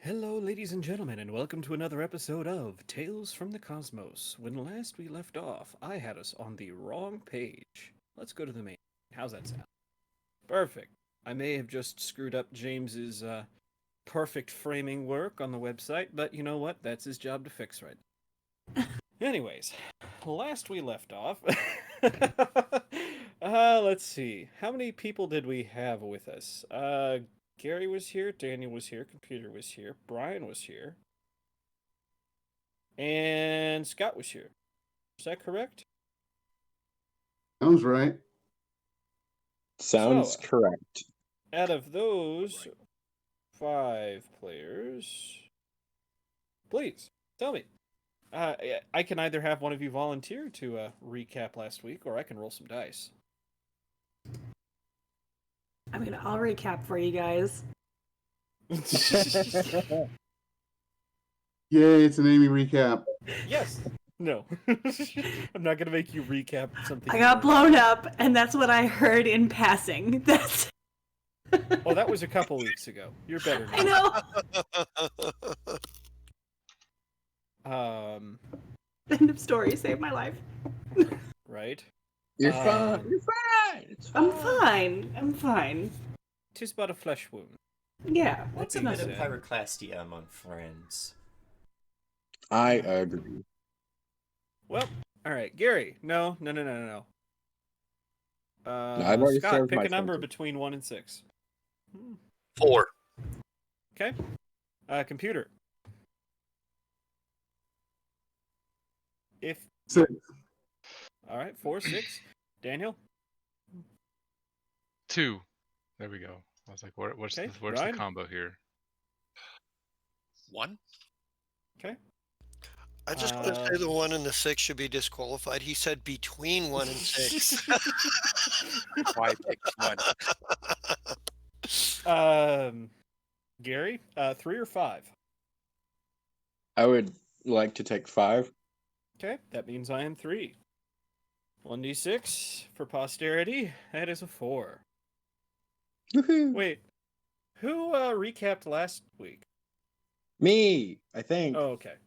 Hello, ladies and gentlemen, and welcome to another episode of Tales from the Cosmos. When last we left off, I had us on the wrong page. Let's go to the main. How's that sound? Perfect. I may have just screwed up James's perfect framing work on the website, but you know what? That's his job to fix right. Anyways, last we left off. Let's see. How many people did we have with us? Gary was here, Daniel was here, Computer was here, Brian was here, and Scott was here. Is that correct? Sounds right. Sounds So, correct. out of those 5 players, please tell me. I can either have one of you volunteer to recap last week, or I can roll some dice. I mean, I'll recap for you guys. Yay, it's an Amy recap. Yes. No. I'm not going to make you recap something. I got blown up, and that's what I heard in passing. That's. Oh, that was a couple weeks ago. You're better now. I know. End of story. Saved my life. Right? You're fine. You're fine. It's fine. I'm fine. I'm fine. 'Tis but a flesh wound. Yeah. What's a bit of pyroclastia among friends? I agree. Well, all right, Gary. No. I've already Scott, served pick my a number sentence. between 1 and 6. 4. Okay. Computer. If 6. all right, 4, 6. Daniel. 2. There we go. I was like, what's Okay, the Ryan? combo here? 1. Okay. I just want to say the 1 and the 6 should be disqualified. He said between 1 and 6. Why pick 1? Gary, 3 or 5? I would like to take 5. Okay, that means I am 3. 1d6 for posterity. That is a 4. Woohoo! Wait, who recapped last week? Me, I think. Oh, okay.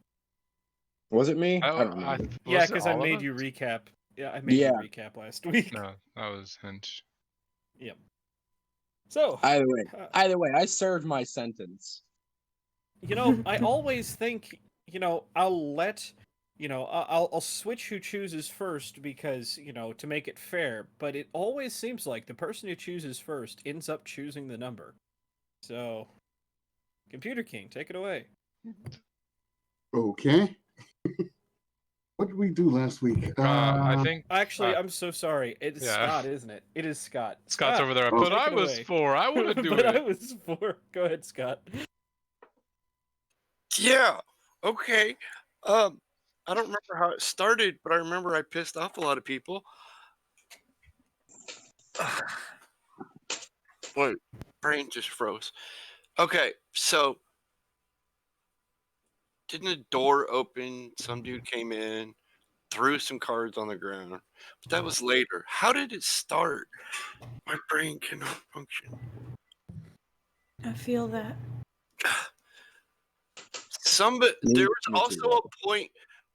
Was it me? Oh, I don't know. Yeah, was it because I all of made us? you recap Yeah, I made Yeah. you recap last week. No, that was Hinch. Yep. So, Either way, I served my sentence. I always think, I'll let, I'll switch who chooses first because, to make it fair, but it always seems like the person who chooses first ends up choosing the number. So, Computer King, take it away. Okay. What did we do last week? I think Actually, I'm so sorry. It's yeah. Scott, isn't it? It is Scott. Scott's over there. Oh. But take I it was away. 4. I want to do but it. I was 4. Go ahead, Scott. Yeah. Okay. I don't remember how it started, but I remember I pissed off a lot of people. Wait, brain just froze. Okay, so didn't the door open? Some dude came in, threw some cards on the ground. But that was later. How did it start? My brain cannot function. I feel that. There was also a point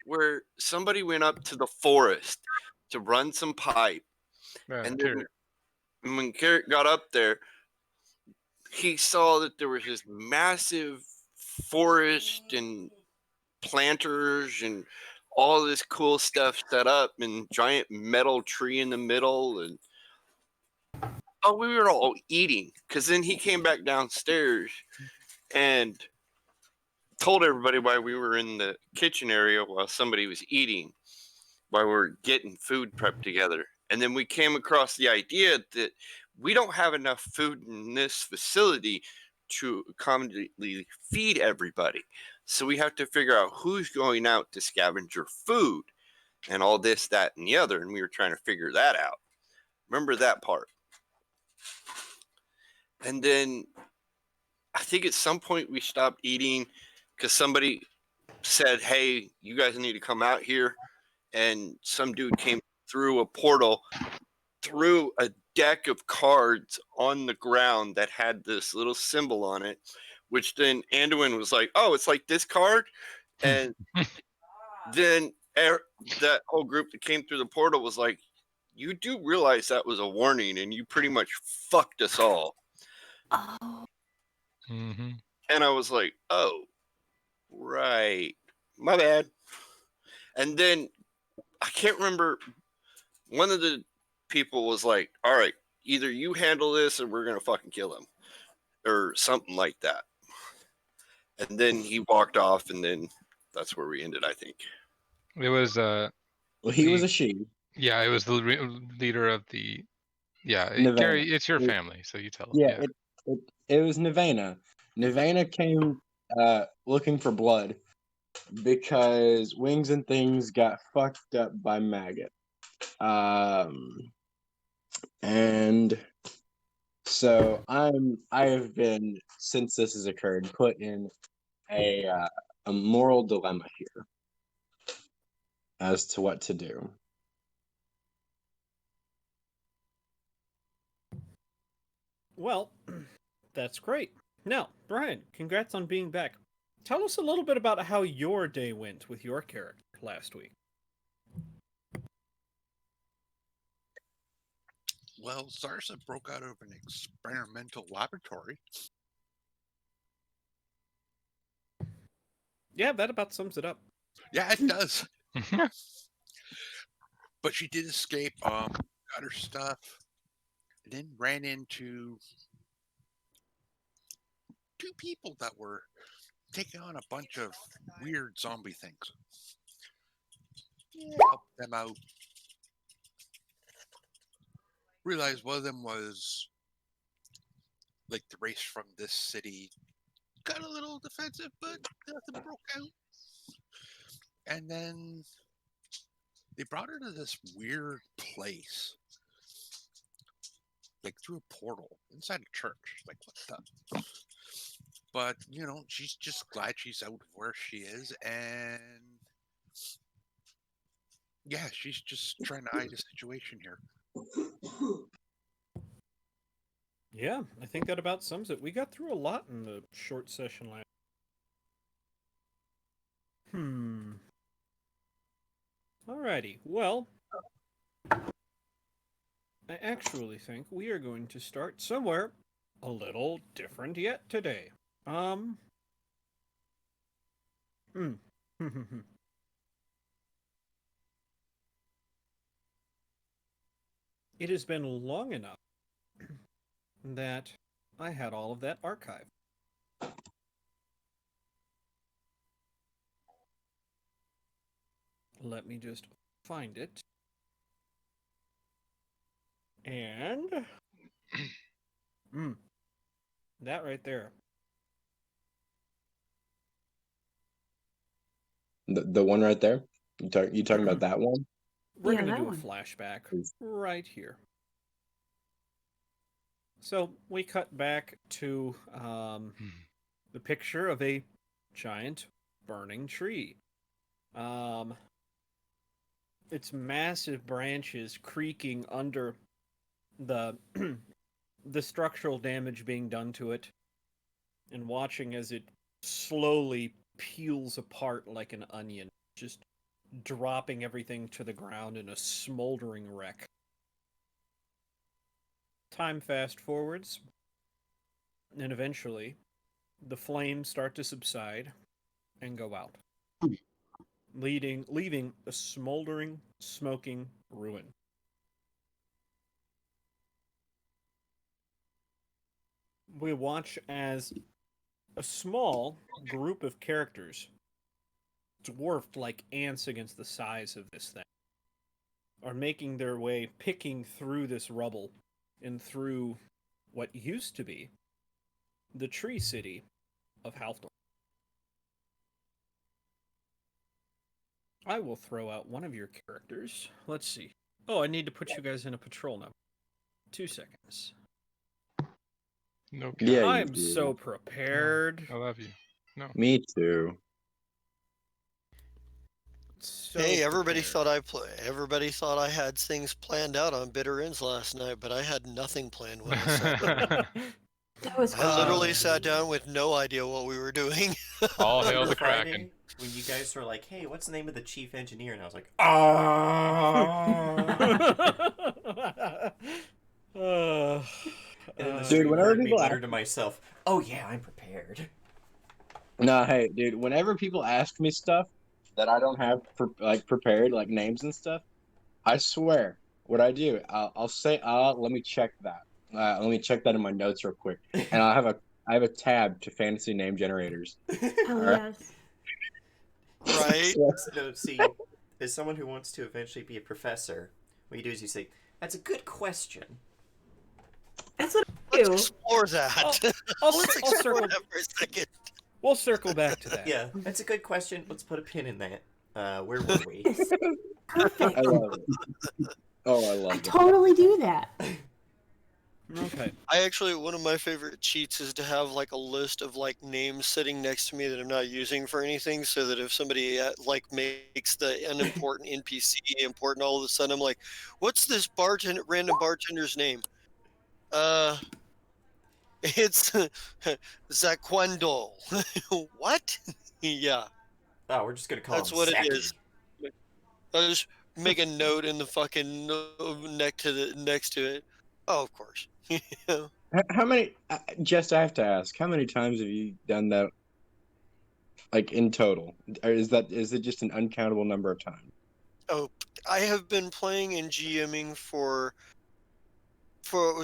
where somebody went up to the forest to run some pipe. Yeah, And Carrot. then when Carrot got up there, he saw that there was this massive forest and planters and all this cool stuff set up and giant metal tree in the middle. And we were all eating, because then he came back downstairs and told everybody why we were in the kitchen area while somebody was eating, while we were getting food prepped together. And then we came across the idea that we don't have enough food in this facility to accommodately feed everybody. So we have to figure out who's going out to scavenge your food and all this, that, and the other. And we were trying to figure that out. Remember that part. And then I think at some point we stopped eating because somebody said, hey, you guys need to come out here. And some dude came through a portal, threw a deck of cards on the ground that had this little symbol on it, which then Anduin was like, oh, it's like this card. And then that whole group that came through the portal was like, you do realize that was a warning and you pretty much fucked us all. Oh. Mm-hmm. And I was like, oh, right. My bad. And then I can't remember, one of the people was like, all right, either you handle this or we're going to fucking kill him, or something like that. And then he walked off, and then that's where we ended, I think. It was Well, he was the- a she. yeah, it was the leader of the Nirvana. Gary, it's your family, so you tell him. Yeah, it was Nirvana. Nirvana came looking for blood because Wings and Things got fucked up by Maggot. And so I have been, since this has occurred, put in a moral dilemma here as to what to do. Well, that's great. Now, Brian, congrats on being back. Tell us a little bit about how your day went with your character last week. Well, Zarsa broke out of an experimental laboratory. Yeah, that about sums it up. Yeah, it does. But she did escape, got her stuff, and then ran into 2 people that were taking on a bunch of weird zombie things. Helped them out. Realized one of them was like the race from this city. Got a little defensive, but nothing broke out. And then they brought her to this weird place, like through a portal inside a church. Like, what the? But, she's just glad she's out where she is. And yeah, she's just trying to hide the situation here. Yeah, I think that about sums it. We got through a lot in the short session last. Alrighty, well, I actually think we are going to start somewhere a little different yet today. Hmm. It has been long enough that I had all of that archived. Let me just find it. And that right there. The one right there. You talking about that one? We're Yeah, going to that do a one. flashback right here. So we cut back to the picture of a giant burning tree. Its massive branches creaking under the the structural damage being done to it, and watching as it slowly peels apart like an onion, just dropping everything to the ground in a smoldering wreck. Time fast forwards, and eventually the flames start to subside and go out, leaving a smoldering, smoking ruin. We watch as a small group of characters, dwarfed like ants against the size of this thing, are making their way, picking through this rubble and through what used to be the tree city of Halfdor. I will throw out one of your characters. Let's see. Oh, I need to put you guys in a patrol now. 2 seconds. No. Yeah, you I'm do. so prepared. I love you. No. Me too. So Hey, everybody prepared. everybody thought I had things planned out on Bitter Ends last night, but I had nothing planned when I sat down. That was I literally cool. sat down with no idea what we were doing. All hail Remember the Friday Kraken. when you guys were like, "Hey, what's the name of the chief engineer?" And I was like, and in the Dude, stream whenever heard me people mutter to myself, "Oh yeah, I'm prepared." No, hey, dude. Whenever people ask me stuff that I don't have prepared, like names and stuff, I swear, what I do, I'll say, let me check that. Let me check that in my notes real quick, and I have a tab to fantasy name generators. Oh, All right. yes. Right? No, see, as someone who wants to eventually be a professor, what you do is you say, "That's a good question." That's what I Let's do. explore that. I'll Let's I'll explore circle. that for a second. We'll circle back to that. Yeah, that's a good question. Let's put a pin in that. Where were we? Yes. Perfect. I love it. Oh, I love I it. totally do that. Okay. One of my favorite cheats is to have like a list of like names sitting next to me that I'm not using for anything, so that if somebody like makes the unimportant NPC important, all of a sudden I'm like, "What's this random bartender's name?" It's Zaquando. What? Yeah, Oh, we're just gonna call that's him what it Zaki. is. I'll just make a note in the fucking next to it. Oh, of course. How many? Just I have to ask, how many times have you done that? Like in total, or is it just an uncountable number of times? Oh, I have been playing and GMing for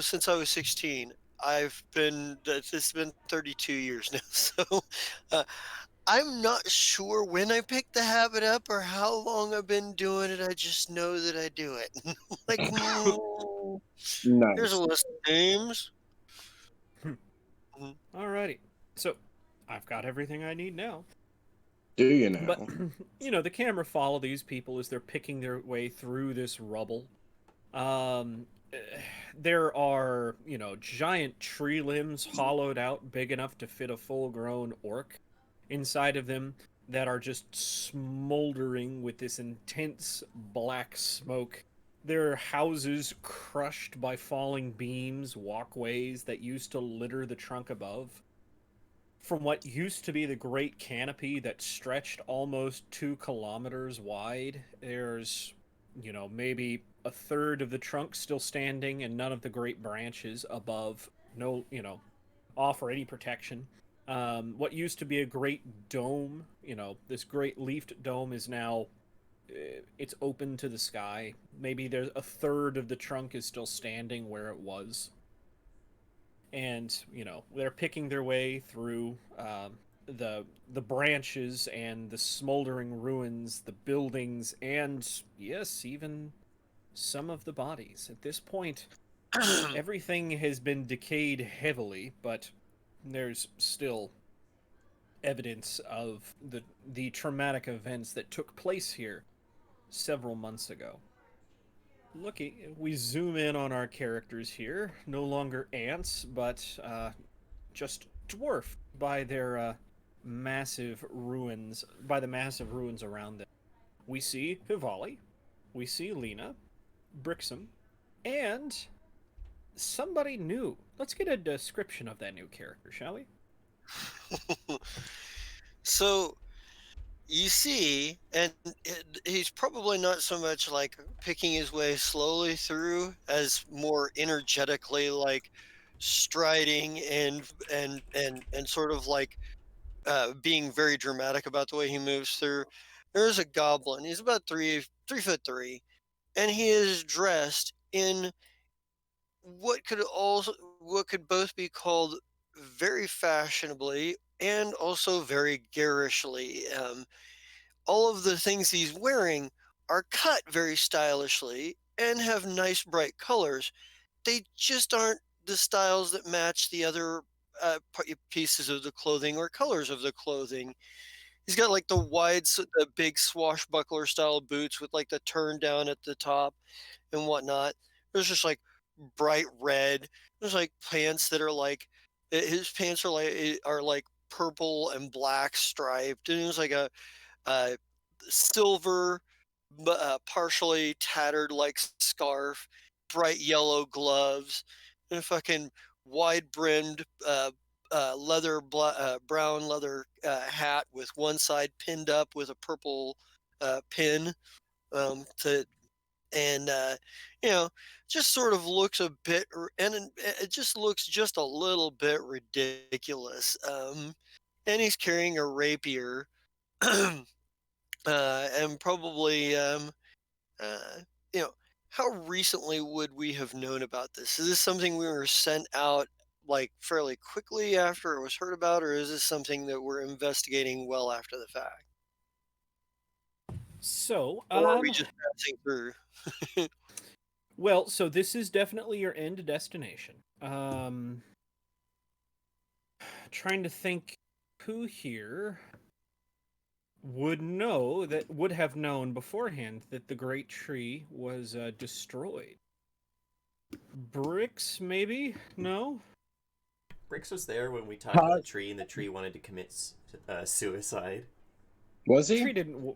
since I was 16. It's been 32 years now. So uh, I'm not sure when I picked the habit up or how long I've been doing it. I just know that I do it. Like, here's a Nice. list of names. Alrighty. So, I've got everything I need now. Do you But, now? the camera follow these people as they're picking their way through this rubble. Um, there are, giant tree limbs hollowed out big enough to fit a full-grown orc inside of them that are just smoldering with this intense black smoke. There are houses crushed by falling beams, walkways that used to litter the trunk above. From what used to be the great canopy that stretched almost 2 kilometers wide, there's maybe a third of the trunk still standing and none of the great branches above, no, offer any protection. What used to be a great dome, this great leafed dome is now it's open to the sky. Maybe there's a third of the trunk is still standing where it was, and they're picking their way through the branches and the smoldering ruins, the buildings, and yes, even some of the bodies. At this point, everything has been decayed heavily, but there's still evidence of the traumatic events that took place here several months ago. We zoom in on our characters here. No longer ants, but just dwarfed by their by the massive ruins around them. We see Hivali, we see Lena, Brixham, and somebody new. Let's get a description of that new character, shall we? So you see, and he's probably not so much like picking his way slowly through as more energetically like striding and sort of like being very dramatic about the way he moves through. There's a goblin. He's about 3'3", and he is dressed in what could both be called very fashionably and also very garishly. All of the things he's wearing are cut very stylishly and have nice bright colors. They just aren't the styles that match the other pieces of the clothing or colors of the clothing. He's got like the big swashbuckler style boots with like the turn down at the top and whatnot. There's just like bright red. There's like pants that are like his pants are like purple and black striped, and there's like a silver, partially tattered like scarf, bright yellow gloves, and a fucking wide brimmed brown leather hat with one side pinned up with a purple pin to and just sort of looks a bit and it just looks just a little bit ridiculous, and he's carrying a rapier. And probably uh, you know how recently would we have known about this? Is this something we were sent out like fairly quickly after it was heard about, or is this something that we're investigating well after the fact, So, or are we just passing through? well, so this is definitely your end destination. Trying to think who here would have known beforehand that the great tree was destroyed. Bricks, maybe? No? Bricks was there when we talked to the tree, and the tree wanted to commit suicide. Was The he? tree didn't.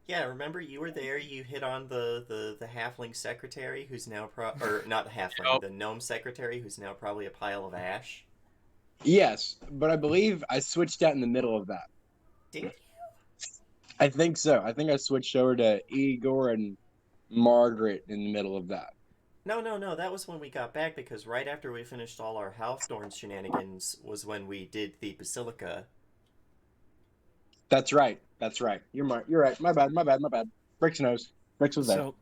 Yeah, remember you were there. You hit on the halfling secretary, who's now or not the halfling, the gnome secretary, who's now probably a pile of ash. Yes, but I believe I switched out in the middle of that. Did you? I think so. I think I switched over to Igor and Margaret in the middle of that. No. That was when we got back, because right after we finished all our Halfthorn shenanigans was when we did the Basilica. That's right. You're right. My bad. Bricks knows. Bricks was there. So,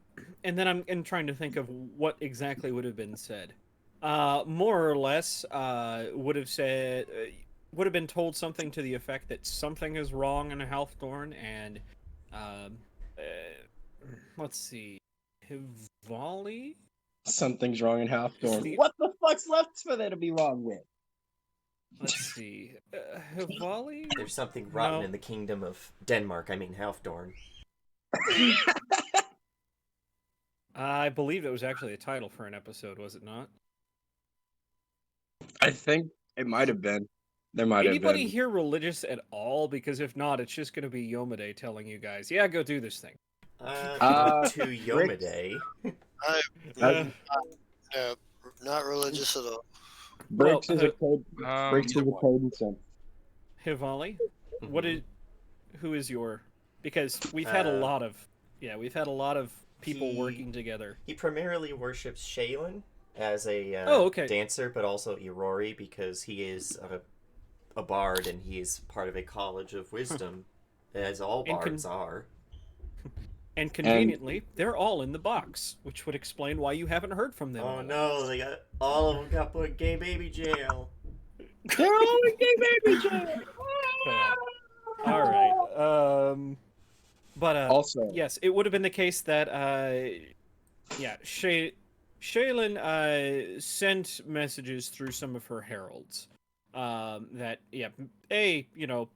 and then I'm trying to think of what exactly would have been said. More or less, would have been told something to the effect that something is wrong in Halfthorn, and let's see, Hivali? Something's wrong in Halfthorn. The- What the fuck's left for there to be wrong with? Let's see, Hivali? There's something rotten No. in the kingdom of Denmark. I mean Halfdorn. I believe it was actually a title for an episode, was it not? I think it might have been. There might have Anybody been. here religious at all? Because if not, it's just going to be Yomade telling you guys, yeah, go do this thing. To Yomade. No, not religious at all. Bricks Well, is a code. Bricks is a code and some. Hivali, Mm-hmm. who is your? Because we've had a lot of people He- working together. He primarily worships Shaylin as a Oh, okay. dancer, but also Irori because he is a bard and he is part of a college of wisdom, as all And bards are. And conveniently, they're all in the box, which would explain why you haven't heard from them. Oh in a while. no, they got all of them got put in gay baby jail. They're all in gay baby jail. Bad. All right. But Also, yes, it would have been the case that yeah, Shaylin sent messages through some of her heralds. That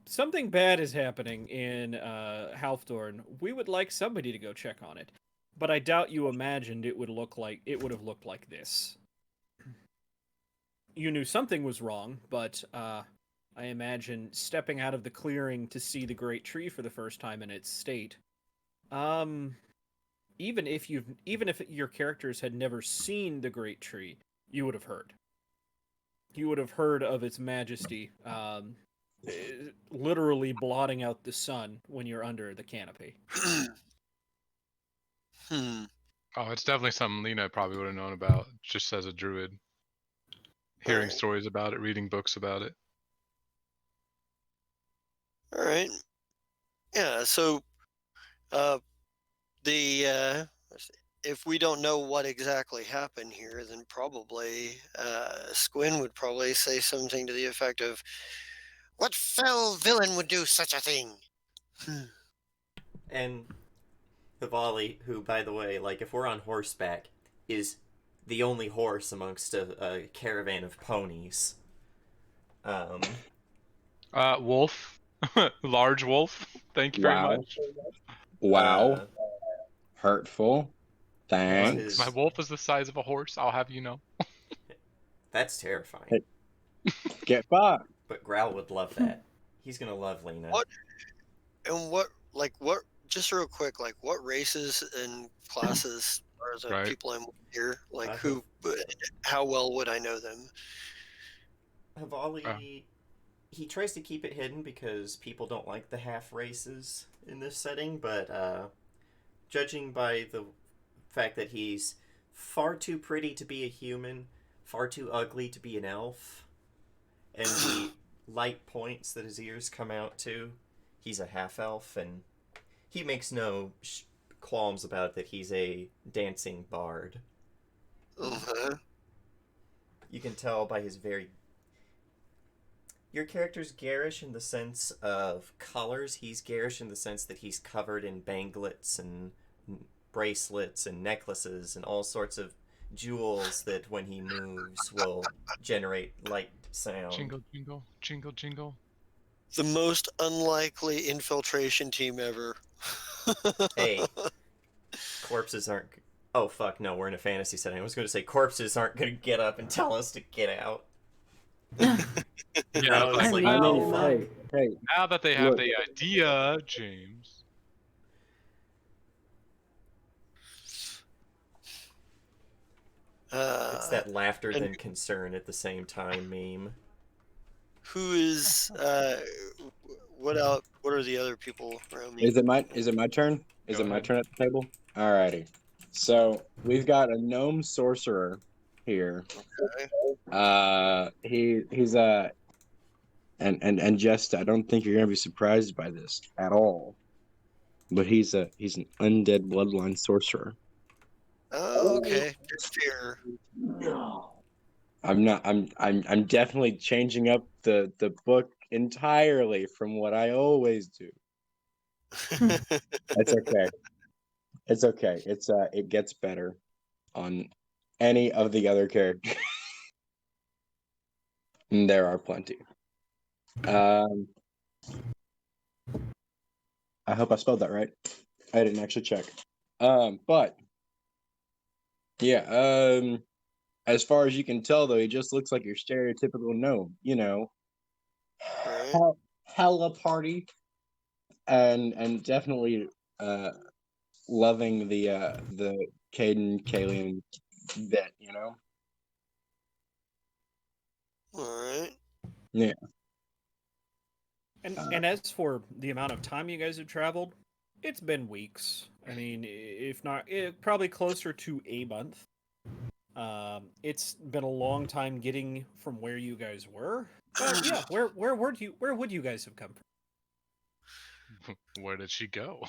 something bad is happening in Halfdorn. We would like somebody to go check on it. But I doubt you imagined it would have looked like this. You knew something was wrong, but I imagine stepping out of the clearing to see the great tree for the first time in its state. Even if your characters had never seen the great tree, you would have heard. You would have heard of its majesty, literally blotting out the sun when you're under the canopy. Oh, it's definitely something Lena probably would have known about just as a druid. Hearing Alright. stories about it, reading books about it. All right. Yeah. So, if we don't know what exactly happened here, then probably Squin would probably say something to the effect of, "What fell villain would do such a thing?" And Hivali, who, by the way, like if we're on horseback, is the only horse amongst a caravan of ponies. Wolf. Large wolf. Thank you very wow, much. wow, Uh, hurtful. Thanks. his- My wolf is the size of a horse, I'll have you know. That's terrifying. Hey. Get fucked. But Growl would love that. He's gonna love Lena. What? And just real quick, like what races and classes are the Right. people I'm with here? Like Uh-huh. how well would I know them? Hivali, he tries to keep it hidden because people don't like the half races in this setting, but judging by the fact that he's far too pretty to be a human, far too ugly to be an elf, and the light points that his ears come out to, he's a half elf, and he makes no qualms about that he's a dancing bard. Uh-huh. You can tell by his very... Your character's garish in the sense of colors. He's garish in the sense that he's covered in banglets and bracelets and necklaces and all sorts of jewels that when he moves will generate light sound. Jingle, jingle, jingle, jingle. The most unlikely infiltration team ever. Hey, corpses aren't... Oh, fuck, no, we're in a fantasy setting. I was going to say corpses aren't going to get up and tell us to get out. Yeah, I was but like, I oh, mean, fuck. hey, now that they have look. the idea, James. It's that laughter than concern at the same time meme. Who is what are the other people around me? Is it my turn? Is Go it my ahead. turn at the table? Alrighty. So we've got a gnome sorcerer here. Okay. He's and just I don't think you're gonna be surprised by this at all. But he's an undead bloodline sorcerer. Oh, okay. That's fair. I'm definitely changing up the book entirely from what I always do. It's okay. It's okay. It gets better on any of the other characters. And there are plenty. I hope I spelled that right. I didn't actually check. But yeah, as far as you can tell though, he just looks like your stereotypical gnome, you know. Right. Hella party and definitely loving the Caden Kalian bit, you know. All right. Yeah. And as for the amount of time you guys have traveled, it's been weeks. I mean, if not, probably closer to a month. It's been a long time getting from where you guys were. But yeah, where would you guys have come from? Where did she go?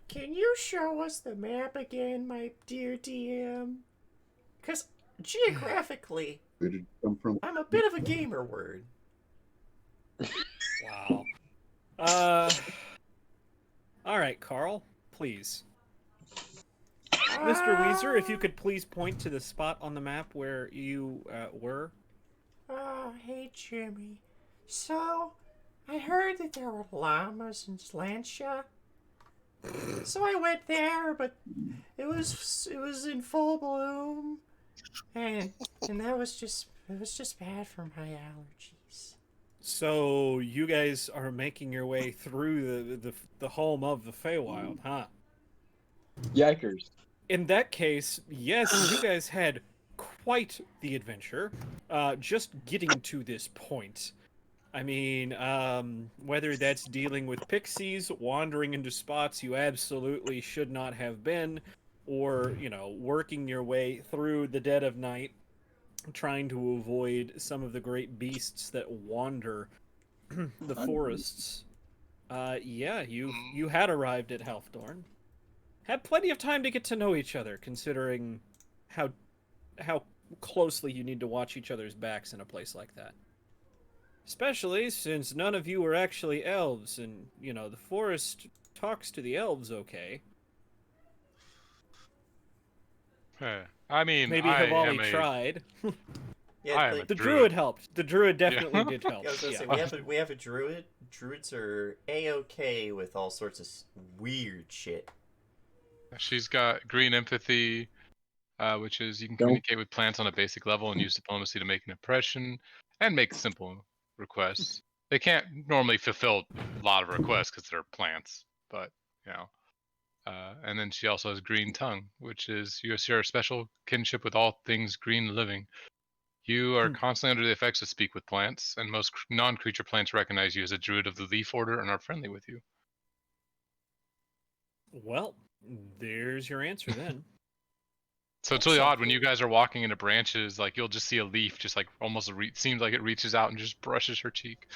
Can you show us the map again, my dear DM? Because geographically, Where did it come from? I'm a bit of a gamer word. Wow. All right, Carl, please. Mr. Weezer, if you could please point to the spot on the map where you were. Oh, hey, Jimmy. So, I heard that there were llamas in Slancia. So I went there, but it was in full bloom, and that was just bad for my allergies. So you guys are making your way through the home of the Feywild, huh? Yikers. In that case, yes, you guys had quite the adventure. Just getting to this point. I mean, whether that's dealing with pixies, wandering into spots you absolutely should not have been, or, working your way through the dead of night, trying to avoid some of the great beasts that wander the forests. Yeah, you had arrived at Halfdorn. Had plenty of time to get to know each other, considering how closely you need to watch each other's backs in a place like that. Especially since none of you were actually elves, and, the forest talks to the elves okay. I mean, Maybe I Havali am a tried. Yeah, I am a like, The druid helped. The druid definitely Yeah. did help. I was gonna Yeah. say we have a druid. Druids are a-okay with all sorts of weird shit. She's got green empathy, which is you can Nope. communicate with plants on a basic level and use diplomacy to make an impression and make simple requests. They can't normally fulfill a lot of requests because they're plants, but you know. And then she also has green tongue, which is you share a special kinship with all things green living. You are constantly under the effects of speak with plants, and most non-creature plants recognize you as a druid of the leaf order and are friendly with you. Well, there's your answer then. So it's really odd when you guys are walking into branches, like you'll just see a leaf, just like almost seems like it reaches out and just brushes her cheek.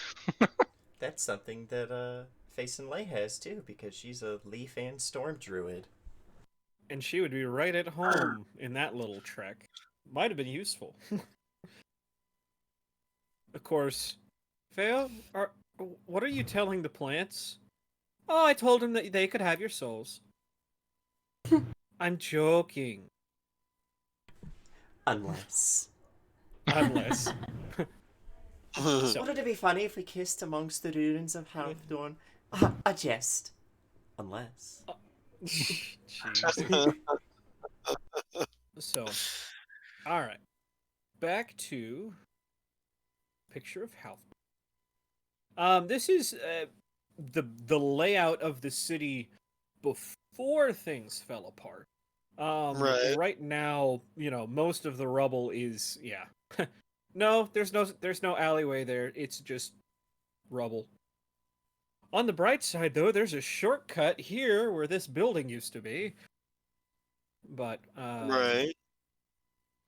That's something that Face and Lay has too, because she's a leaf and storm druid. And she would be right at home in that little trek. Might have been useful. Of course. Fail, what are you telling the plants? Oh, I told them that they could have your souls. I'm joking. Unless. Unless. So, Wouldn't it be funny if we kissed amongst the ruins of Halfdorn? A jest. Unless. jeez. So, all right. Back to picture of Halfdorn. This is the layout of the city before things fell apart. Right now, most of the rubble is no, there's no alleyway there. It's just rubble. On the bright side, though, there's a shortcut here where this building used to be. But Right.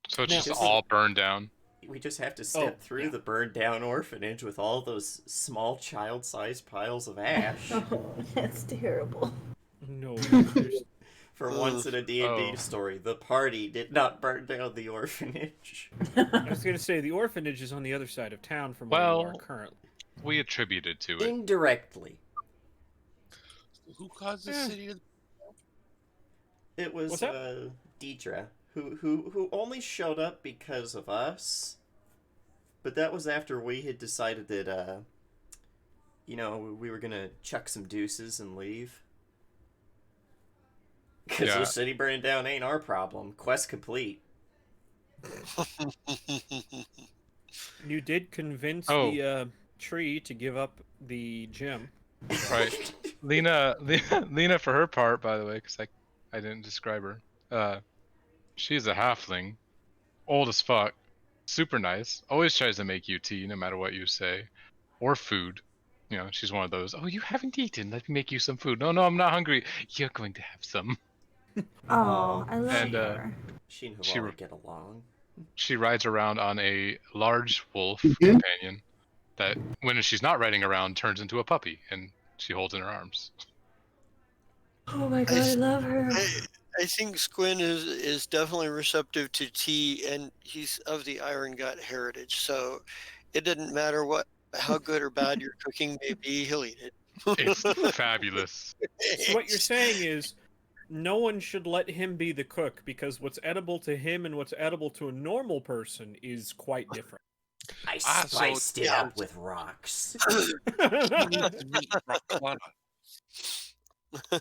So it's Now- just all burned down. We just have to step through the burned down orphanage with all those small child-sized piles of ash. Oh, that's terrible. No, there's For once in a D&D story, the party did not burn down the orphanage. I was gonna say the orphanage is on the other side of town from where you are Well, currently. we attributed to it. Indirectly. Who caused the city to... It was What's that? Deidre, who only showed up because of us. But that was after we had decided that, we were gonna chuck some deuces and leave. Because the city burning down ain't our problem. Quest complete. You did convince the tree to give up the gem. Right. Lena, for her part, by the way, because I didn't describe her. She's a halfling, old as fuck, super nice. Always tries to make you tea, no matter what you say, or food. she's one of those. Oh, you haven't eaten. Let me make you some food. No, I'm not hungry. You're going to have some. Oh, I love And, her. She and she Hawali get along. She rides around on a large wolf Yeah. companion that, when she's not riding around, turns into a puppy and she holds in her arms. Oh my god, I love her. I think Squin is definitely receptive to tea, and he's of the Iron Gut heritage, so it didn't matter how good or bad your cooking may be, he'll eat it. It's fabulous. So what you're saying is, no one should let him be the cook because what's edible to him and what's edible to a normal person is quite different. I Ah, so- spiced it yeah. up with rocks. He needs to meet Roxana.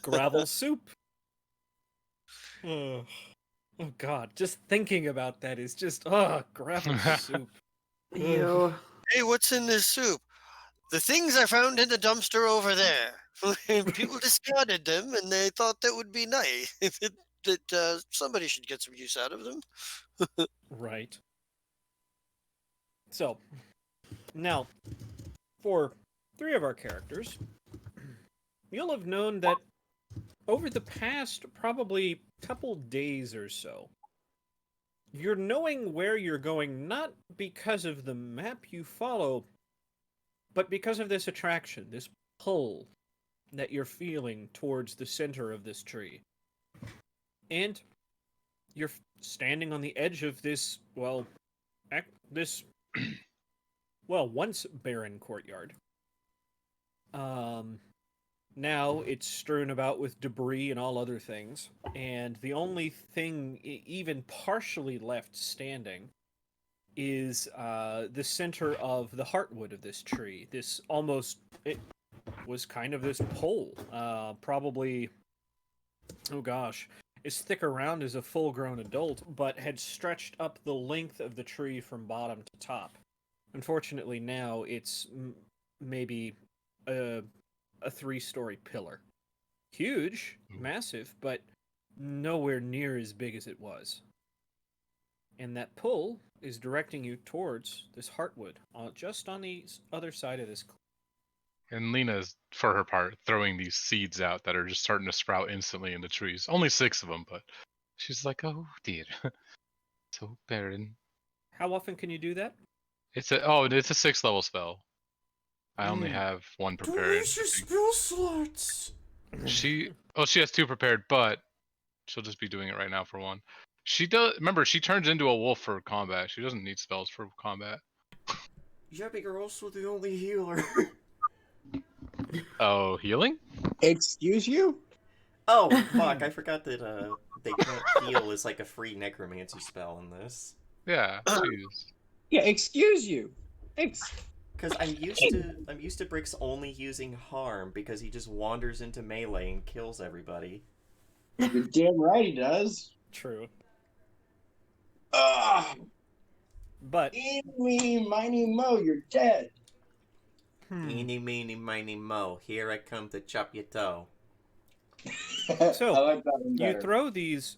Gravel soup. Oh god, just thinking about that is just gravel soup. Ew. Hey, what's in this soup? The things I found in the dumpster over there. People discarded them, and they thought that would be nice. that somebody should get some use out of them. Right. So, now, for 3 of our characters, you'll have known that over the past probably couple days or so, you're knowing where you're going not because of the map you follow, but because of this attraction, this pull that you're feeling towards the center of this tree. And you're standing on the edge of this, once barren courtyard. Now it's strewn about with debris and all other things, and the only thing even partially left standing is the center of the heartwood of this tree. It was kind of this pole, probably, oh gosh, as thick around as a full-grown adult, but had stretched up the length of the tree from bottom to top. Unfortunately, now it's maybe a 3-story pillar. Huge, massive, but nowhere near as big as it was. And that pull is directing you towards this heartwood, just on the other side of this. And Lena's, for her part, throwing these seeds out that are just starting to sprout instantly in the trees. Only 6 of them, but she's like, oh dear, so barren. How often can you do that? It's a 6th level spell. I only have 1 Don't prepared. waste your spell slots. She has 2 prepared, but she'll just be doing it right now for 1. She does. Remember, she turns into a wolf for combat. She doesn't need spells for combat. Yeah, but you're also the only healer. Oh, healing? Excuse you? Oh, fuck, I forgot that they can't heal as like a free necromancy spell in this. Yeah. Jeez. Yeah, excuse you. Because I'm used to Brix only using harm because he just wanders into melee and kills everybody. You're damn right he does. True. Ugh! But Eeny, miny, mo, you're dead. Eeny, meeny, miny, mo. Here I come to chop your toe. So, I like that one you better. throw these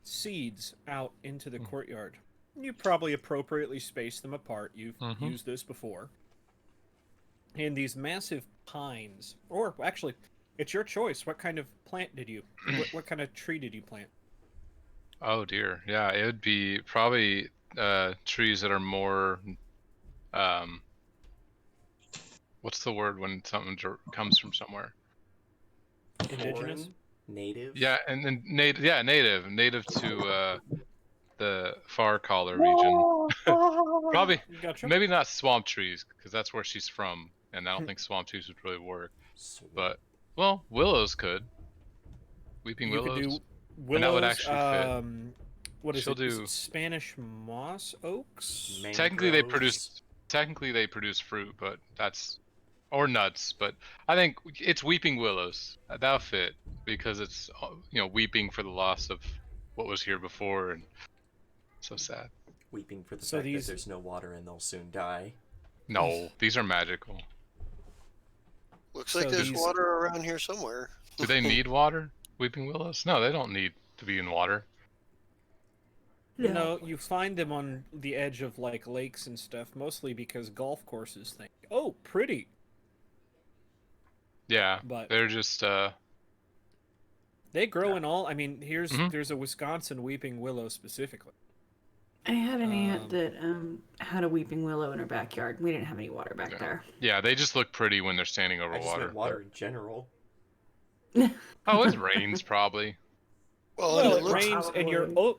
seeds out into the courtyard. You probably appropriately space them apart. You've used this before. And these massive pines, or actually, it's your choice. What kind of plant did you, what kind of tree did you plant? Oh dear. Yeah, it would be probably trees that are more what's the word when something comes from somewhere? Indigenous? Foreign? Native? Yeah, and native to the far collar region. Probably, Gotcha. maybe not swamp trees because that's where she's from, and I don't think swamp trees would really work. But willows could. Weeping You willows. could do And that would willows. actually fit. What is She'll it? Is do- it Spanish moss oaks? Technically, they Mangroves? produce fruit, but that's or nuts. But I think it's weeping willows. That'll fit because it's weeping for the loss of what was here before, and so sad. Weeping for the So fact these- that there's no water and they'll soon die. No, these are magical. Looks So like there's these- water around here somewhere. Do they need water? Weeping willows? No, they don't need to be in water. No, you find them on the edge of like lakes and stuff, mostly because golf courses think, "Oh, pretty." Yeah, But they're just they grow in all. I mean, Mhm. there's a Wisconsin weeping willow specifically. I had an aunt Um, that had a weeping willow in her backyard. We didn't have any water back Yeah. there. Yeah, they just look pretty when they're standing over I just meant water. water in general. Oh, it rains probably. Well, and well, it it looks rains, and you're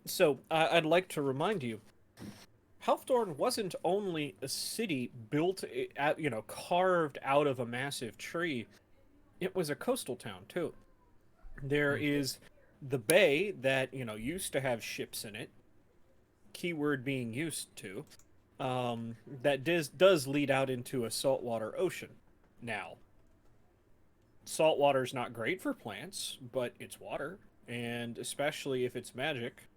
So I'd like to remind you, Halfdorn wasn't only a city built, carved out of a massive tree. It was a coastal town too. There is the bay that used to have ships in it. Keyword being used to. That does lead out into a saltwater ocean. Now, salt water is not great for plants, but it's water, and especially if it's magic,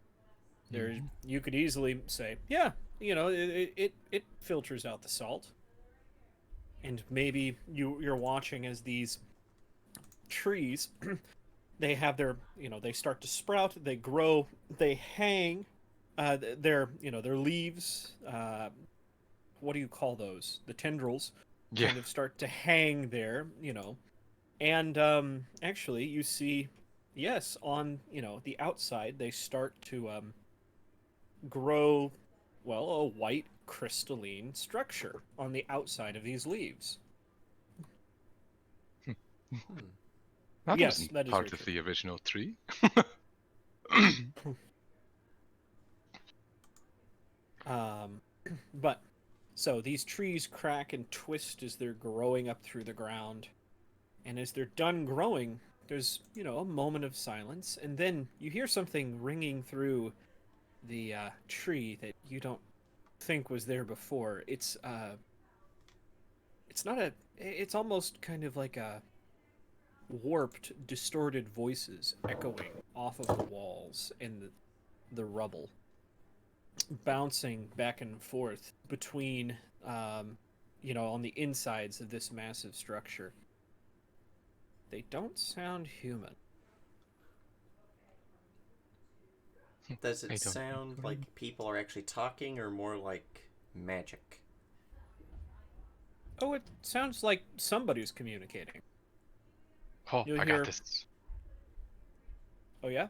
there's you could easily say, yeah, it filters out the salt, and maybe you're watching as these trees they have they start to sprout, they grow, they hang, their leaves, what do you call those, the tendrils, Yeah. kind of start to hang there, and actually you see, yes, on the outside they start to grow, well, a white crystalline structure on the outside of these leaves. That Yes, wasn't that is part very of true. the original tree. But so these trees crack and twist as they're growing up through the ground, and as they're done growing, there's a moment of silence, and then you hear something ringing through the tree that you don't think was there before. It's not a. It's almost kind of like a warped, distorted voices echoing off of the walls and the rubble, bouncing back and forth between, on the insides of this massive structure. They don't sound human. Does I it don't sound think- like people are actually talking or more like magic? Oh, it sounds like somebody's communicating. Oh, You'll I hear- got this. Oh, yeah?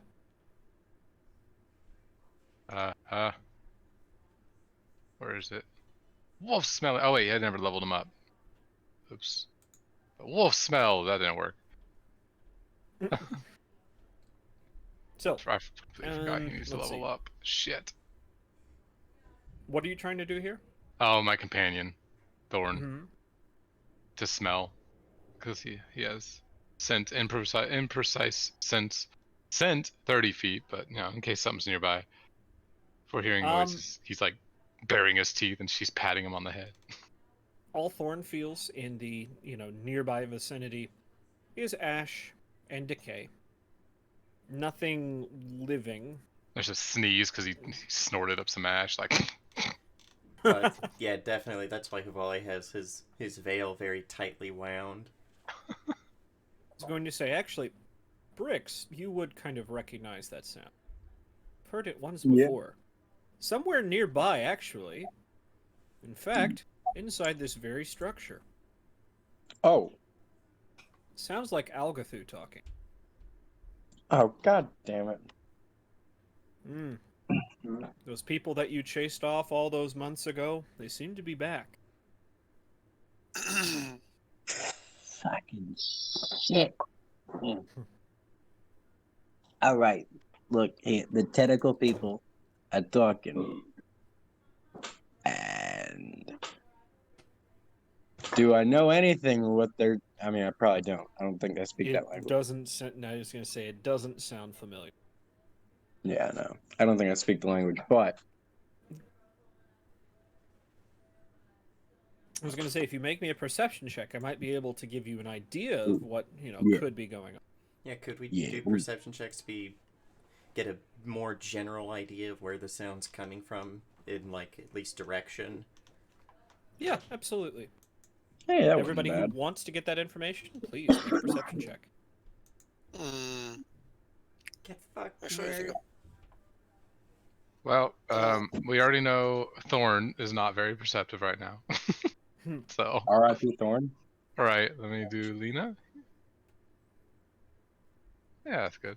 Where is it? Wolf smell. Oh wait, I never leveled him up. Oops. But wolf smell. That didn't work. So, I forgot he needs to let's level see. up. Shit. What are you trying to do here? Oh, my companion, Thorn, Mm-hmm. to smell, because he has scent, imprecise scent 30 feet, but in case something's nearby. For hearing noises, he's like baring his teeth, and she's patting him on the head. All Thorn feels in the, nearby vicinity is ash and decay. Nothing living. There's a sneeze because he snorted up some ash, like. Yeah, definitely. That's why Huvali has his veil very tightly wound. I was going to say, actually, Bricks, you would kind of recognize that sound. I've heard it once before. Somewhere nearby, actually. In fact, inside this very structure. Oh. Sounds like Algathu talking. Oh, god damn it. Those people that you chased off all those months ago, they seem to be back. Fucking shit. All right. Look, hey, the tentacle people are talking. And do I know anything what they're... I mean, I probably don't. I don't think I speak It that language. doesn't. No, I was going to say, it doesn't sound familiar. Yeah, no. I don't think I speak the language, but... I was going to say, if you make me a perception check, I might be able to give you an idea of what, could be going on. Yeah, could we do perception checks to get a more general idea of where the sound's coming from in, like, at least direction? Yeah, absolutely. Hey, that Everybody who wasn't bad. wants to get that information, please make a perception check. Get fucked, Actually, I think nerd. Well, we already know Thorn is not very perceptive right now. So R.I.P. Thorn? All right, let me do Lena. Yeah, that's good.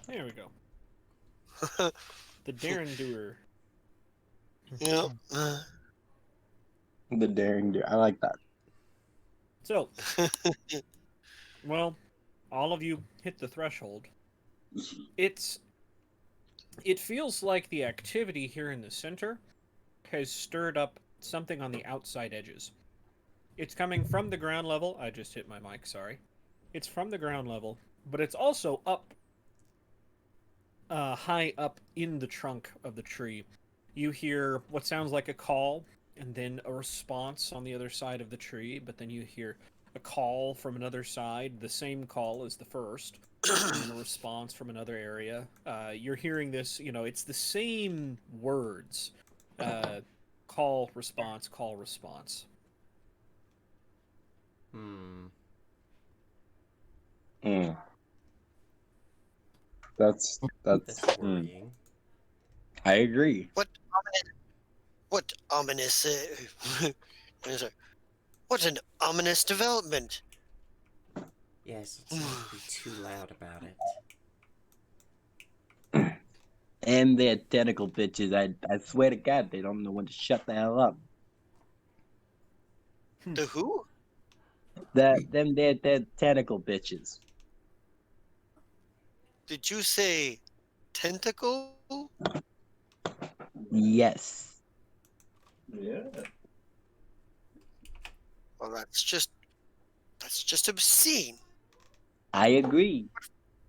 There we go. The Darren Doer. Yep. The daring do. I like that. So, well, all of you hit the threshold. It feels like the activity here in the center has stirred up something on the outside edges. It's coming from the ground level. I just hit my mic, sorry. It's from the ground level, but it's also up, high up in the trunk of the tree. You hear what sounds like a call, and then a response on the other side of the tree, but then you hear a call from another side, the same call as the first, and then a response from another area. You're hearing this, it's the same words. Call, response, call, response. Mm. That's That's worrying. I agree. What ominous? What an ominous development. Yes, let's not be too loud about it. And they're tentacle bitches. I swear to God, they don't know when to shut the hell up. The who? They're tentacle bitches. Did you say tentacle? Yes. Well, that's just obscene. I agree.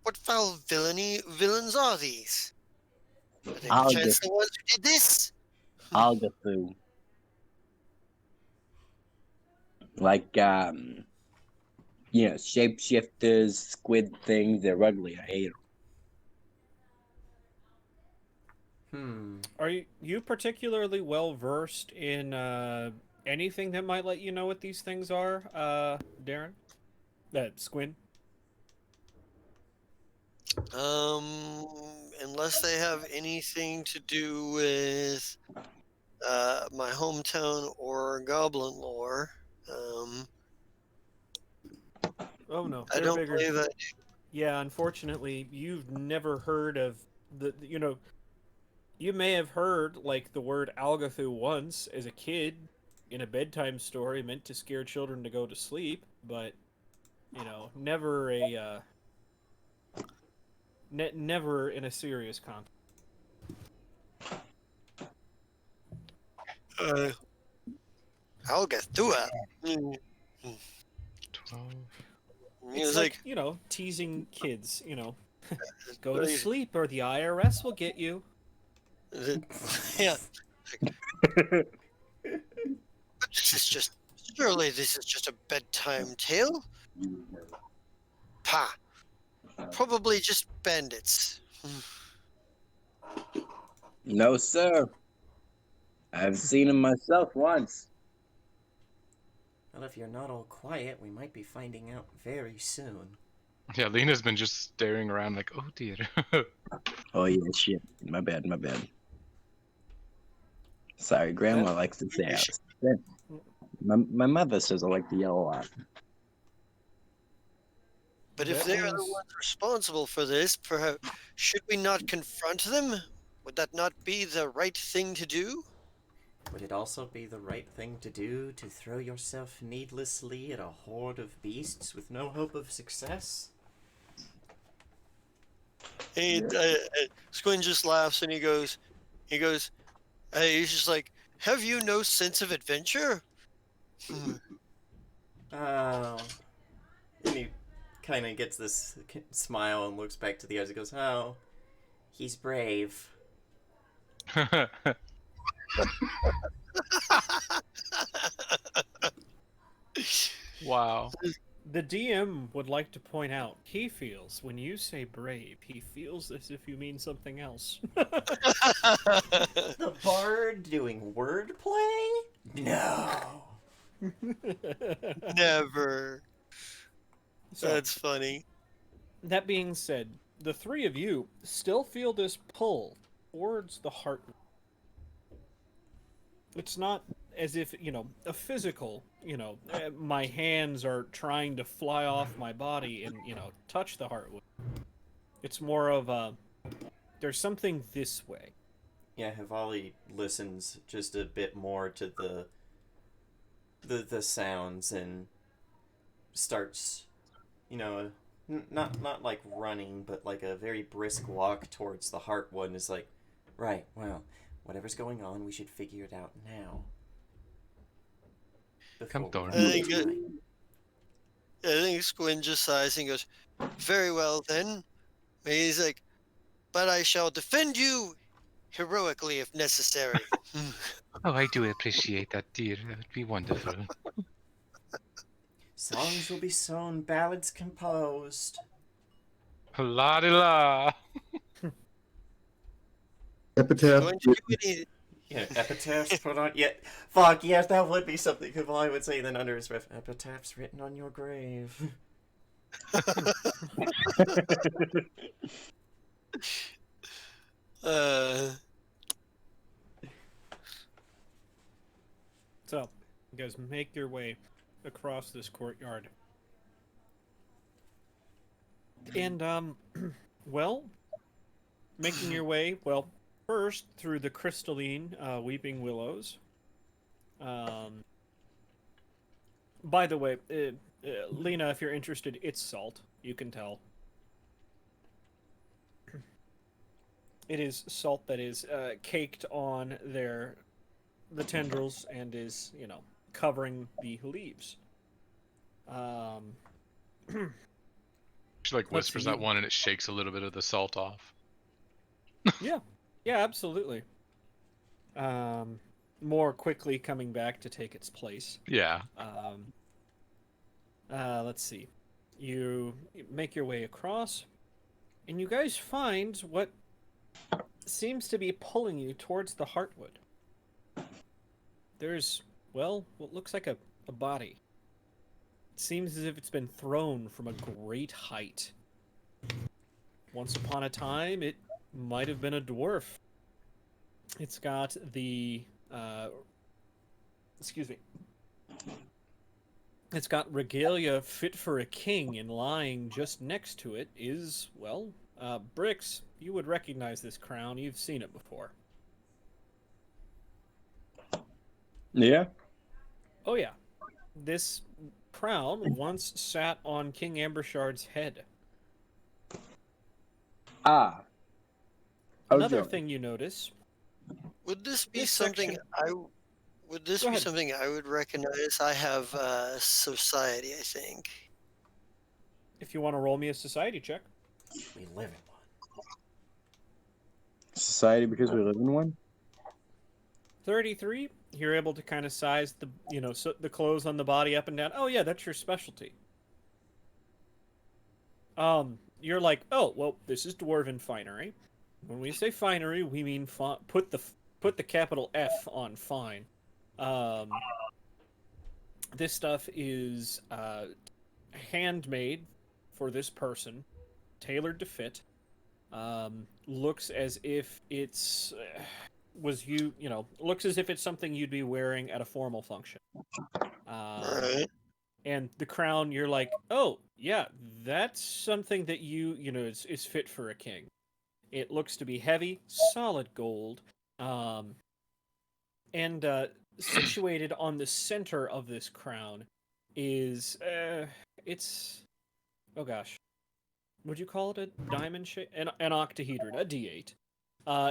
What foul villains are these? Are they I'll perchance get- the ones who did this? Algafu. Like shapeshifters, squid things, they're ugly. I hate them. Are you particularly well versed in anything that might let you know what these things are, Darren? Squin? Unless they have anything to do with my hometown or goblin lore. Oh no, I they're don't bigger. believe that. Yeah, unfortunately, you've never heard of you may have heard like the word Algathu once as a kid in a bedtime story meant to scare children to go to sleep, but never never in a serious context. Algathua. 12. It's Like, teasing kids, go to sleep or the IRS will get you. yeah. Surely this is just a bedtime tale. Pa. Probably just bandits. No, sir. I've seen them myself once. Well, if you're not all quiet, we might be finding out very soon. Yeah, Lena's been just staring around like, oh dear. Oh yeah, shit. My bad. Sorry, Grandma likes to say it. My mother says I like to yell a lot. But if they are the ones responsible for this, perhaps should we not confront them? Would that not be the right thing to do? Would it also be the right thing to do to throw yourself needlessly at a horde of beasts with no hope of success? And Squin just laughs and he goes, he's just like, have you no sense of adventure? Oh. And he kind of gets this smile and looks back to the others and goes, oh, he's brave. Wow. The DM would like to point out, he feels, when you say brave, he feels as if you mean something else. The bard doing wordplay? No. Never. So, That's funny. that being said, the three of you still feel this pull towards the heart. It's not as if, a physical, my hands are trying to fly off my body and, touch the heartwood. It's more of a, there's something this way. Yeah, Hivali listens just a bit more to the sounds and starts, not like running, but like a very brisk walk towards the heartwood, and is like, right, well, whatever's going on, we should figure it out now. Come, Before we Thorn. run I out of think time. I think Squin just sighs and goes, "Very well then." And he's like, "But I shall defend you heroically if necessary." Oh, I do appreciate that, dear. That would be wonderful. Songs will be sown, ballads composed. La di la. Epitaph. Going to do any Yeah, epitaphs put on. Yeah, fuck, yes, that would be something Hivali would say then under his breath. Epitaphs written on your grave. uh, So, you guys make your way across this courtyard. And, well, making your way, well, first through the crystalline weeping willows. By the way, Lena, if you're interested, it's salt. You can tell. It is salt that is caked on the tendrils and is, covering the leaves. She like Let's whispers see. that one and it shakes a little bit of the salt off. Yeah, absolutely. More quickly coming back to take its place. Yeah. Let's see. You make your way across, and you guys find what seems to be pulling you towards the heartwood. There's, well, what looks like a body. It seems as if it's been thrown from a great height. Once upon a time, it might have been a dwarf. It's got the, excuse me. It's got regalia fit for a king, and lying just next to it is, well, Brix. You would recognize this crown. You've seen it before. Yeah. Oh, yeah. This crown once sat on King Ambershard's head. Ah. Another Ojo. thing you notice. would this be This something section- Would this Go be ahead. something I would recognize? I have society, I think. If you want to roll me a society check. We live in one. Society because we live in one? 33, you're able to kind of size the, the clothes on the body up and down. Oh, yeah, that's your specialty. You're like, oh, well, this is dwarven finery. When we say finery, we mean put the capital F on fine. This stuff is handmade for this person, tailored to fit. Looks as if it's looks as if it's something you'd be wearing at a formal function. Right. And the crown, you're like, oh yeah, that's something that is fit for a king. It looks to be heavy, solid gold, and situated on the center of this crown is it's, oh gosh, would you call it a diamond shape? An octahedron, a D8.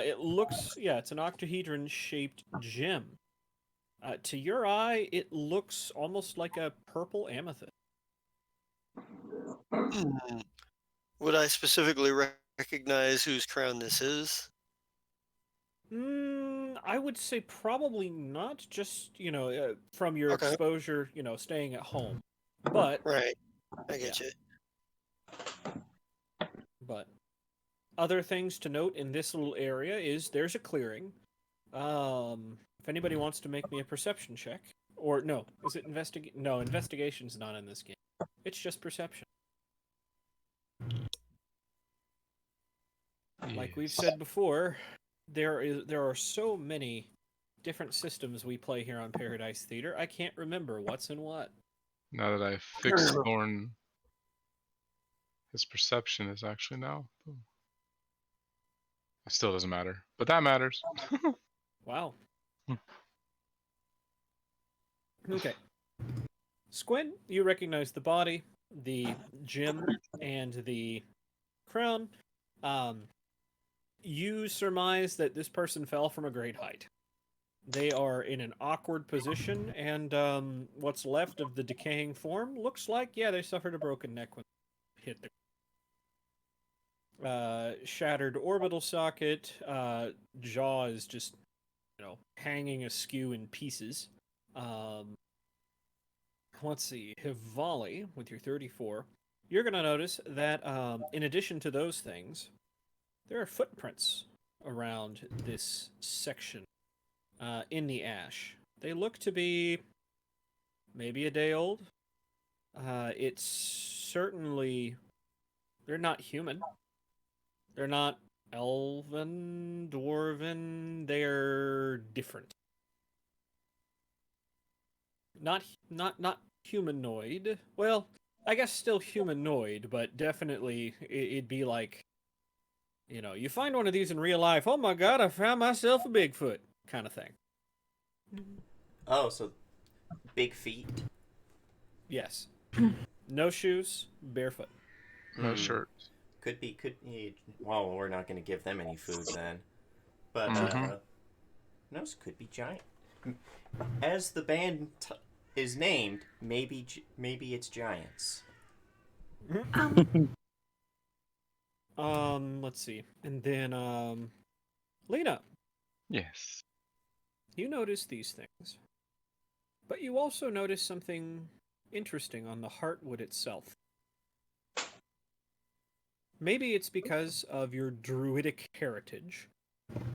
It looks, yeah, it's an octahedron shaped gem. To your eye, it looks almost like a purple amethyst. Would I specifically recognize whose crown this is? I would say probably not, just, from your Okay. exposure, staying at home. But, Right. I get you. but, other things to note in this little area is there's a clearing. If anybody wants to make me a perception check, or no, is it No, investigation's not in this game. It's just perception. Like we've said before, there are so many different systems we play here on Paradise Theater, I can't remember what's in what. Now that I fixed Thorn, his perception is actually now. It still doesn't matter, but that matters. Wow. Okay. Squid, you recognize the body, the gem, and the crown. You surmise that this person fell from a great height. They are in an awkward position, and what's left of the decaying form looks like, yeah, they suffered a broken neck when they hit the shattered orbital socket. Jaw is just, hanging askew in pieces. Let's see, Hivali, with your 34, you're going to notice that in addition to those things, there are footprints around this section in the ash. They look to be maybe a day old. It's certainly... They're not human. They're not elven, dwarven. They're different. Not humanoid. Well, I guess still humanoid, but definitely it'd be like, you find one of these in real life. Oh my god, I found myself a Bigfoot kind of thing. Oh, so big feet. Yes. No shoes, barefoot. No shirt. Could be. Well, we're not going to give them any food then. But nose could be giant. As the band is named, maybe it's giants. Let's see. And then Lena, Yes. you notice these things. But you also notice something interesting on the heartwood itself. Maybe it's because of your druidic heritage,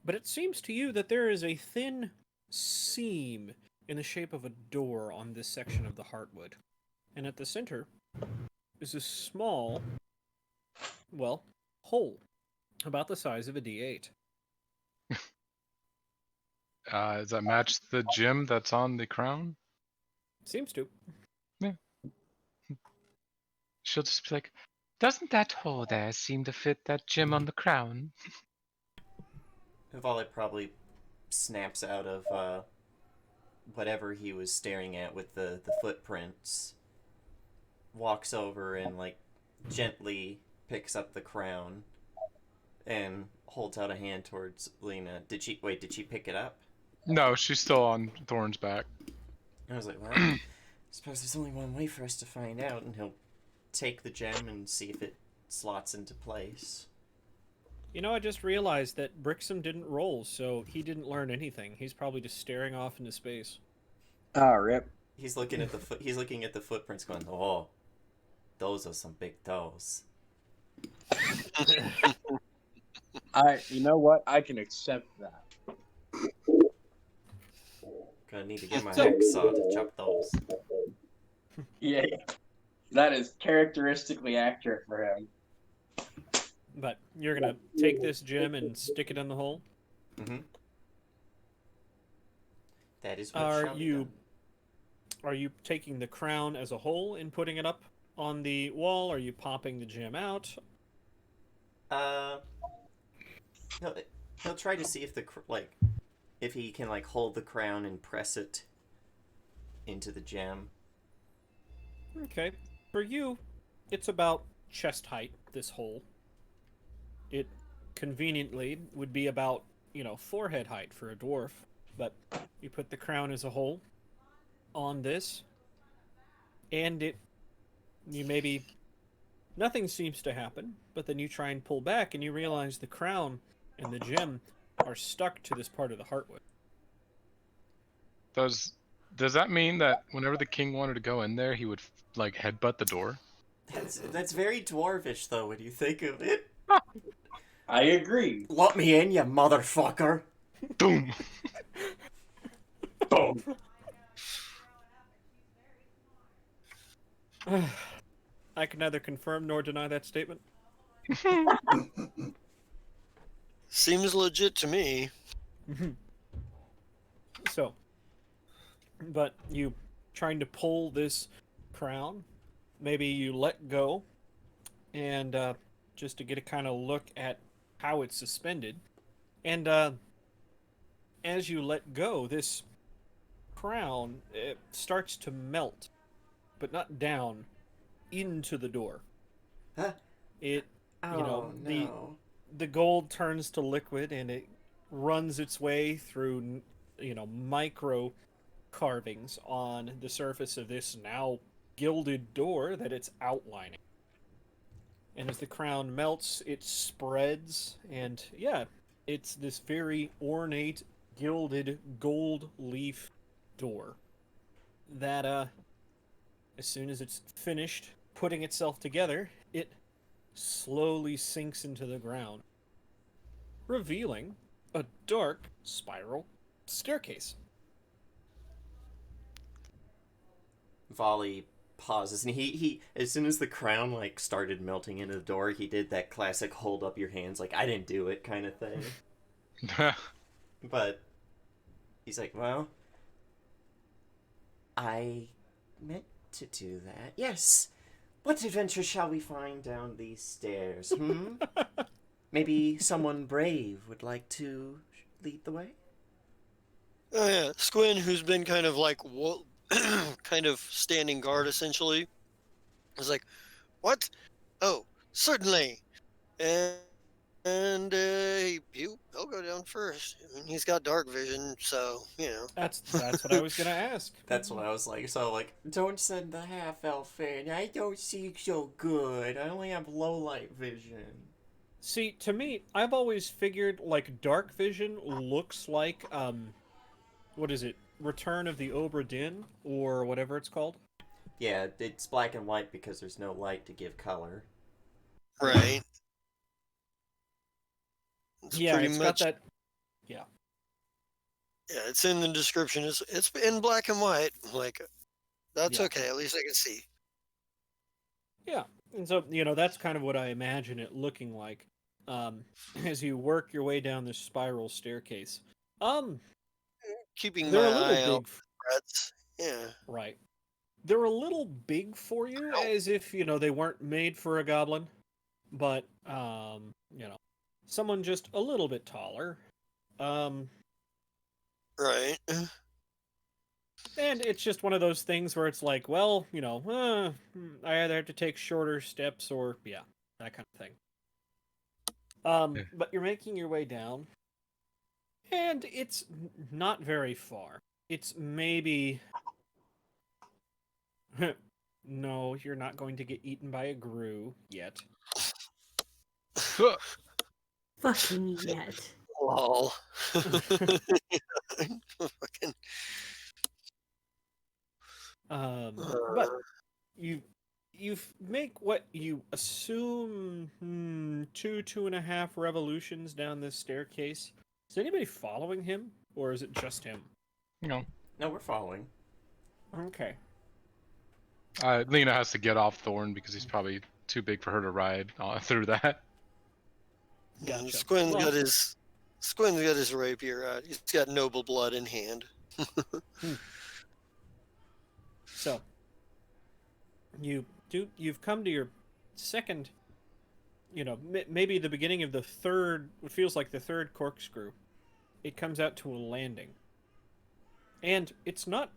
but it seems to you that there is a thin seam in the shape of a door on this section of the heartwood. And at the center is a small, hole, about the size of a D8. Does that match the gem that's on the crown? Seems to. Yeah. She'll just be like, doesn't that hole there seem to fit that gem on the crown? Hivali probably snaps out of whatever he was staring at with the footprints, walks over and gently picks up the crown and holds out a hand towards Lena. Did she pick it up? No, she's still on Thorn's back. I was like, well, I suppose there's only one way for us to find out, and he'll take the gem and see if it slots into place. I just realized that Brixham didn't roll, so he didn't learn anything. He's probably just staring off into space. Oh, rip. He's looking at the footprints, going, "Oh, those are some big toes." You know what? I can accept that. Gonna need to get my hacksaw to chop those. Yeah, that is characteristically accurate for him. But you're gonna take this gem and stick it in the hole? Mm-hmm. That is what shall be done. Are you taking the crown as a whole and putting it up on the wall? Are you popping the gem out? He'll try to see if if he can hold the crown and press it into the gem. Okay. For you, it's about chest height, this hole. It conveniently would be about, forehead height for a dwarf. But you put the crown as a whole on this, and nothing seems to happen, but then you try and pull back and you realize the crown and the gem are stuck to this part of the heartwood. Does that mean that whenever the king wanted to go in there, he would headbutt the door? That's very dwarvish, though, when you think of it. I agree. Let me in, you motherfucker. Boom. Boom. I can neither confirm nor deny that statement. Seems legit to me. So, but you trying to pull this crown, maybe you let go, and just to get a kind of look at how it's suspended. And as you let go, this crown it starts to melt, but not down, into the door. Huh? It, Oh the no. gold turns to liquid and it runs its way through, micro carvings on the surface of this now gilded door that it's outlining. And as the crown melts, it spreads, and yeah, it's this very ornate, gilded gold leaf door that, as soon as it's finished putting itself together, it slowly sinks into the ground, revealing a dark spiral staircase. Volley pauses, and he as soon as the crown like started melting into the door, he did that classic hold up your hands like I didn't do it kind of thing. But he's like, well, I meant to do that. Yes. What adventure shall we find down these stairs? Maybe someone brave would like to lead the way? Oh yeah, Squin, who's been kind of like kind of standing guard essentially, is like, "What? Oh, certainly." And he'll go down first. I mean, he's got dark vision, so That's what I was gonna ask. That's what I was like. So, like, don't send the half elf in. I don't see so good. I only have low light vision. See, to me, I've always figured like dark vision looks like what is it? Return of the Obra Dinn or whatever it's called. Yeah, it's black and white because there's no light to give color. Right. It's Yeah, pretty it's got much that. Yeah. yeah. It's in the description. It's in black and white. Like that's Yeah. okay. At least I can see. Yeah, and so that's kind of what I imagine it looking like, as you work your way down this spiral staircase. Keeping They're my a little eye out big, for threats. Yeah. right? They're a little big for you, as if they weren't made for a goblin, but someone just a little bit taller. Um, Right. and it's just one of those things where it's like, well, I either have to take shorter steps or yeah, that kind of thing. But you're making your way down, and it's not very far. It's maybe. No, you're not going to get eaten by a grue yet. Fucking yet. Lol. Fucking. But you make what you assume 2.5 revolutions down this staircase. Is anybody following him, or is it just him? No. No, we're following. Okay. Lena has to get off Thorn because he's probably too big for her to ride through that. Gotcha. Squin's got his rapier out. He's got noble blood in hand. So you've come to your second, maybe the beginning of the third, what feels like the third corkscrew. It comes out to a landing, and it's not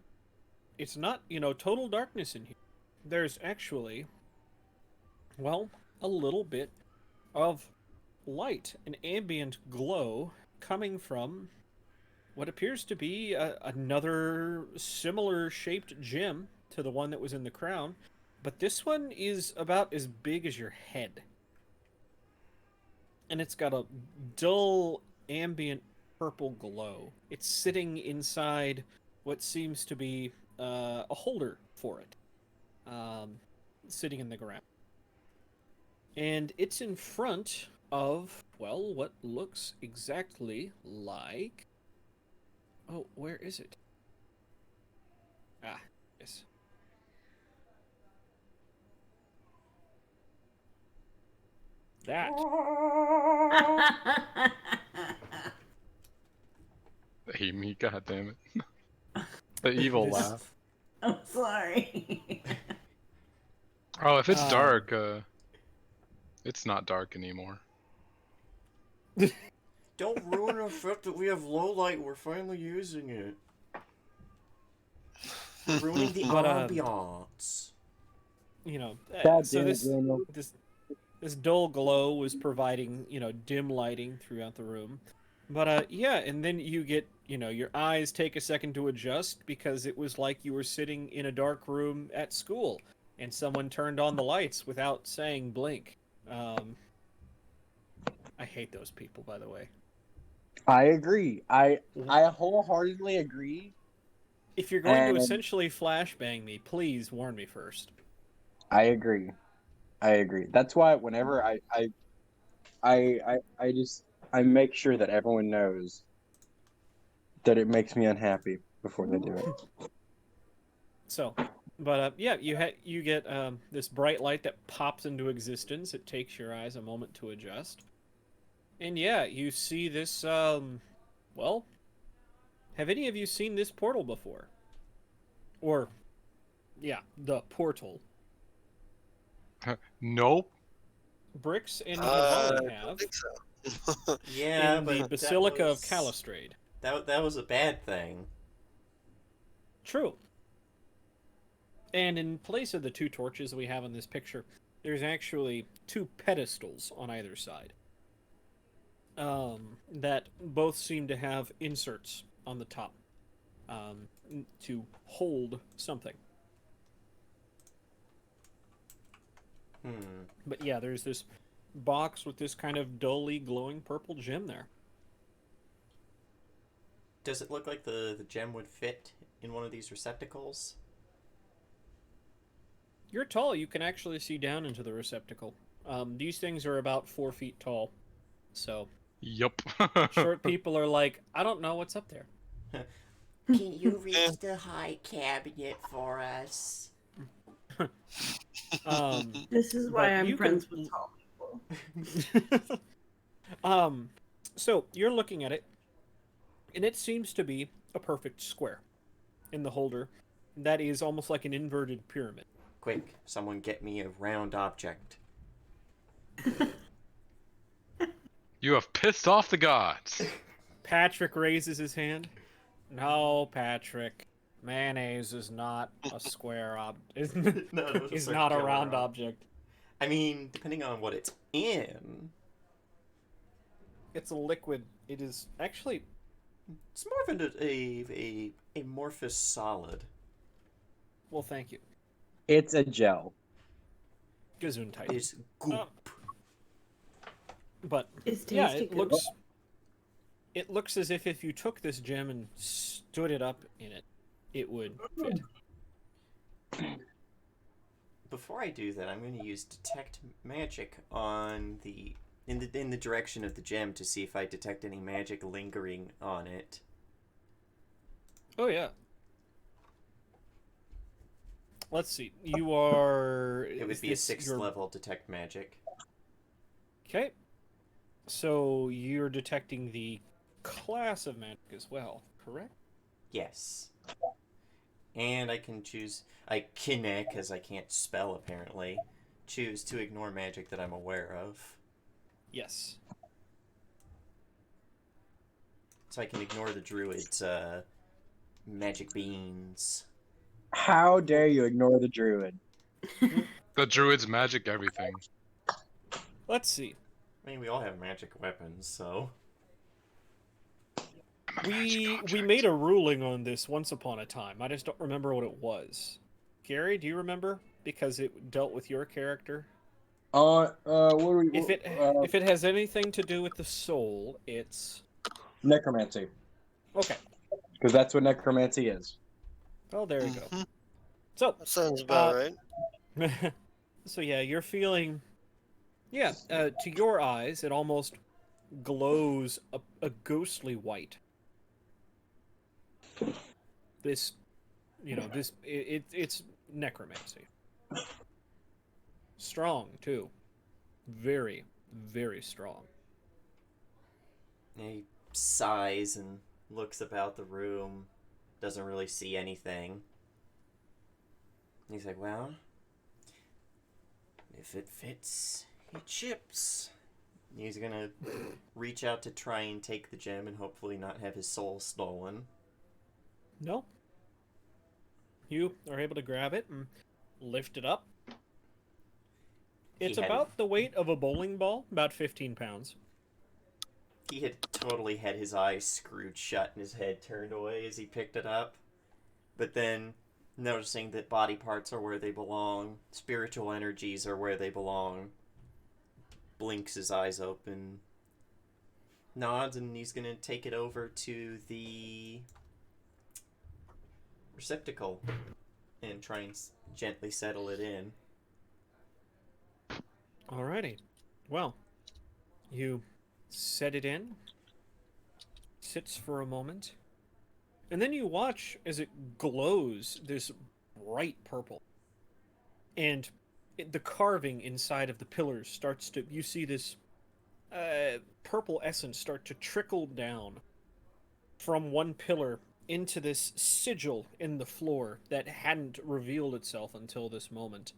total darkness in here. There's actually, well, a little bit of light, an ambient glow coming from what appears to be another similar shaped gem to the one that was in the crown, but this one is about as big as your head. And it's got a dull ambient purple glow. It's sitting inside what seems to be a holder for it, sitting in the ground. And it's in front of, well, what looks exactly like... Oh, where is it? Ah, yes. That. Amy, god damn it. The evil This- laugh. I'm sorry. Oh, if it's Um, dark, it's not dark anymore. Don't ruin the fact that we have low light. We're finally using it. Ruining the But, ambiance. You know, God so damn it, Daniel. this dull glow was providing, dim lighting throughout the room. But yeah, and then you get, your eyes take a second to adjust because it was like you were sitting in a dark room at school and someone turned on the lights without saying blink. I hate those people, by the way. I agree. I wholeheartedly agree. If you're going to And essentially flashbang me, please warn me first. I agree. That's why whenever I make sure that everyone knows that it makes me unhappy before they do it. So, but yeah, you get this bright light that pops into existence. It takes your eyes a moment to adjust, and yeah, you see this. Well, have any of you seen this portal before? Or, yeah, the portal. Nope. Bricks and I Havali don't have think so. Yeah, in but the Basilica of Calistrade. That was a bad thing. True. And in place of the two torches we have in this picture, there's actually two pedestals on either side. That both seem to have inserts on the top to hold something. But yeah, there's this box with this kind of dully glowing purple gem there. Does it look like the gem would fit in one of these receptacles? You're tall. You can actually see down into the receptacle. These things are about 4 feet tall. So Yup. short people are like, I don't know what's up there. Can you reach the high cabinet for us? This is why But I'm you friends can- with tall people. So you're looking at it, and it seems to be a perfect square in the holder. That is almost like an inverted pyramid. Quick, someone get me a round object. You have pissed off the gods. Patrick raises his hand. No, Patrick. Mayonnaise is not a square object. No, it was a Is not a circular round object. object. I mean, depending on what it's in, It's a liquid. It is actually. it's more of a amorphous solid. Well, thank you. It's a gel. Gesundheit. It's goop. But It's yeah, tasty it good. looks. It looks as if you took this gem and stood it up in it, it would fit. Before I do that, I'm going to use detect magic on in the direction of the gem to see if I detect any magic lingering on it. Oh yeah. Let's see. You are. It would be a 6th level detect magic. Okay. So you're detecting the class of magic as well, correct? Yes. And I can choose. I can, because I can't spell apparently, choose to ignore magic that I'm aware of. Yes. So I can ignore the druid's magic beans. How dare you ignore the druid? The druid's magic everything. Let's see. I mean, we all have magic weapons, so. We made a ruling on this once upon a time. I just don't remember what it was. Gary, do you remember? Because it dealt with your character. What are we? If it has anything to do with the soul, it's Necromancy, okay. because that's what necromancy is. Well, there you go. Mhm. So, That sounds about right. so yeah, you're feeling. Yeah, to your eyes, it almost glows a ghostly white. This, it's necromancy. Strong too, very, very strong. He sighs and looks about the room, doesn't really see anything. He's like, well, if it fits, it ships. He's gonna reach out to try and take the gem and hopefully not have his soul stolen. No. You are able to grab it and lift it up. It's He had about the weight of a bowling ball, about 15 pounds. He had totally had his eyes screwed shut and his head turned away as he picked it up. But then, noticing that body parts are where they belong, spiritual energies are where they belong, blinks his eyes open, nods, and he's gonna take it over to the receptacle and try and gently settle it in. Alrighty. Well, you set it in, sits for a moment, and then you watch as it glows this bright purple. And the carving inside of the pillars starts to, you see this purple essence start to trickle down from one pillar into this sigil in the floor that hadn't revealed itself until this moment.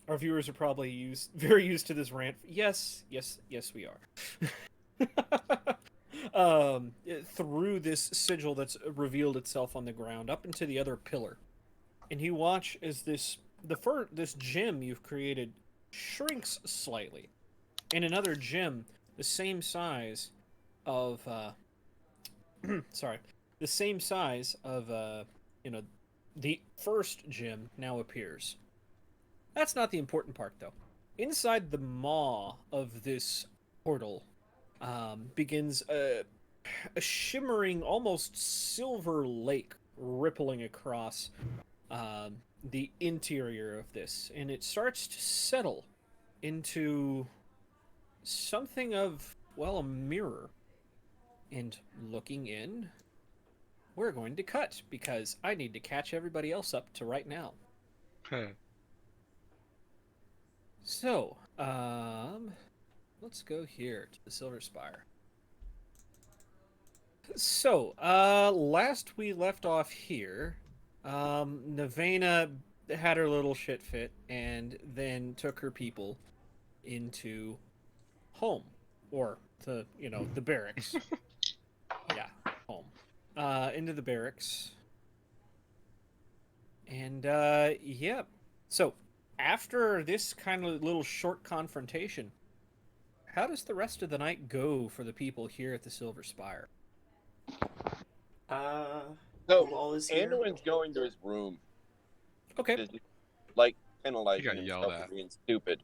Our viewers are probably very used to this rant. Yes, we are. Through this sigil that's revealed itself on the ground, up into the other pillar, and you watch as this gem you've created shrinks slightly, and another gem the same size of the first gem now appears. That's not the important part, though. Inside the maw of this portal begins a shimmering, almost silver lake rippling across the interior of this, and it starts to settle into something of, well, a mirror. And looking in, we're going to cut, because I need to catch everybody else up to right now. So, let's go here to the Silver Spire. So, last we left off here, Nevena had her little shit fit and then took her people into home, or to, the barracks. Yeah, home. Into the barracks. And, yeah. So, after this kind of little short confrontation, how does the rest of the night go for the people here at the Silver Spire? So, who all is here? Anduin's going to his room. Okay. Just, You penalizing got himself yelled for at. being stupid.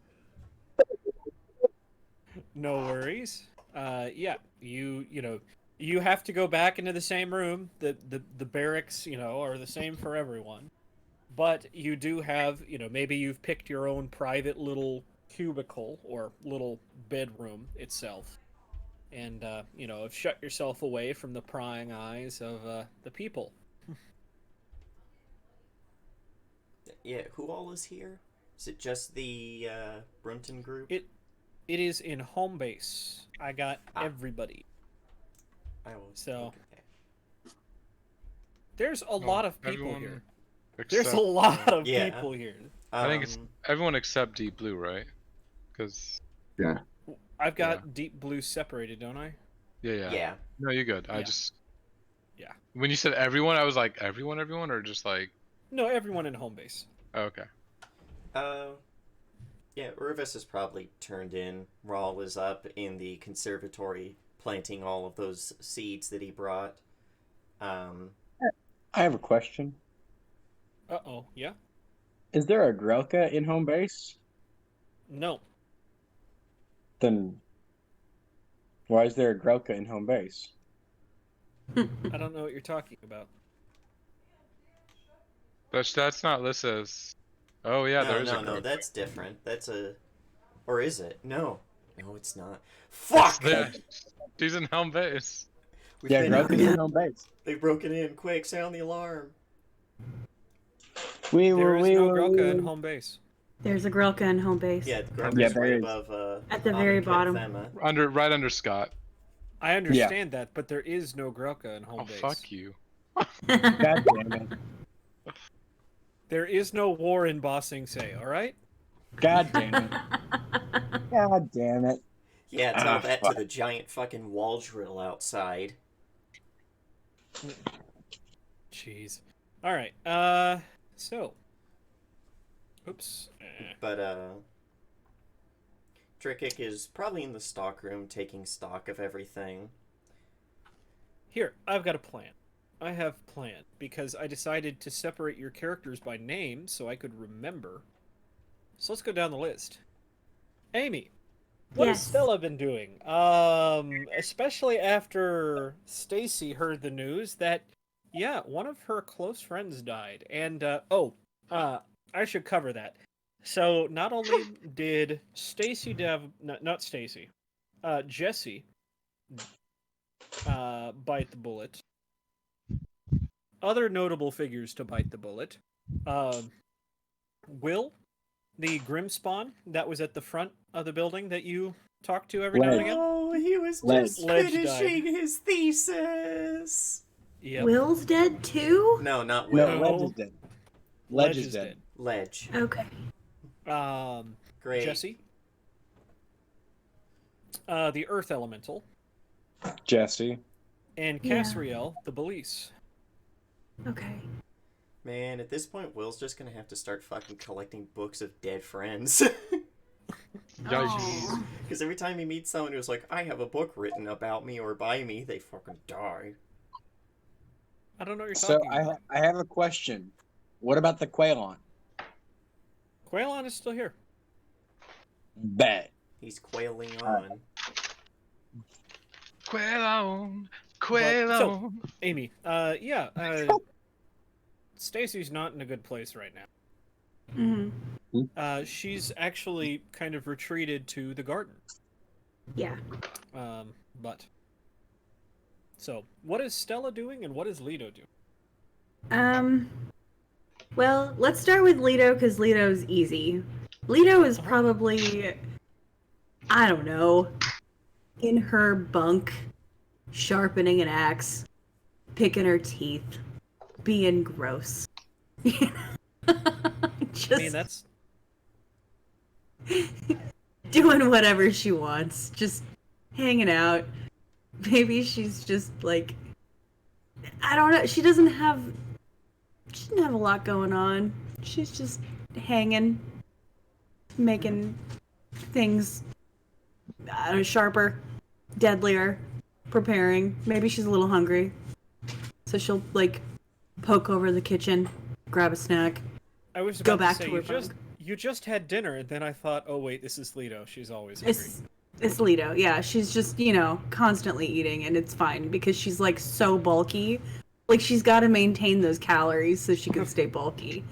No worries. Yeah, you have to go back into the same room. The barracks, are the same for everyone. But you do have, maybe you've picked your own private little cubicle or little bedroom itself. And, have shut yourself away from the prying eyes of the people. Yeah, who all is here? Is it just the Brunton group? It is in home base. I got everybody. I will So, look at that. There's a lot of people everyone here. except, There's a lot of Yeah. people here. I think it's everyone except Deep Blue, right? Because I've got Deep Blue separated, don't I? Yeah. No, you're good. Yeah. I just Yeah. When you said everyone, I was like everyone, or just like No, everyone in home base. oh, okay. Yeah, Urvis is probably turned in. Rawl is up in the conservatory planting all of those seeds that he brought. I have a question. Uh-oh, yeah? Is there a Grelka in home base? No. Then why is there a Grelka in home base? I don't know what you're talking about. That's not listed as. Oh yeah, there is a. No, that's different. That's a, or is it? No, it's not. Fuck! Fuck! She's in home base. Yeah, Grelka's in home base. They've broken in. Quick, sound the alarm. There is no Grelka in home base. There's a Grelka in home base. Yeah, Grelka's right above. At the very bottom. Right under Scott. I understand that, but there is no Grelka in home Oh, base. fuck you. God damn it. There is no war in Ba Sing Se, all right? God damn it. God damn it. Yeah, tell that to Fuck. the giant fucking wall drill outside. Jeez. All right. So. Oops. But Trickik is probably in the stockroom taking stock of everything. Here, I've got a plan. I have planned because I decided to separate your characters by name so I could remember. So let's go down the list. Amy, what has Yes. Stella been doing? Especially after Stacy heard the news that, yeah, one of her close friends died. And, I should cover that. So not only did Stacy not Stacy, Jesse, bite the bullet. Other notable figures to bite the bullet. Will, the Grimspawn that was at the front of the building that you talked to every now and again. Oh, he was Ledge. just Ledge finishing died. his thesis. Yep. Will's dead too? No, not No, Will. Ledge is dead. Ledge is dead. Ledge. Okay. Great. Jesse. The Earth Elemental. Jesse. And Yeah. Casriel, the Belize. Okay. Man, at this point, Will's just gonna have to start fucking collecting books of dead friends. Yikes. Because every time he meets someone who's like, I have a book written about me or by me, they fucking die. I don't know what you're So talking about. I have a question. What about the Quailon? Quailon is still here. Bet. He's quailing on. Quailon, So, Amy, Stacy's not in a good place right now. Mm-hmm. She's actually kind of retreated to the garden. Yeah. But so, what is Stella doing and what is Lido doing? Well, let's start with Lido because Lido's easy. Lido is probably, I don't know, in her bunk, sharpening an axe, picking her teeth, being gross. Just I mean, that's doing whatever she wants, just hanging out. Maybe she's just like, I don't know. She doesn't have a lot going on. She's just hanging, making things sharper, deadlier, preparing. Maybe she's a little hungry, so she'll like poke over the kitchen, grab a snack. I was Go about back to say to her you just had dinner, and then I thought, oh wait, this is Lido. She's always hungry. It's Lido. Yeah, she's just, constantly eating, and it's fine because she's like so bulky. Like she's got to maintain those calories so she can stay bulky.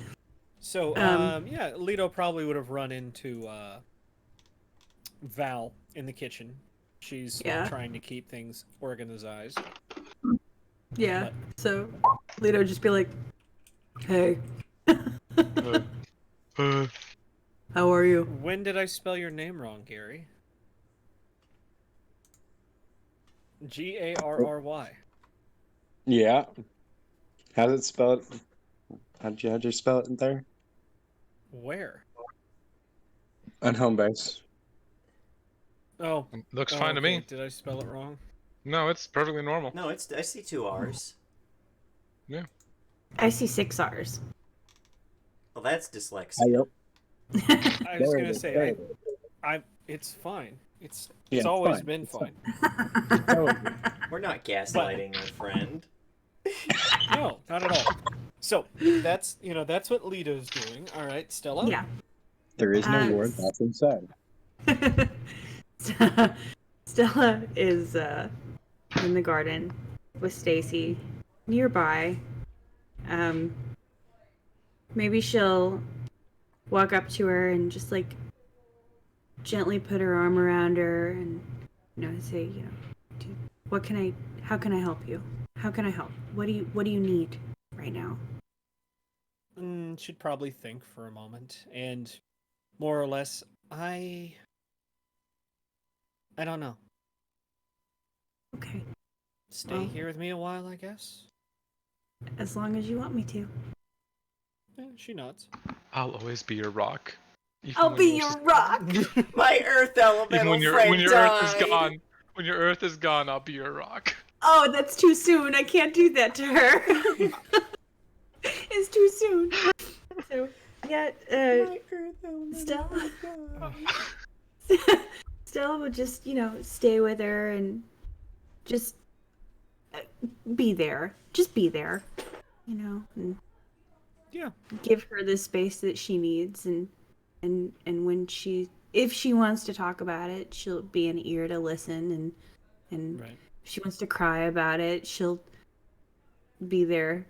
So, yeah, Lido probably would have run into Val in the kitchen. She's trying to keep things organized. Yeah. So Lido just be like, "Hey, how are you?" When did I spell your name wrong, Gary? Garry. Yeah. How's it spelled? How'd you spell it in there? Where? On home base. Oh, Looks fine to me. Did I spell it wrong? No, it's perfectly normal. No, I see 2 R's. Yeah. I see 6 R's. Well, that's dyslexia. I was gonna say, it's fine. It's always fine. been fine. We're not gaslighting our friend. No, not at all. So that's what Lido's doing. All right, Stella. Yeah. There is no word that's inside. Stella is in the garden with Stacy nearby. Maybe she'll walk up to her and just like gently put her arm around her and say, how can I help you? How can I help? What do you need right now? She'd probably think for a moment, and more or less, I don't know. Okay. Stay Well, here with me a while, I guess. as long as you want me to. She nods. I'll always be your rock. Even I'll when be yours your rock. My Earth Even elemental when friend your died. Earth is gone. When your Earth is gone, I'll be your rock. Oh, that's too soon. I can't do that to her. It's too soon. So, yeah, My Earth elemental Stella. friend died. Stella would just, stay with her and just be there. Just be there, and Yeah. give her the space that she needs, and when if she wants to talk about it, she'll be an ear to listen, and Right. if she wants to cry about it, she'll be there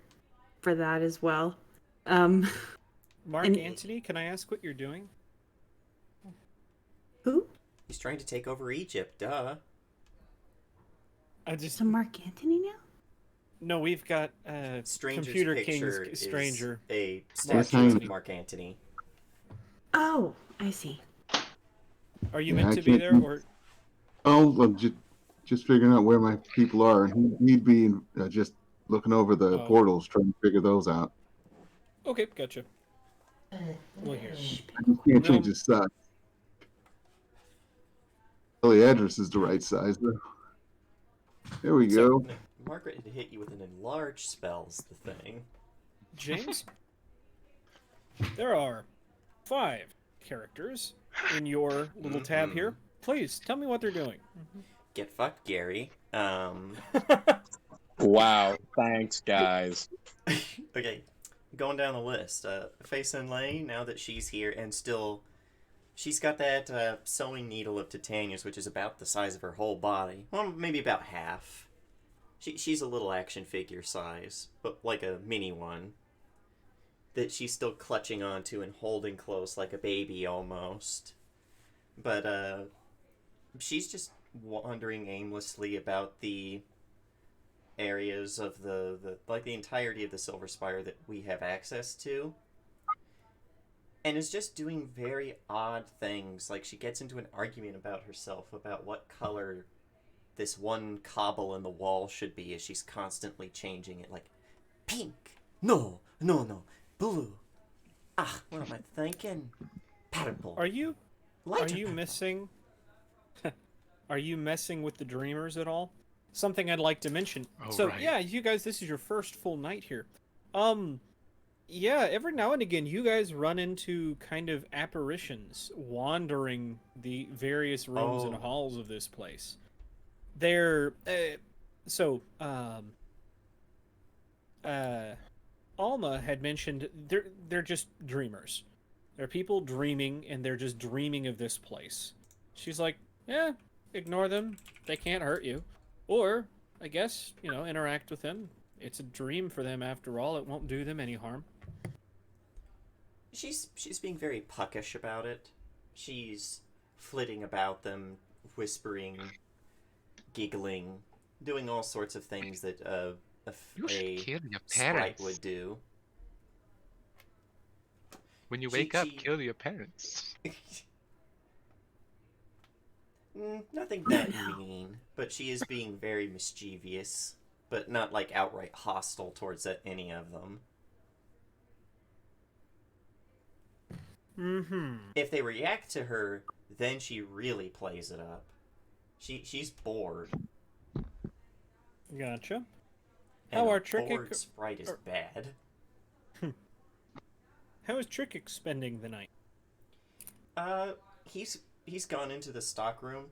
for that as well. Mark And- Antony, can I ask what you're doing? Who? He's trying to take over Egypt, duh. I just So Mark Antony now? no. We've got Stranger's Computer picture King's is stranger. a Mark statue of Antony. Mark Antony. Oh, I see. Are you Yeah, meant I to be can't there, do- or Oh, I'm just figuring out where my people are. He'd be just looking over the Oh. portals, trying to figure those out. okay, gotcha. Well, here. I just can't change his size. Well, the address is the right size, though. There we So- go. No, Margaret had hit you with an enlarge spell's the thing. James, there are 5 characters in your little tab here. Please tell me what they're doing. Get fucked, Gary. Wow. Thanks, guys. Okay, going down the list. Face and Lay, now that she's here and still... She's got that sewing needle of Titania's, which is about the size of her whole body. Well, maybe about half. She's a little action figure size, but like a mini one. That she's still clutching onto and holding close like a baby almost. But she's just wandering aimlessly about the areas of the entirety of the Silver Spire that we have access to. And is just doing very odd things. Like she gets into an argument about herself about what color this one cobble in the wall should be as she's constantly changing it. Like, pink! No, no, no. Blue. Ah, what am I thinking? Purple. Are you Lighter purple. missing? Are you messing with the Dreamers at all? Something I'd like to mention. Oh, so right. yeah, you guys, this is your first full night here. Yeah, every now and again, you guys run into kind of apparitions wandering the various rooms and Oh. halls of this place. They're Alma had mentioned they're just dreamers. They're people dreaming, and they're just dreaming of this place. She's like, yeah, ignore them. They can't hurt you. Or, I guess, interact with them. It's a dream for them after all. It won't do them any harm. She's being very puckish about it. She's flitting about them, whispering, giggling, doing all sorts of things that You should a kill your sprite parents. would do. When you She- wake up, she- kill your parents. Nothing that mean, but she is being very mischievous, but not like outright hostile towards any of them. Mm-hmm. If they react to her, then she really plays it up. She's bored. Gotcha. And How a are Trick bored sprite is bad. How is Trickix spending the night? He's gone into the stockroom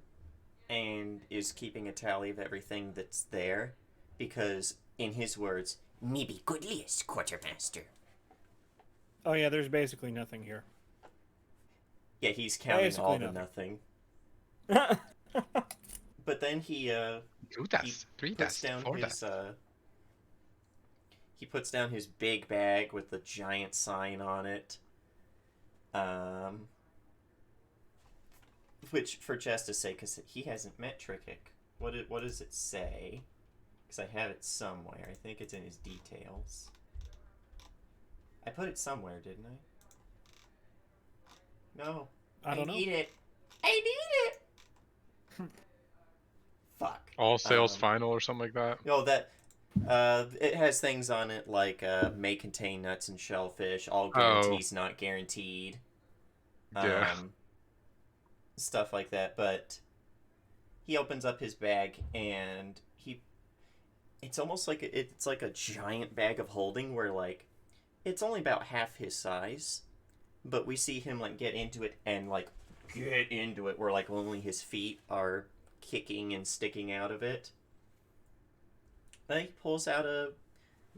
and is keeping a tally of everything that's there, because, in his words, "Me be goodliest, quartermaster." Oh yeah, there's basically nothing here. Yeah, he's counting Basically all the nothing. But then he 2 dust, 3 puts dust, down 4 his dust. he puts down his big bag with the giant sign on it. Which, for Justice's sake, because he hasn't met Trickic, what does it say? Because I have it somewhere. I think it's in his details. I put it somewhere, didn't I? No. I don't know. need it. I need it. fuck. All sales final or something like that. Oh, that it has things on it like may contain nuts and shellfish. All guarantees not guaranteed. Yeah. Stuff like that. But he opens up his bag and it's almost like it's like a giant bag of holding where like it's only about half his size, but we see him like get into it and like get into it where like only his feet are kicking and sticking out of it. Then he pulls out a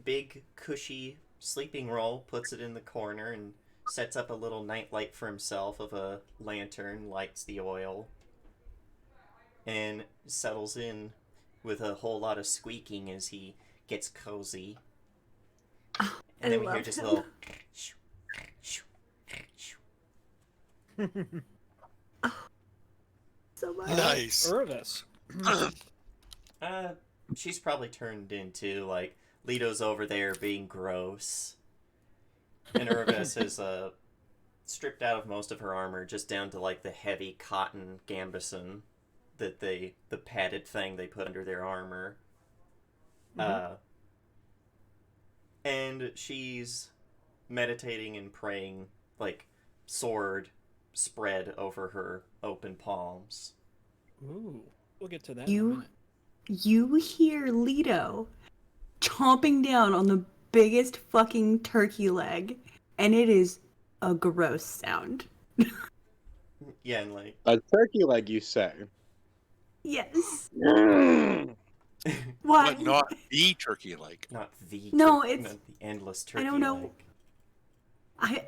big cushy sleeping roll, puts it in the corner, and sets up a little nightlight for himself of a lantern, lights the oil, and settles in with a whole lot of squeaking as he gets cozy. And then we hear just a little shoo, shoo, shoo. So much. Nice. Urvis. She's probably turned into like Leto's over there being gross, and Urvis is stripped out of most of her armor, just down to like the heavy cotton gambeson that the padded thing they put under their armor. And she's meditating and praying, like sword spread over her open palms. Ooh, we'll get to that in a minute. You hear Leto chomping down on the biggest fucking turkey leg, and it is a gross sound. Yeah, and like A turkey leg, you say? Yes. Why? But not the turkey leg. not the No, not it's- the endless turkey I don't know. leg.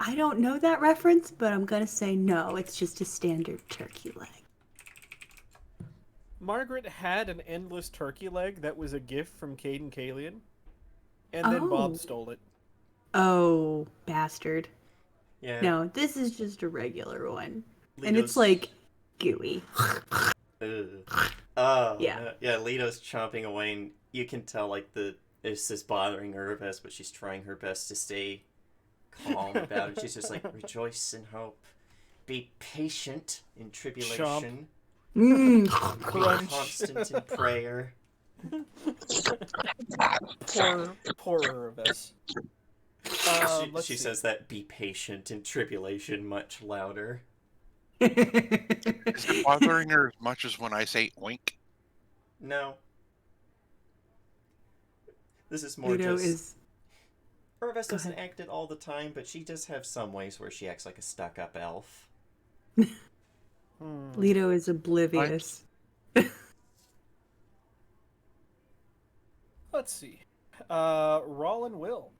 I don't know that reference, but I'm gonna say no. It's just a standard turkey leg. Margaret had an endless turkey leg that was a gift from Caden Kalian, and then Bob Oh. stole it. Oh, bastard. Yeah. No, this is just a regular one. And Leto's- it's like gooey. Ugh. Oh, Yeah. no. Yeah, Leto's chomping away, and you can tell, like, it's just bothering Urvis, but she's trying her best to stay calm about it. She's just like, rejoice in hope. Be patient in tribulation. Mm. Be Crunch. constant in prayer. Poor Urvis. She says that be patient in tribulation much louder. Is it bothering her as much as when I say oink? No. This is more Leto just... is. Urvis Go doesn't ahead. act it all the time, but she does have some ways where she acts like a stuck-up elf. Leto is oblivious. Let's see. Rawl and Will.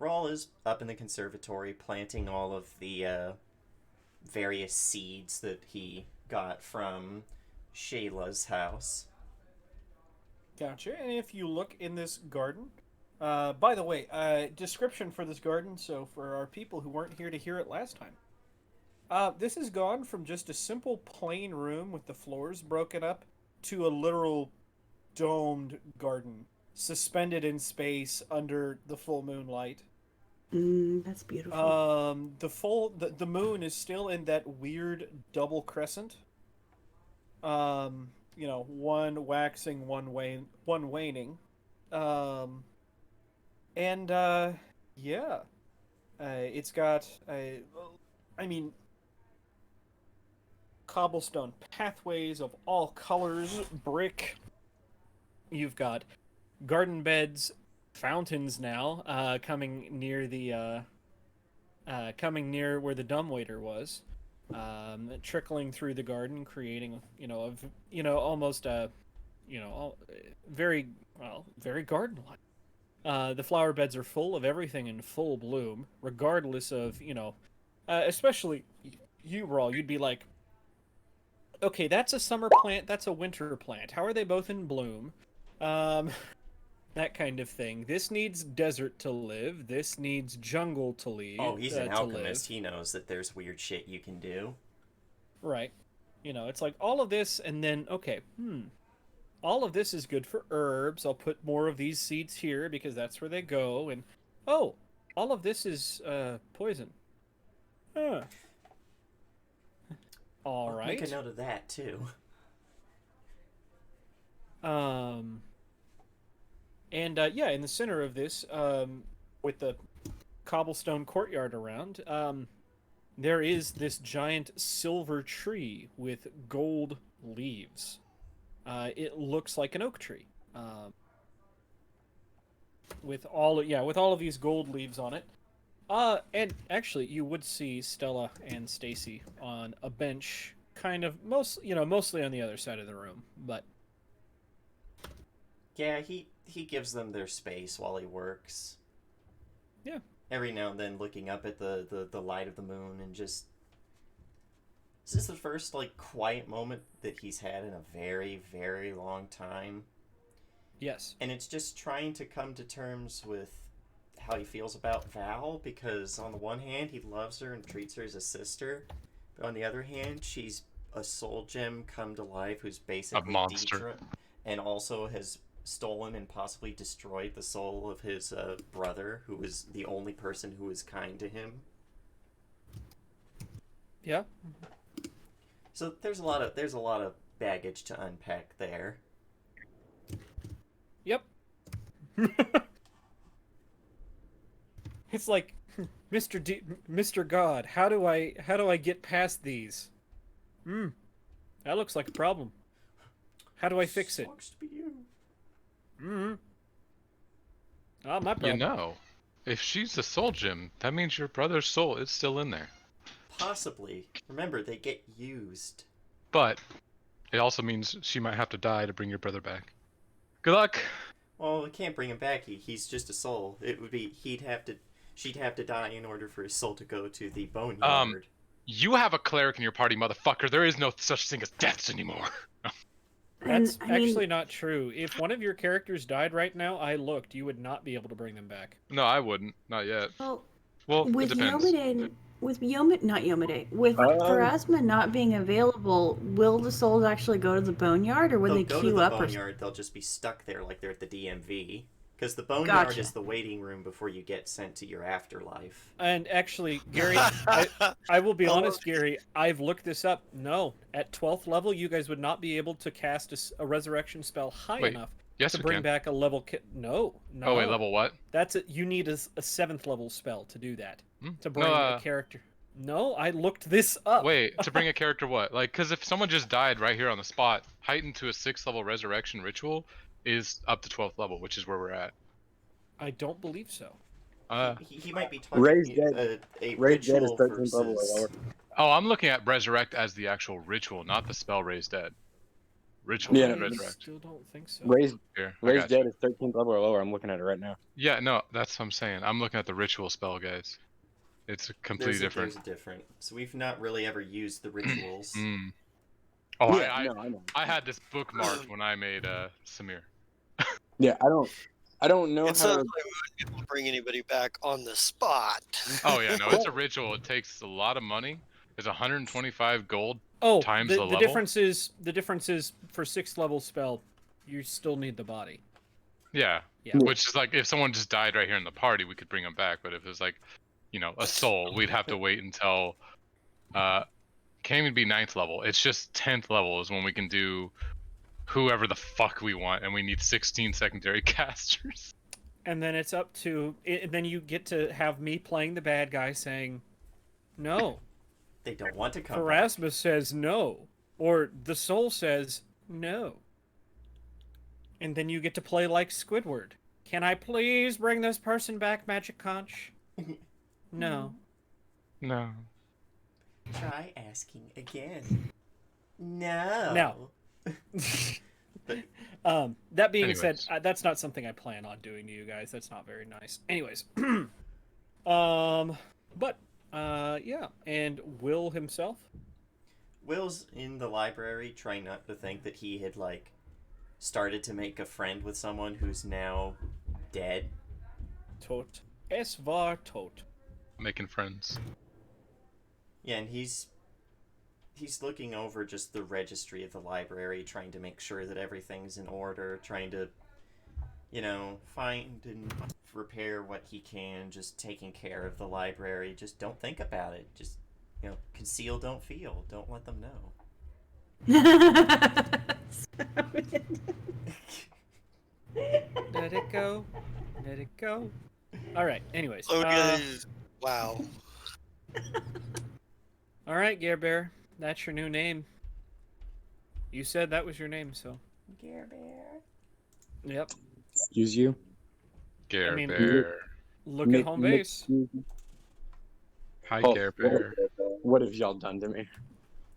Rawl is up in the conservatory planting all of the various seeds that he got from Shayla's house. Gotcha. And if you look in this garden, by the way, description for this garden, so for our people who weren't here to hear it last time. This has gone from just a simple plain room with the floors broken up to a literal domed garden, suspended in space under the full moonlight. That's beautiful. The moon is still in that weird double crescent. One waxing, one waning. It's got cobblestone pathways of all colors, brick. You've got garden beds, fountains now, coming near where the dumbwaiter was, trickling through the garden, creating almost very garden-like. The flower beds are full of everything in full bloom, regardless of especially you, Rawl. You'd be like, okay, that's a summer plant, that's a winter plant. How are they both in bloom? That kind of thing. This needs desert to live. This needs jungle to live. Oh, he's an to alchemist. live. He knows that there's weird shit you can do. Right. It's like all of this, and then, okay, all of this is good for herbs. I'll put more of these seeds here because that's where they go. And, oh, all of this is poison. Huh. All I'll right. make a note of that, too. Yeah, in the center of this, with the cobblestone courtyard around, there is this giant silver tree with gold leaves. It looks like an oak tree, with all of these gold leaves on it. And actually, you would see Stella and Stacy on a bench, kind of mostly on the other side of the room, but Yeah, he gives them their space while he works. Yeah. Every now and then looking up at the light of the moon and just... This is the first, like, quiet moment that he's had in a very, very long time. yes. And it's just trying to come to terms with how he feels about Val, because on the one hand, he loves her and treats her as a sister, but on the other hand, she's a soul gem come to life who's basically monster. Deidre, and also has stolen and possibly destroyed the soul of his brother, who was the only person who was kind to him. Yeah. So there's a lot of baggage to unpack there. Yep. It's like, Mr. God, how do I get past these? That looks like a problem. How do I fix it? Sucks to be you. Ah, my problem. You know, if she's the soul gem, that means your brother's soul is still in there. Possibly. Remember, they get used. But it also means she might have to die to bring your brother back. Good luck. Well, we can't bring him back. He's just a soul. It would be she'd have to die in order for his soul to go to the boneyard. You have a cleric in your party, motherfucker. There is no such thing as deaths anymore. That's I mean, actually not true. If one of your characters died right now, I looked, you would not be able to bring them back. No, I wouldn't. Not yet. well, Well, it with depends. Yomade, with Pharasma not being available, will the souls actually go to the boneyard, or will they They'll go to queue the up? boneyard. They'll just be stuck there like they're at the DMV. Because the boneyard Gotcha. is the waiting room before you get sent to your afterlife. And actually, Gary, I will be honest, Gary, I've looked this up. No, at 12th level, you guys would not be able to cast a resurrection spell high Wait, enough yes, to we bring can. back a level No. Oh wait, level what? That's it. You need a 7th level spell to do that. Hmm? To bring a character. No, I looked this up. Wait, to bring a character what? Like, because if someone just died right here on the spot, heightened to a 6th level resurrection ritual is up to 12th level, which is where we're at. I don't believe so. He might be talking Raised Dead. a Raised Dead is ritual 13th level or versus... lower. Oh, I'm looking at resurrect as the actual ritual, not the spell raise dead. Ritual Yeah. is I resurrect. still don't think so. Raised Here, I Raised got Dead you. is 13th level or lower. I'm looking at it right now. Yeah, no, that's what I'm saying. I'm looking at the ritual spell, guys. It's completely different. There's a different. So we've not really ever used the rituals. Oh, Yeah, I no, I know. I had this bookmarked when I made Samir. Yeah, I don't know It how sounds to. like we wouldn't be able to bring anybody back on the spot. Oh yeah, no, it's a ritual. It takes a lot of money. It's 125 gold. Oh, Times the the level? difference is for 6th level spell, you still need the body. Yeah. Yeah. Which is like if someone just died right here in the party, we could bring them back. But if it's like, a soul, we'd have to wait until can't even be 9th level. It's just 10th level is when we can do whoever the fuck we want, and we need 16 secondary casters. And then it's up to then you get to have me playing the bad guy saying, no. They don't want to come back. Erasmus says no, or the soul says no. And then you get to play like Squidward. Can I please bring this person back, Magic Conch? No. No. Try asking again. No. Now. That being said, Anyways. that's not something I plan on doing to you guys. That's not very nice. Anyways, yeah, and Will himself. Will's in the library trying not to think that he had, like, started to make a friend with someone who's now dead. Tot. Es war tot. Making friends. Yeah, and he's looking over just the registry of the library, trying to make sure that everything's in order, trying to, find and repair what he can, just taking care of the library. Just don't think about it. Just, conceal, don't feel. Don't let them know. go. All right. Anyways. Oh, guys. Wow. All right, Gear Bear. That's your new name. You said that was your name, so. Gear Bear. Yep. Excuse you. Gare mean, Bear. Look at home base. Hi, Oh, Gare what, Bear. what have y'all done to me?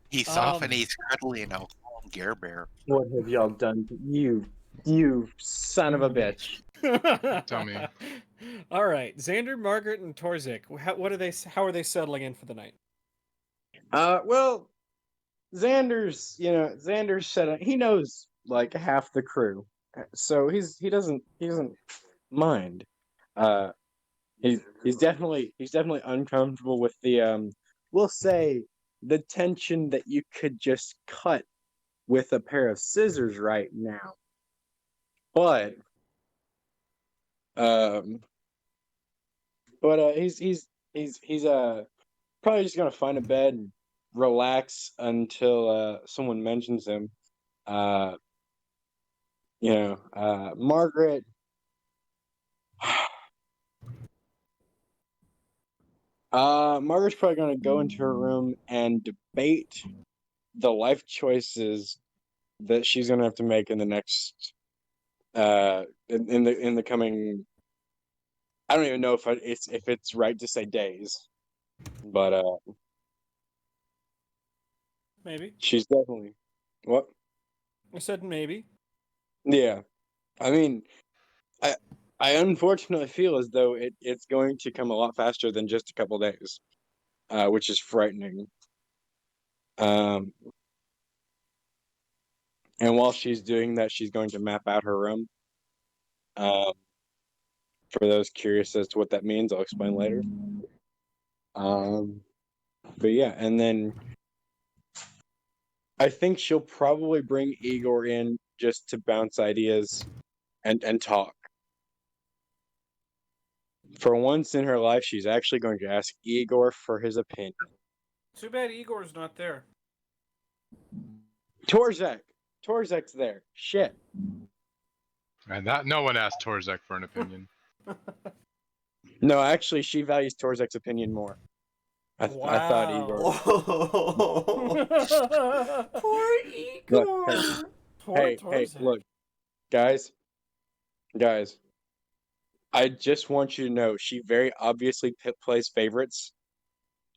He's soft Um, and he's cuddly, and I'll call him Gare Bear. What have y'all done to you son of a bitch? Tell me. All right, Xander, Margaret, and Torzik. How are they settling in for the night? Well, Xander's said he knows like half the crew, so he doesn't mind. Uh, he's definitely uncomfortable with the we'll say the tension that you could just cut with a pair of scissors right now. But um, he's probably just gonna find a bed and relax until someone mentions him. Uh, Margaret. Margaret's probably gonna go into her room and debate the life choices that she's gonna have to make in the next in the coming. I don't even know if it's right to say days, but Maybe. she's definitely what? I said maybe. Yeah, I mean, I I unfortunately feel as though it's going to come a lot faster than just a couple days, which is frightening. Um, and while she's doing that, she's going to map out her room. Um, for those curious as to what that means, I'll explain later. But yeah, and then I think she'll probably bring Igor in just to bounce ideas and talk. For once in her life, she's actually going to ask Igor for his opinion. Too bad Igor's not there. Torzek's there. Shit. And that no one asked Torzek for an opinion. No, actually, she values Torzek's opinion more. I thought Igor. Poor Look, Igor. Poor hey, Torzek. look, guys. I just want you to know she very obviously plays favorites,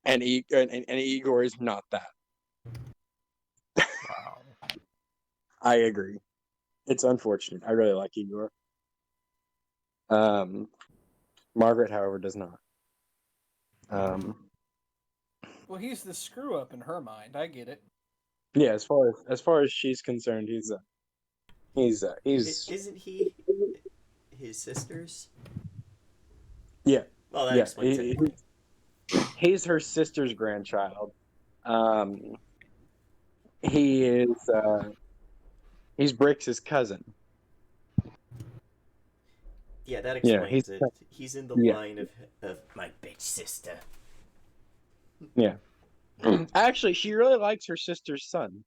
and Igor is not that. Wow. I agree. It's unfortunate. I really like Igor. Margaret, however, does not. Well, he's the screw up in her mind. I get it. Yeah, as far as she's concerned, he's Isn't he his sister's? yeah, Well, that yeah. explains it. He's her sister's grandchild. Um, he's Brix's cousin. Yeah, that Yeah, explains it. He's in the yeah. line of my bitch sister. Yeah. Actually, she really likes her sister's son.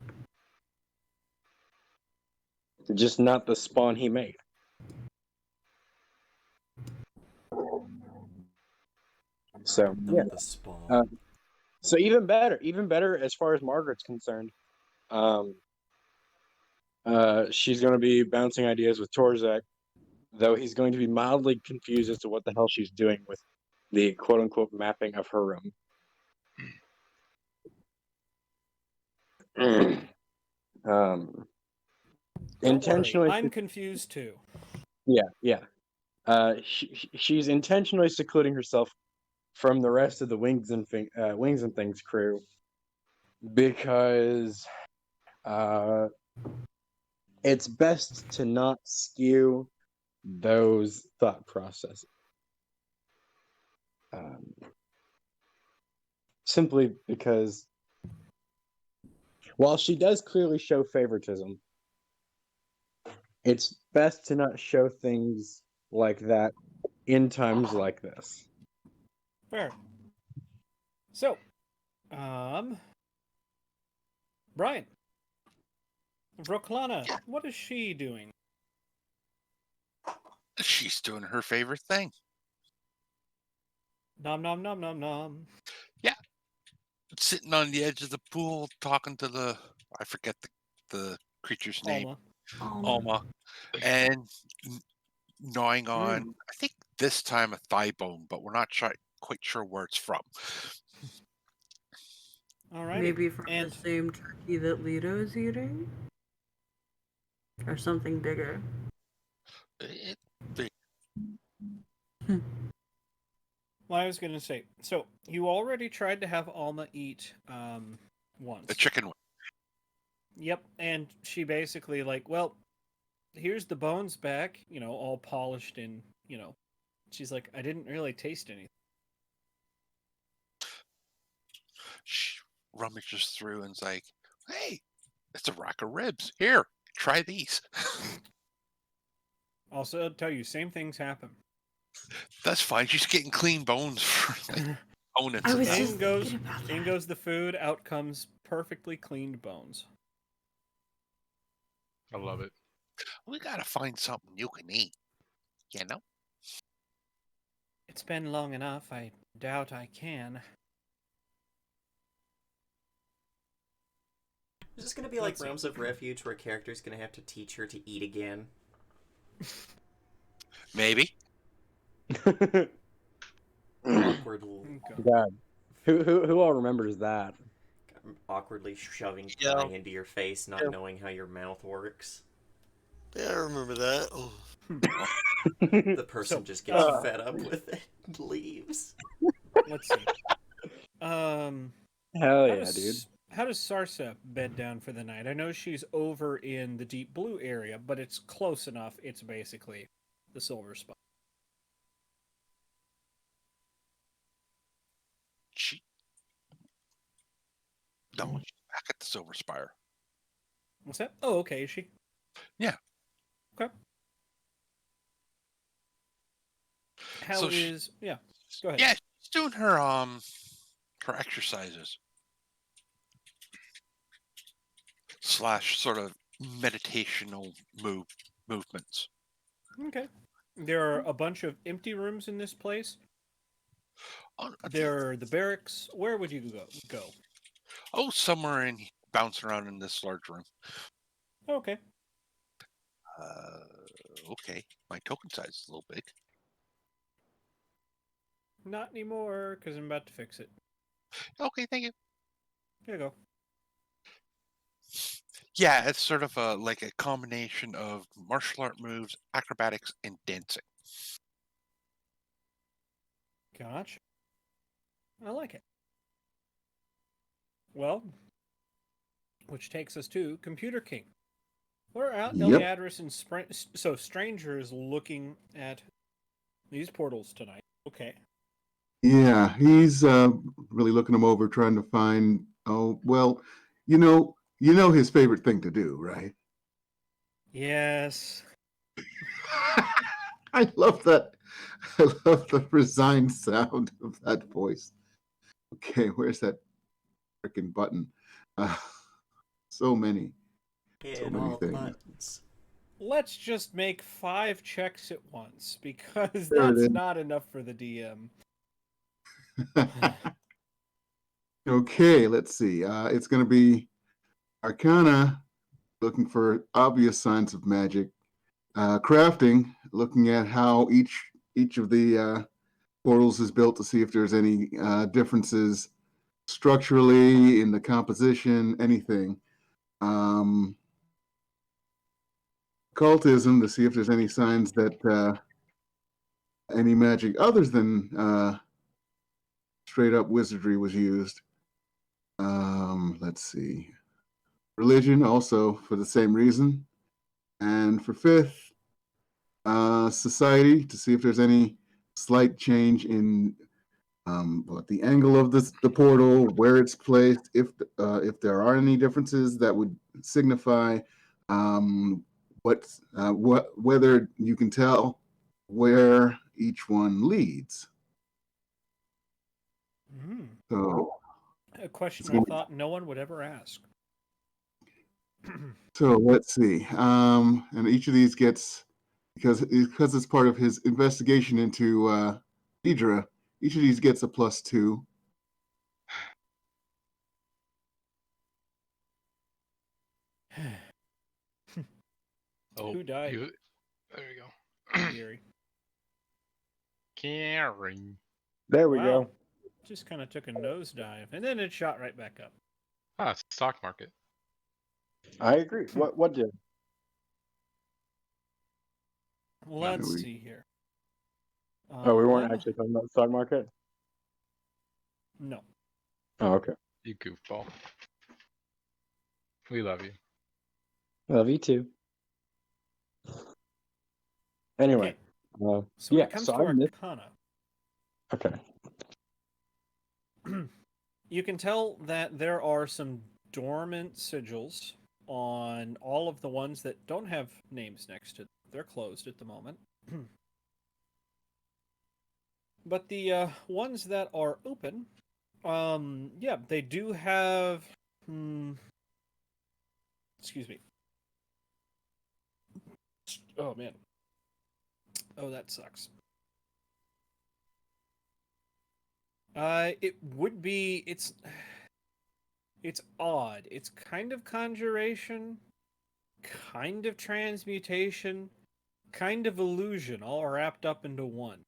Just not the spawn he made. So Not yeah. the spawn. So even better as far as Margaret's concerned. She's going to be bouncing ideas with Torzek, though he's going to be mildly confused as to what the hell she's doing with the quote unquote mapping of her room. Intentionally. I'm confused too. Yeah. She's intentionally secluding herself from the rest of the Wings and Things crew because it's best to not skew those thought processes. Simply because while she does clearly show favoritism, it's best to not show things like that in times like this. Fair. So, Brian. Vroklana, what is she doing? She's doing her favorite thing. Nom nom nom nom nom. Sitting on the edge of the pool, talking to I forget the creature's name, Alma. Alma, and gnawing on, I think this time a thigh bone, but we're not quite sure where it's from. All right. Maybe from the same turkey that Lito's eating? Or something bigger. Well, I was going to say, so you already tried to have Alma eat once. The chicken one. Yep, and she basically well, here's the bones back, all polished and, she's like, I didn't really taste anything. She rummages through and's like, hey, it's a rack of ribs. Here, try these. Also, I'll tell you, same things happen. That's fine. She's getting clean bones for opponents. In goes the food, out comes perfectly cleaned bones. I love it. We gotta find something you can eat. You know? It's been long enough. I doubt I can. Is this going to be like Realms of Refuge, where a character's going to have to teach her to eat again? Maybe. Awkward little... God. Who all remembers that? Awkwardly shoving pie into your face, not knowing how your mouth works. Yeah, I remember that. Oh. The person just gets fed up with it and leaves. Let's see. Hell yeah, dude. How does Sarsa bed down for the night? I know she's over in the deep blue area, but it's close enough. It's basically the silver spot. She's back at the Silver Spire. What's that? Oh, okay. Is she? Yeah. Okay. Go ahead. Yeah, she's doing her exercises. / sort of meditational movements. Okay. There are a bunch of empty rooms in this place. There are the barracks. Where would you go? Oh, somewhere bouncing around in this large room. Okay. Okay. My token size is a little big. Not anymore, because I'm about to fix it. Okay, thank you. Here you go. Yeah, it's sort of like a combination of martial art moves, acrobatics, and dancing. Gotcha. I like it. Well, which takes us to Computer King. We're out Eliadris and so Stranger is looking at these portals tonight. Okay. Yeah, he's really looking them over, trying to find. Oh well, you know his favorite thing to do, right? Yes. I love that. I love the resigned sound of that voice. Okay, where's that freaking button? So many. Hit all the buttons. Let's just make 5 checks at once, because There that's not enough for the DM. Okay, let's see. It's going to be Arcana, looking for obvious signs of magic. Crafting, looking at how each of the portals is built to see if there's any differences structurally in the composition, anything. Cultism, to see if there's any signs that any magic other than straight up wizardry was used. Let's see. Religion, also for the same reason. And for 5th, society, to see if there's any slight change in the angle of the portal, where it's placed, if there are any differences that would signify whether you can tell where each one leads. So, a question I thought no one would ever ask. So let's see. And each of these gets because it's part of his investigation into Deidre. Each of these gets a +2. Oh, Who died? there you go. Gary. Karen. There we Wow. go. Just kind of took a nosedive, and then it shot right back up. Ah, stock market. I agree. What did? Let's we- see here. Oh, we weren't actually talking about the stock market? No. Oh, okay. You goofball. We love you. Love you too. Anyway. So yeah, when it comes so to I missed. Arcana, Okay. you can tell that there are some dormant sigils on all of the ones that don't have names next to them. They're closed at the moment. But the ones that are open, yeah, they do have. Excuse me. Oh man. Oh, that sucks. It would be. It's odd. It's kind of conjuration, kind of transmutation, kind of illusion, all wrapped up into one.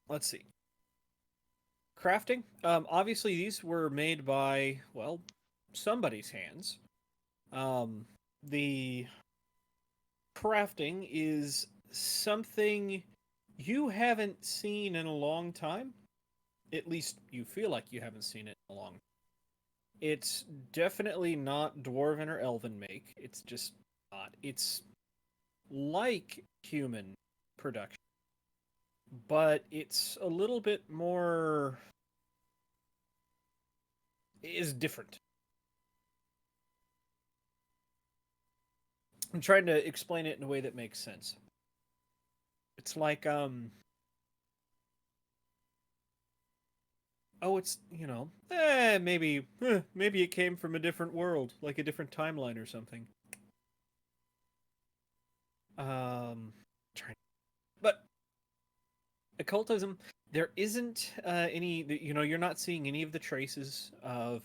Let's see. Crafting. Obviously these were made by, well, somebody's hands. The crafting is something you haven't seen in a long time. At least you feel like you haven't seen it in a long time. It's definitely not dwarven or elven make. It's just not. It's like human production, but it's a little bit more. Is different. I'm trying to explain it in a way that makes sense. It's like oh, it's maybe it came from a different world, like a different timeline or something. Trying, but occultism, there isn't any. You're not seeing any of the traces of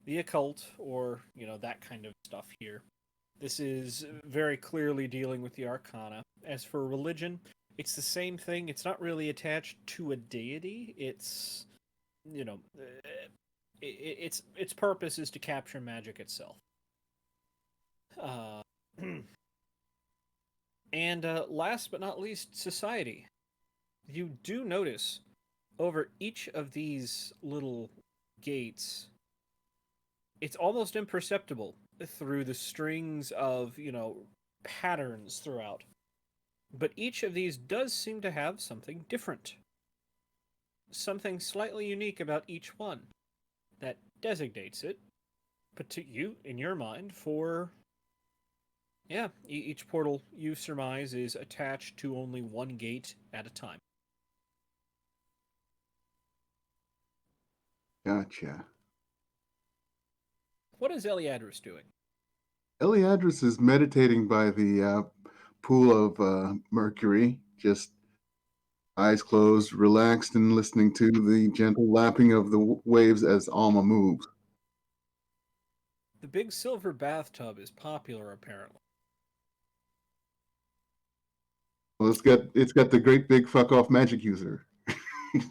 the occult or that kind of stuff here. This is very clearly dealing with the arcana. As for religion, it's the same thing. It's not really attached to a deity. It's its purpose is to capture magic itself. And last but not least, society. You do notice over each of these little gates, it's almost imperceptible through the strings of, patterns throughout. But each of these does seem to have something different. Something slightly unique about each one that designates it, but to you, in your mind, for each portal you surmise is attached to only one gate at a time. Gotcha. What is Eliadrus doing? Eliadrus is meditating by the pool of mercury, just eyes closed, relaxed, and listening to the gentle lapping of the waves as Alma moves. The big silver bathtub is popular, apparently. Well, it's got the great big fuck off magic user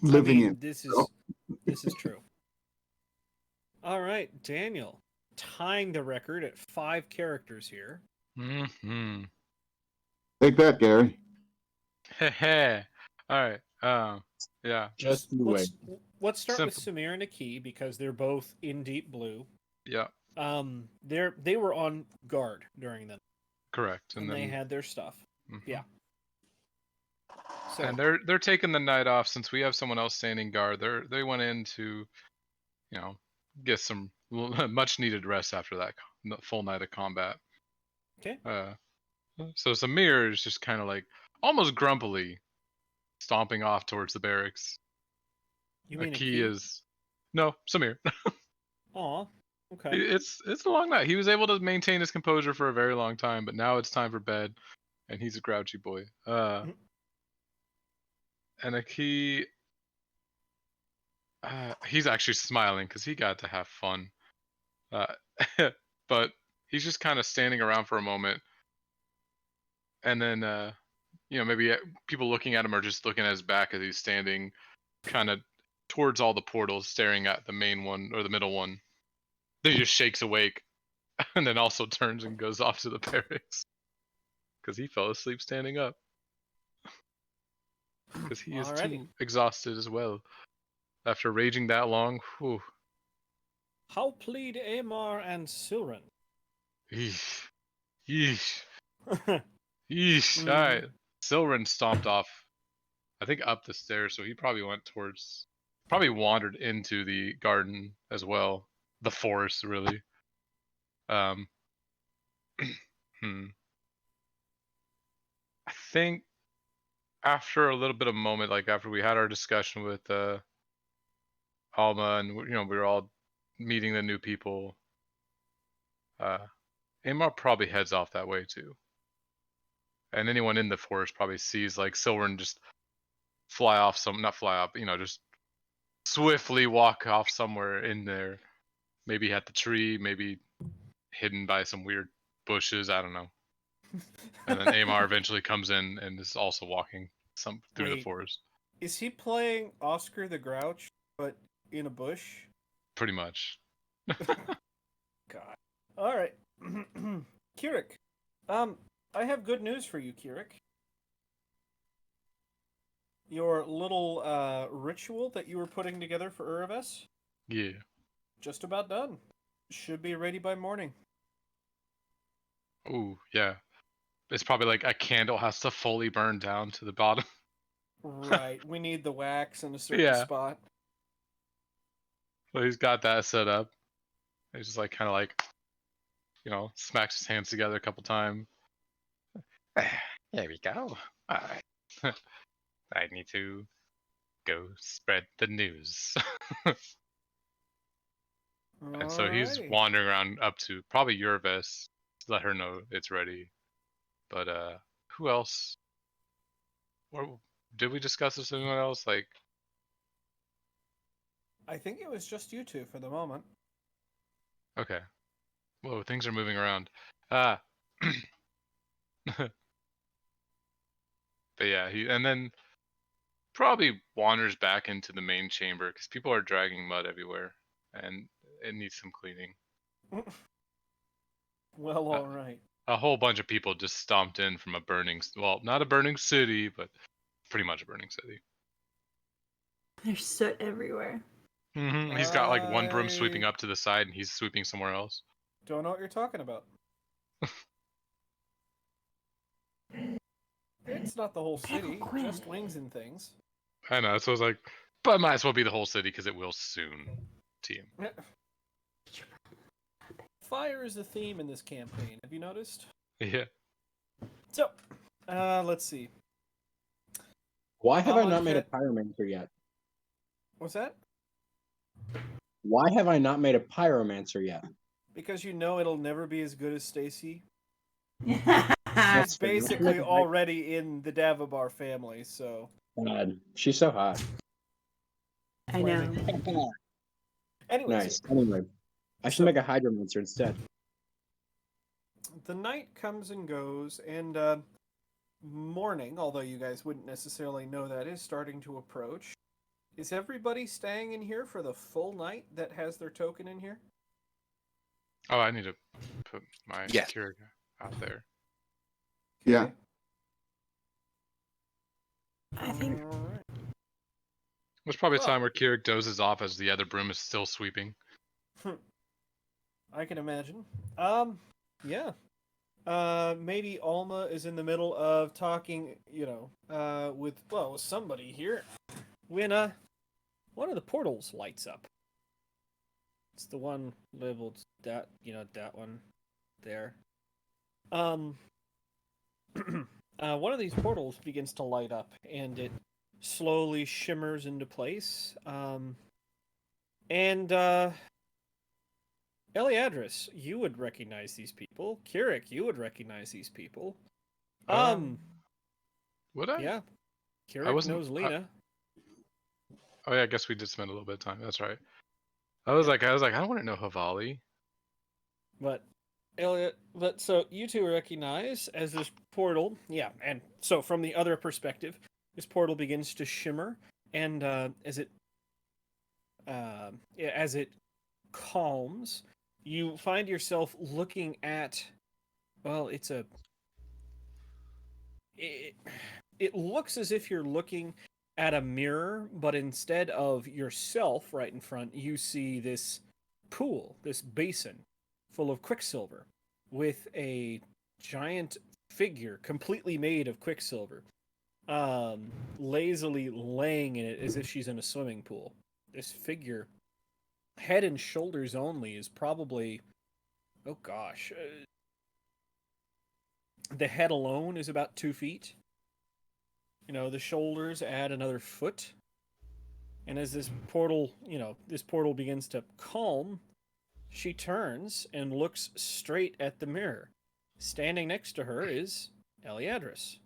living in. This is true. All right, Daniel, tying the record at 5 characters here. Mm-hmm. Take that, Gary. Heh. All right. Yeah. Just you wait. Let's start with Simple. Samir and Aki because they're both in deep blue. Yeah. They were on guard during them, Correct. and they had their stuff. Mhm. Yeah. So And they're taking the night off since we have someone else standing guard. They went in to, get some much needed rest after that full night of combat. okay. So Samir is just kind of like almost grumpily stomping off towards the barracks. You mean Aki is no Samir. Aw. Okay. It's a long night. He was able to maintain his composure for a very long time, but now it's time for bed, and he's a grouchy boy. And like he's actually smiling because he got to have fun. Uh, but he's just kind of standing around for a moment, and then maybe people looking at him are just looking at his back as he's standing, kind of towards all the portals, staring at the main one or the middle one. Then he just shakes awake, and then also turns and goes off to the barracks because he fell asleep standing up. Because he is Alrighty. too exhausted as well after raging that long. Whew. How plead Amar and Silren? Yeesh. Yeesh. Yeesh. All right. Silren stomped off, I think, up the stairs, so he probably probably wandered into the garden as well. The forest, really. I think after a little bit of moment, like after we had our discussion with Alma, and we were all meeting the new people, Amar probably heads off that way too. And anyone in the forest probably sees like Silren just fly off not fly off, just swiftly walk off somewhere in there. Maybe at the tree, maybe hidden by some weird bushes, I don't know. And then Amar eventually comes in and is also walking through the Wait. forest. Is he playing Oscar the Grouch, but in a bush? Pretty much. God. All right. Kirik. I have good news for you, Kirik. Your little ritual that you were putting together for Uraves, Yeah. just about done. Should be ready by morning. Ooh, yeah. It's probably like a candle has to fully burn down to the bottom. Right. We need the wax in a certain Yeah. spot. So he's got that set up. He's just like kind of like, smacks his hands together a couple times. There we go. All right. I need to go spread the news. And so he's Alrighty. wandering around up to probably Urvis to let her know it's ready. But who else? Or did we discuss this with anyone else? Like, I think it was just you two for the moment. okay. Whoa, things are moving around. But yeah, and then probably wanders back into the main chamber because people are dragging mud everywhere, and it needs some cleaning. Well, all right. A whole bunch of people just stomped in from not a burning city, but pretty much a burning city. There's soot everywhere. He's got like one broom sweeping up to the side, and he's sweeping somewhere else. Don't know what you're talking about. It's not the whole city, just wings and things. I know, so I was like, but it might as well be the whole city because it will soon. Team. Fire is a theme in this campaign. Have you noticed? Yeah. So, let's see. Why have I not made a pyromancer yet? What's that? Why have I not made a pyromancer yet? Because you know it'll never be as good as Stacy. That's She's basically already in the Davabar family, so. God, she's so hot. I know. Anyways, Nice. Anyway, I should make a hydromancer instead. the night comes and goes, and morning, although you guys wouldn't necessarily know that, is starting to approach. Is everybody staying in here for the full night that has their token in here? Oh, I need to put my Yes. security out there. Yeah. I think Alright. There's probably a time where Kirik dozes off as the other broom is still sweeping. I can imagine. Yeah. Maybe Alma is in the middle of talking, with somebody here. When one of the portals lights up. It's the one labeled that one there. One of these portals begins to light up, and it slowly shimmers into place. And Eliadris, you would recognize these people. Kirik, you would recognize these people. Would I? Yeah. I Kirik wasn't. knows Lena. Oh yeah, I guess we did spend a little bit of time. That's right. I was like, I want to know Havali. But Elliot, but so you two recognize as this portal, yeah, and so from the other perspective, this portal begins to shimmer, and as it calms, you find yourself looking at, well, it, it looks as if you're looking at a mirror, but instead of yourself right in front, you see this pool, this basin full of quicksilver with a giant figure completely made of quicksilver lazily laying in it as if she's in a swimming pool. This figure, head and shoulders only, is probably, oh gosh, the head alone is about 2 feet. You know, the shoulders add another foot. And as this portal, this portal begins to calm, she turns and looks straight at the mirror. Standing next to her is Eliadris,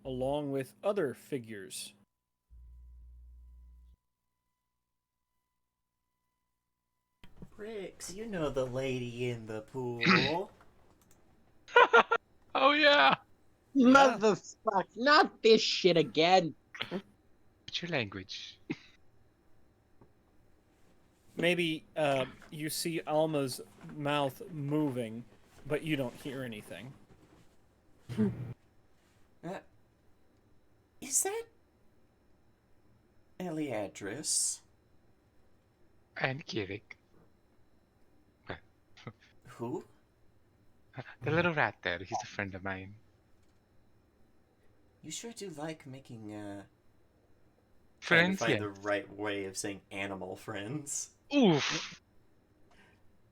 along with other figures. Bricks, you know the lady in the pool. Oh yeah. Motherfuck, not this shit again. What's your language? Maybe you see Alma's mouth moving, but you don't hear anything. Is that Eliadris? And Kirik. Who? The little rat there. He's a friend of mine. You sure do like making Friends, trying to yeah. find the right way of saying animal friends. Oof.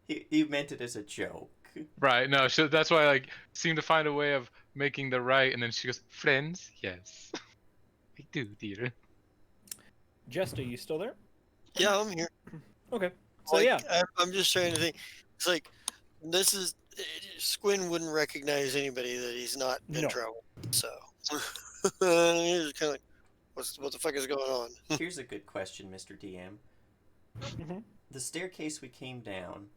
He meant it as a joke. Right. No. So that's why I seem to find a way of making the right, and then she goes, "Friends, yes, I do, dear." Jester, you still there? Yeah, I'm here. Okay. So yeah, I'm just trying to think. It's like this is Squin wouldn't recognize anybody that he's not in No. trouble. So he's kind of like, what the fuck is going on? Here's a good question, Mr. DM. Mhm. The staircase we came down,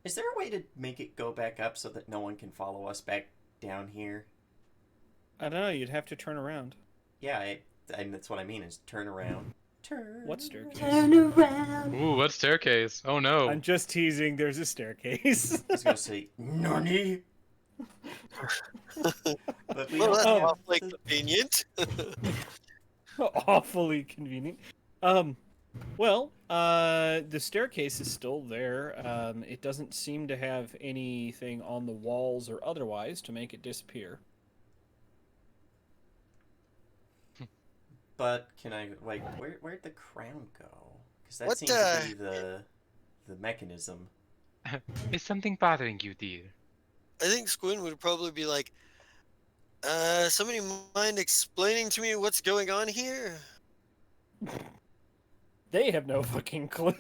is there a way to make it go back up so that no one can follow us back down here? I don't know. You'd have to turn around. Yeah, that's what I mean is turn around. Turn. What staircase? Turn around. Ooh, what staircase? Oh no. I'm just teasing. There's a staircase. I was gonna say Nani. But we Well, don't that's have awfully the- convenient. Awfully convenient. Well, the staircase is still there. It doesn't seem to have anything on the walls or otherwise to make it disappear. But can I where'd the crown go? Because that What seems to be the mechanism. Is something bothering you, dear? I think Squin would probably be like, somebody mind explaining to me what's going on here? They have no fucking clue.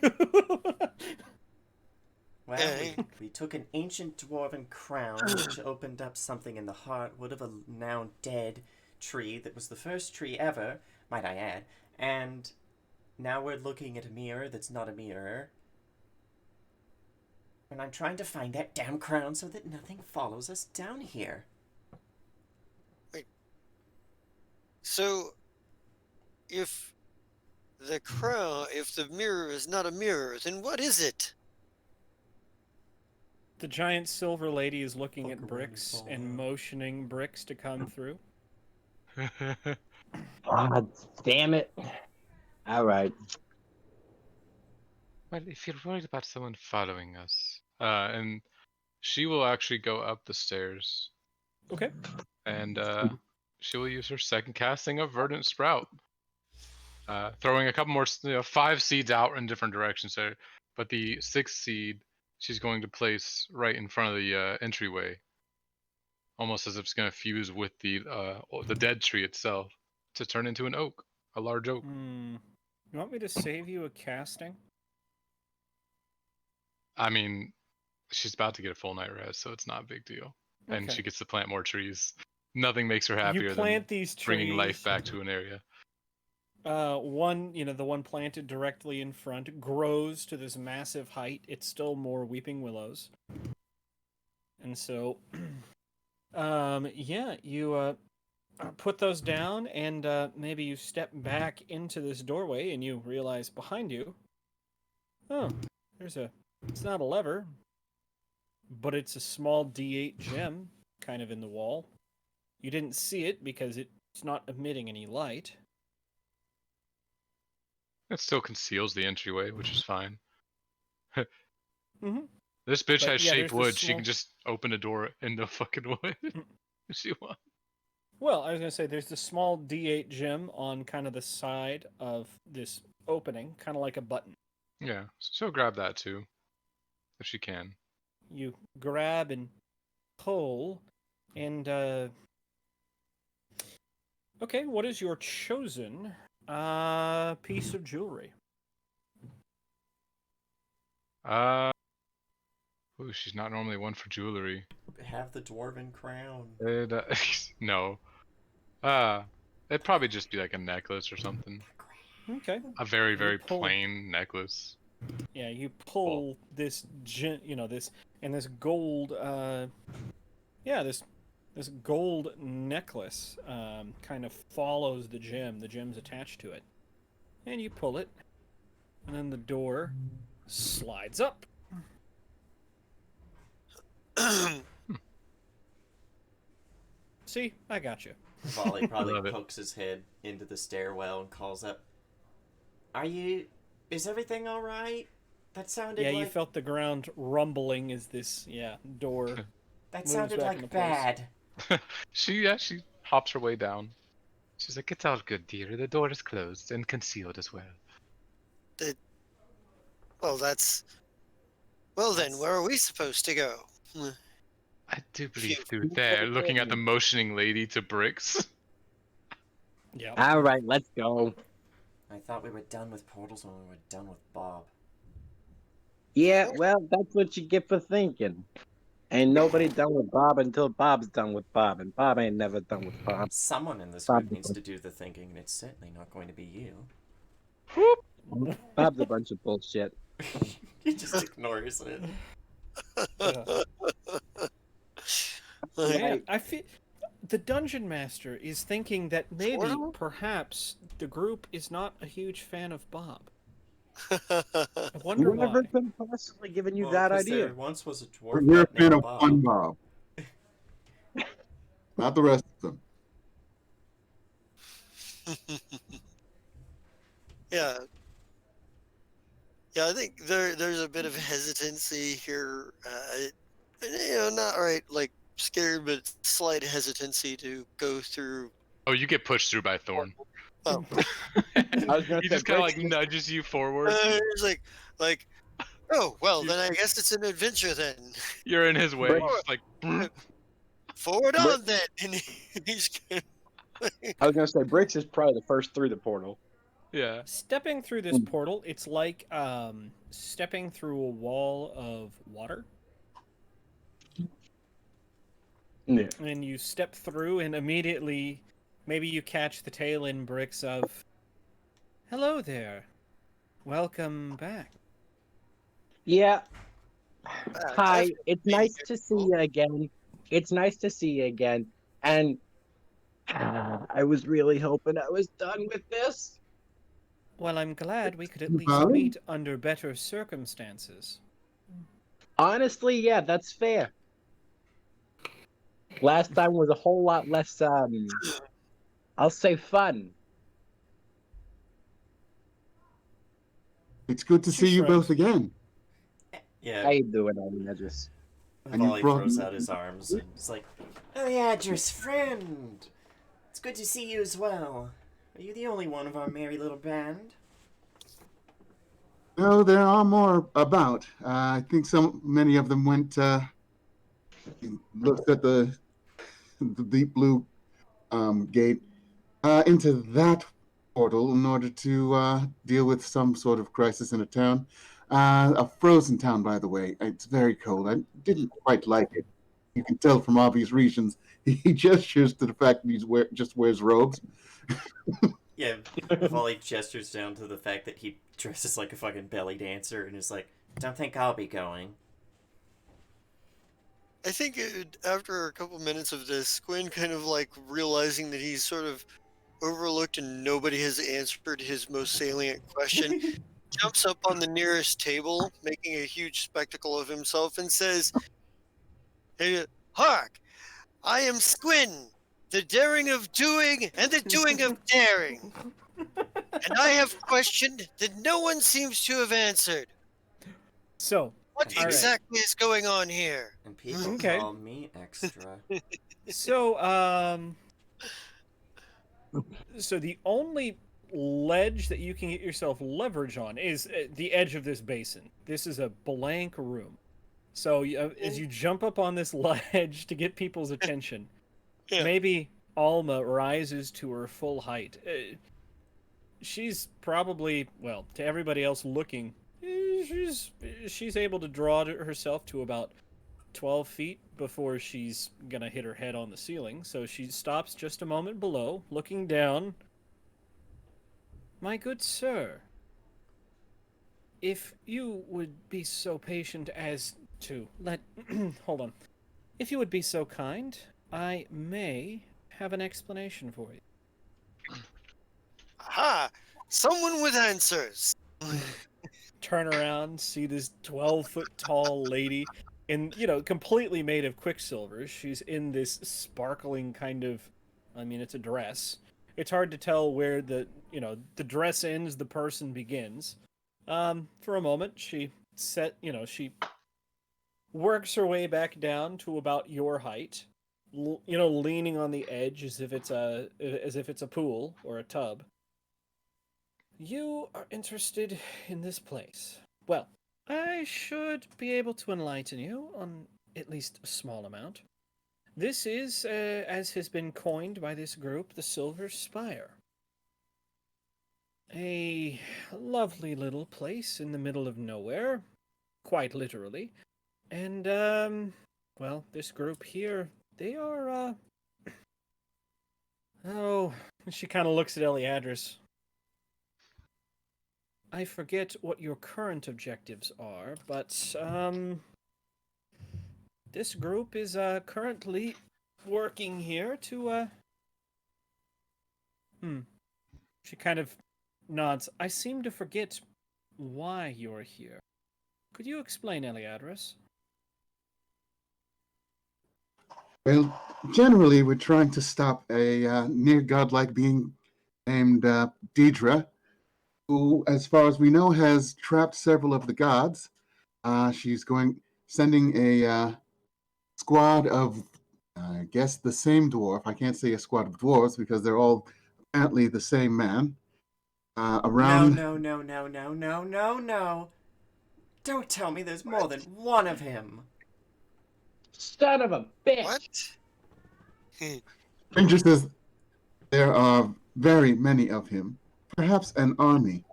Well, Okay. we took an ancient dwarven crown which opened up something in the heartwood of a now dead tree that was the first tree ever, might I add, and now we're looking at a mirror that's not a mirror. And I'm trying to find that damn crown so that nothing follows us down here. So, if the mirror is not a mirror, then what is it? The giant silver lady is looking Fuck at around Bricks and and fall out. motioning Bricks to come through. God damn it. All right. Well, if you're worried about someone following us, and she will actually go up the stairs, Okay. and she will use her second casting of Verdant Sprout, throwing a couple more, 5 seeds out in different directions there. But the 6th seed, she's going to place right in front of the entryway, almost as if it's going to fuse with the dead tree itself to turn into an oak, a large oak. You want me to save you a casting? I mean, She's about to get a full night rest, so it's not a big deal. And Okay. she gets to plant more trees. Nothing makes her You happier than plant these bringing life trees. back to an area. One, the one planted directly in front grows to this massive height. It's still more weeping willows. And so, yeah, you put those down, and maybe you step back into this doorway, and you realize behind you, oh, it's not a lever, but it's a small D8 gem kind of in the wall. You didn't see it because it's not emitting any light. It still conceals the entryway, which is fine. Mm-hmm. This bitch But has yeah, shaped there's wood. this She small- can just open a door in the fucking wood if she wants. Well, I was going to say there's this small D8 gem on kind of the side of this opening, kind of like a button. Yeah, so she'll grab that too, if she can. You grab and pull, and okay, what is your chosen piece of jewelry? Ooh, she's not normally one for jewelry. Have the dwarven crown. No. It'd probably just be like a necklace or something. Okay. A very, very pull- plain necklace. Yeah, you pull this this gold this gold necklace kind of follows the gem. The gem's attached to it. And you pull it, and then the door slides up. See, I got you. Volley probably Love it. pokes his head into the stairwell and calls up, is everything alright? That sounded Yeah, like... you felt the ground rumbling as this, door. That moves sounded back into like place. bad. She hops her way down. She's like, "It's all good, dear. The door is closed and concealed as well." Well, then, where are we supposed to go? I do believe Phew. through there, looking at the motioning lady to bricks. Yeah. All right, let's go. I thought we were done with portals when we were done with Bob. Yeah, well, that's what you get for thinking. Ain't nobody done with Bob until Bob's done with Bob, and Bob ain't never done with Bob. Someone in this Bob group needs to do the thinking, and it's certainly not going to be you. Bob's a bunch of bullshit. He just ignores it. Yeah, I feel the dungeon master is thinking that maybe, Portal? perhaps, the group is not a huge fan of Bob. I wonder Who why. ever could possibly given you Well, that 'cause idea? there once was a We're dwarf a fan named of Bob. one Bob, not the rest of them. Yeah. Yeah, I think there's a bit of hesitancy here. Not right, like scared, but slight hesitancy to go through. Oh, you get pushed through by Thorn. Oh, I was gonna He say, just kind of Bricks like nudges you forward. it's like, oh well, then I guess it's an adventure then. You're in his way. Bricks. He's just like, Forward But- on then, and he's. I was gonna say Bricks is probably the first through the portal. yeah. Stepping through this portal, it's like stepping through a wall of water. Yeah. And you step through, and immediately, maybe you catch the tail end bricks of, "Hello there, welcome back." Yeah. Hi, definitely. it's nice to see you again. It's nice to see you again. And I was really hoping I was done with this. Well, I'm glad we could at least Huh? meet under better circumstances. Honestly, yeah, that's fair. Last time was a whole lot less, I'll say fun. It's good to She see you shrugs. both again. Yeah, How you doing, Ignatius? And you Volley brought throws me- out his arms and it's like, Eliadris, friend! It's good to see you as well. Are you the only one of our merry little band? No, there are more about. I think many of them went, looked at the deep blue gate into that portal in order to deal with some sort of crisis in a town. A frozen town, by the way. It's very cold. I didn't quite like it. You can tell from obvious reasons. He gestures to the fact that just wears robes. Yeah, Vali gestures down to the fact that he dresses like a fucking belly dancer and is like, don't think I'll be going. I think after a couple minutes of this, Quinn kind of like realizing that he's sort of overlooked and nobody has answered his most salient question, jumps up on the nearest table, making a huge spectacle of himself, and says, "Hey, hark! I am Squin, the daring of doing and the doing of daring. And I have questioned that no one seems to have answered. So, What all right. exactly is going on here?" And people Okay. call me extra. So, so the only ledge that you can get yourself leverage on is the edge of this basin. This is a blank room. So as you jump up on this ledge to get people's attention, Yeah. maybe Alma rises to her full height. She's probably, well, to everybody else looking, she's able to draw herself to about 12 feet before she's gonna hit her head on the ceiling. So she stops just a moment below, looking down. My good sir, if you would be so patient as to let... hold on. If you would be so kind, I may have an explanation for you. Aha! Someone with answers. Turn around, see this 12-foot tall lady in, completely made of quicksilver. She's in this sparkling kind of, it's a dress. It's hard to tell where the dress ends, the person begins. For a moment, she works her way back down to about your height, leaning on the edge as if it's a pool or a tub. You are interested in this place. Well, I should be able to enlighten you on at least a small amount. This is, as has been coined by this group, the Silver Spire. A lovely little place in the middle of nowhere, quite literally. And, well, this group here, they are, oh, she kind of looks at Eliadris. I forget what your current objectives are, but, this group is, currently working here to, She kind of nods. I seem to forget why you're here. Could you explain, Eliadris? Well, generally, we're trying to stop a near godlike being named Deidre, who, as far as we know, has trapped several of the gods. She's sending a squad of, I guess, the same dwarf. I can't say a squad of dwarves because they're all apparently the same man. Around. No. Don't tell me there's more than one of him. Son of a bitch! What? Ranger says there are very many of him, perhaps an army.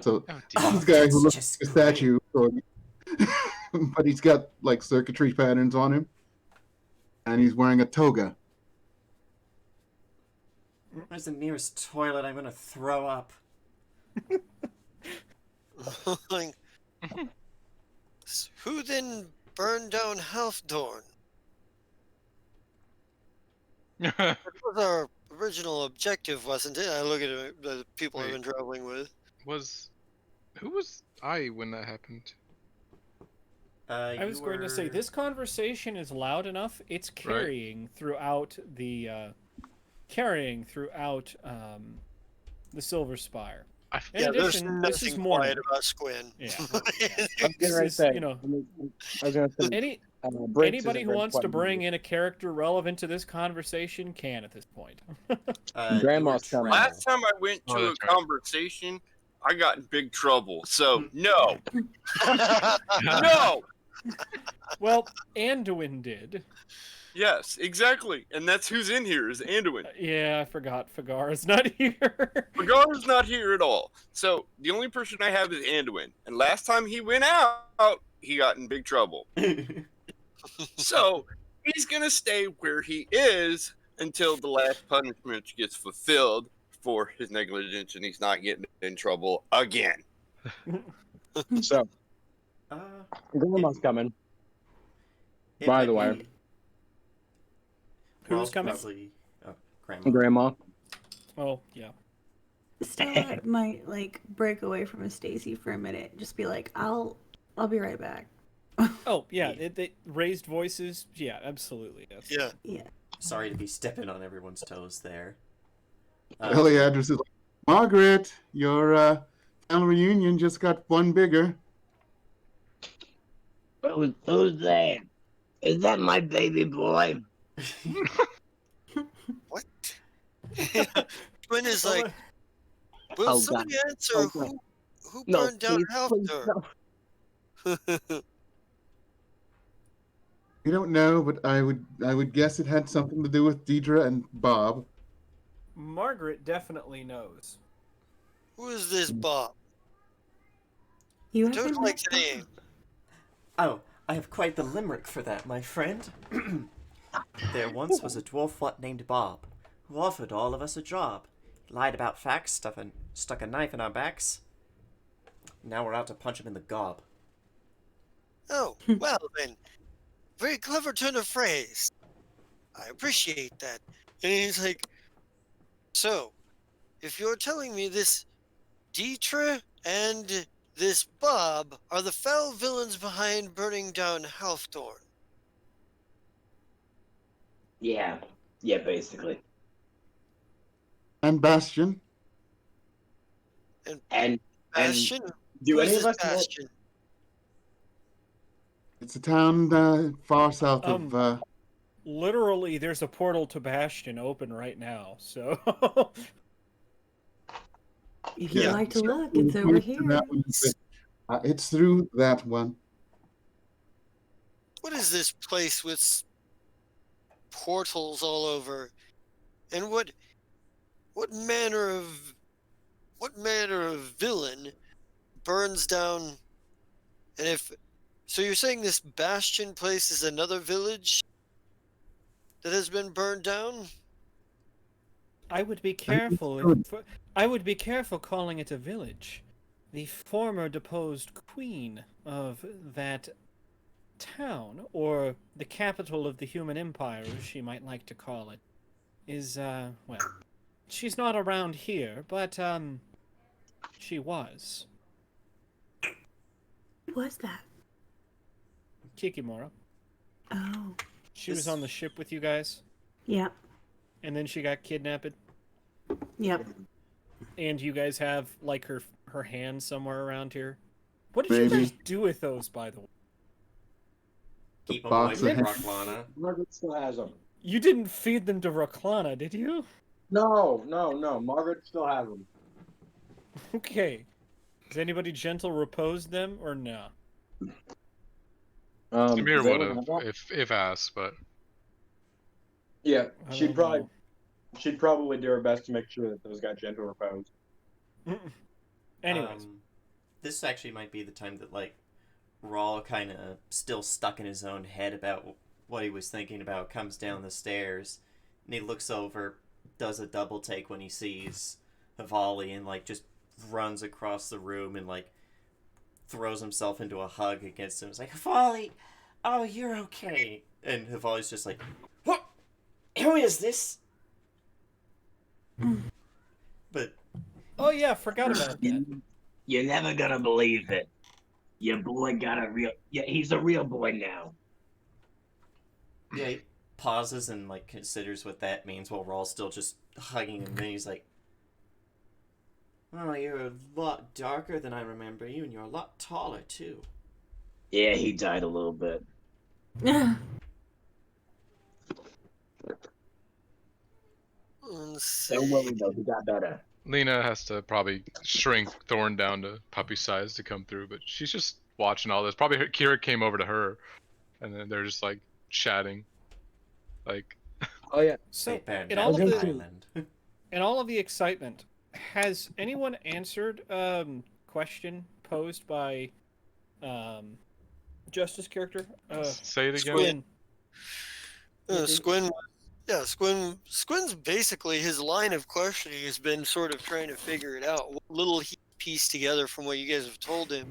So this guy who looks like a statue, but he's got like circuitry patterns on him, and he's wearing a toga. Where's the nearest toilet? I'm gonna throw up. Like, who then burned down Halfdorn? That was our original objective, wasn't it? I look at the people I've been traveling with. Who was I when that happened? I was going to say, this conversation is loud enough. It's carrying throughout the the Silver Spire. In addition, there's this is nothing more quiet about Squin. Yeah. I'm getting ready to say. I was gonna say. Anybody who wants to bring in a character relevant to this conversation can at this point. Grandma's coming. Last time I went to a conversation, I got in big trouble. So no, no. Well, Anduin did. Yes, exactly. And that's who's in here is Anduin. Yeah, I forgot. Fagar is not here. Fagar's not here at all. So the only person I have is Anduin. And last time he went out, he got in big trouble. So he's going to stay where he is until the last punishment gets fulfilled for his negligence and he's not getting in trouble again. So, uh, Grandma's coming. it By might the way. be- Who's Raw's coming? Probably, Grandma. Grandma. Oh, yeah. Stella might like break away from Stacy for a minute. Just be like, I'll be right back. Oh, yeah. It raised voices. Yeah, absolutely. Yes. Yeah. Yeah. Sorry to be stepping on everyone's toes there. Eliadris is like, Margaret, your family reunion just got one bigger. Who's that? Is that my baby boy? What? Twin is Oh, like, will Oh, somebody God. answer Oh, God. who No, burned down please, Halfdor? You don't know, but I would guess it had something to do with Deidre and Bob. Margaret definitely knows. Who is this Bob? You Don't haven't like met the name. Oh, I have quite the limerick for that, my friend. There once was a dwarf what named Bob, who offered all of us a job. He lied about facts, stuck a knife in our backs. Now we're out to punch him in the gob. Oh, well then. Very clever turn of phrase. I appreciate that. And he's like, so, if you're telling me this Dietra and this Bob are the foul villains behind burning down Halfdorn. Yeah, basically. And Bastion. And Bastion? do Who's any of this us know? Bastion? It's a town far south Um, of. Literally, there's a portal to Bastion open right now, so. If you'd Yeah. like to look, it's over here. That one, it's through that one. What is this place with portals all over? And what manner of villain burns down? And if so, you're saying this Bastion place is another village that has been burned down? I would be careful. I would be careful calling it a village. The former deposed queen of that town, or the capital of the human empire, as she might like to call it, is well, she's not around here, but she was. Who was that? Kikimora. Oh. She was on the ship with you guys, Yep. and then she got kidnapped. Yep. And you guys have like her hand somewhere around here. What did Maybe. you guys do with those, by the way? Keep them away box from of- Rocklana. Margaret still has them. You didn't feed them to Rocklana, did you? No. Margaret still has them. Okay. Has anybody gentle reposed them or no? Samir does would anyone have have that? if asked, but Yeah, I she'd don't probably do her best to make sure that those got gentle reposed. know. Anyways, This actually might be the time that like Raw kind of still stuck in his own head about what he was thinking about comes down the stairs, and he looks over, does a double take when he sees Havali, and like just runs across the room and like throws himself into a hug against him. It's like, Havali, oh, you're okay. And Havali's just like, what? Who is this? But oh yeah, forgot about that. You're never gonna believe it. Your boy got a real. Yeah, he's a real boy now. yeah, he pauses and like considers what that means while Raw's still just hugging him. And then he's like, "Oh, you're a lot darker than I remember you, and you're a lot taller too." Yeah, he died a little bit. Yeah. Don't worry though, he got better. Lena has to probably shrink Thorn down to puppy size to come through, but she's just watching all this. Probably Kira came over to her, and then they're just like chatting. Like, Oh yeah. So, Fate Band in down all of the the island. in all of the excitement, has anyone answered question posed by Justice character? say it again. Squid. Is- Squin. Yeah, Squin's basically his line of questioning has been sort of trying to figure it out. What little he pieced together from what you guys have told him,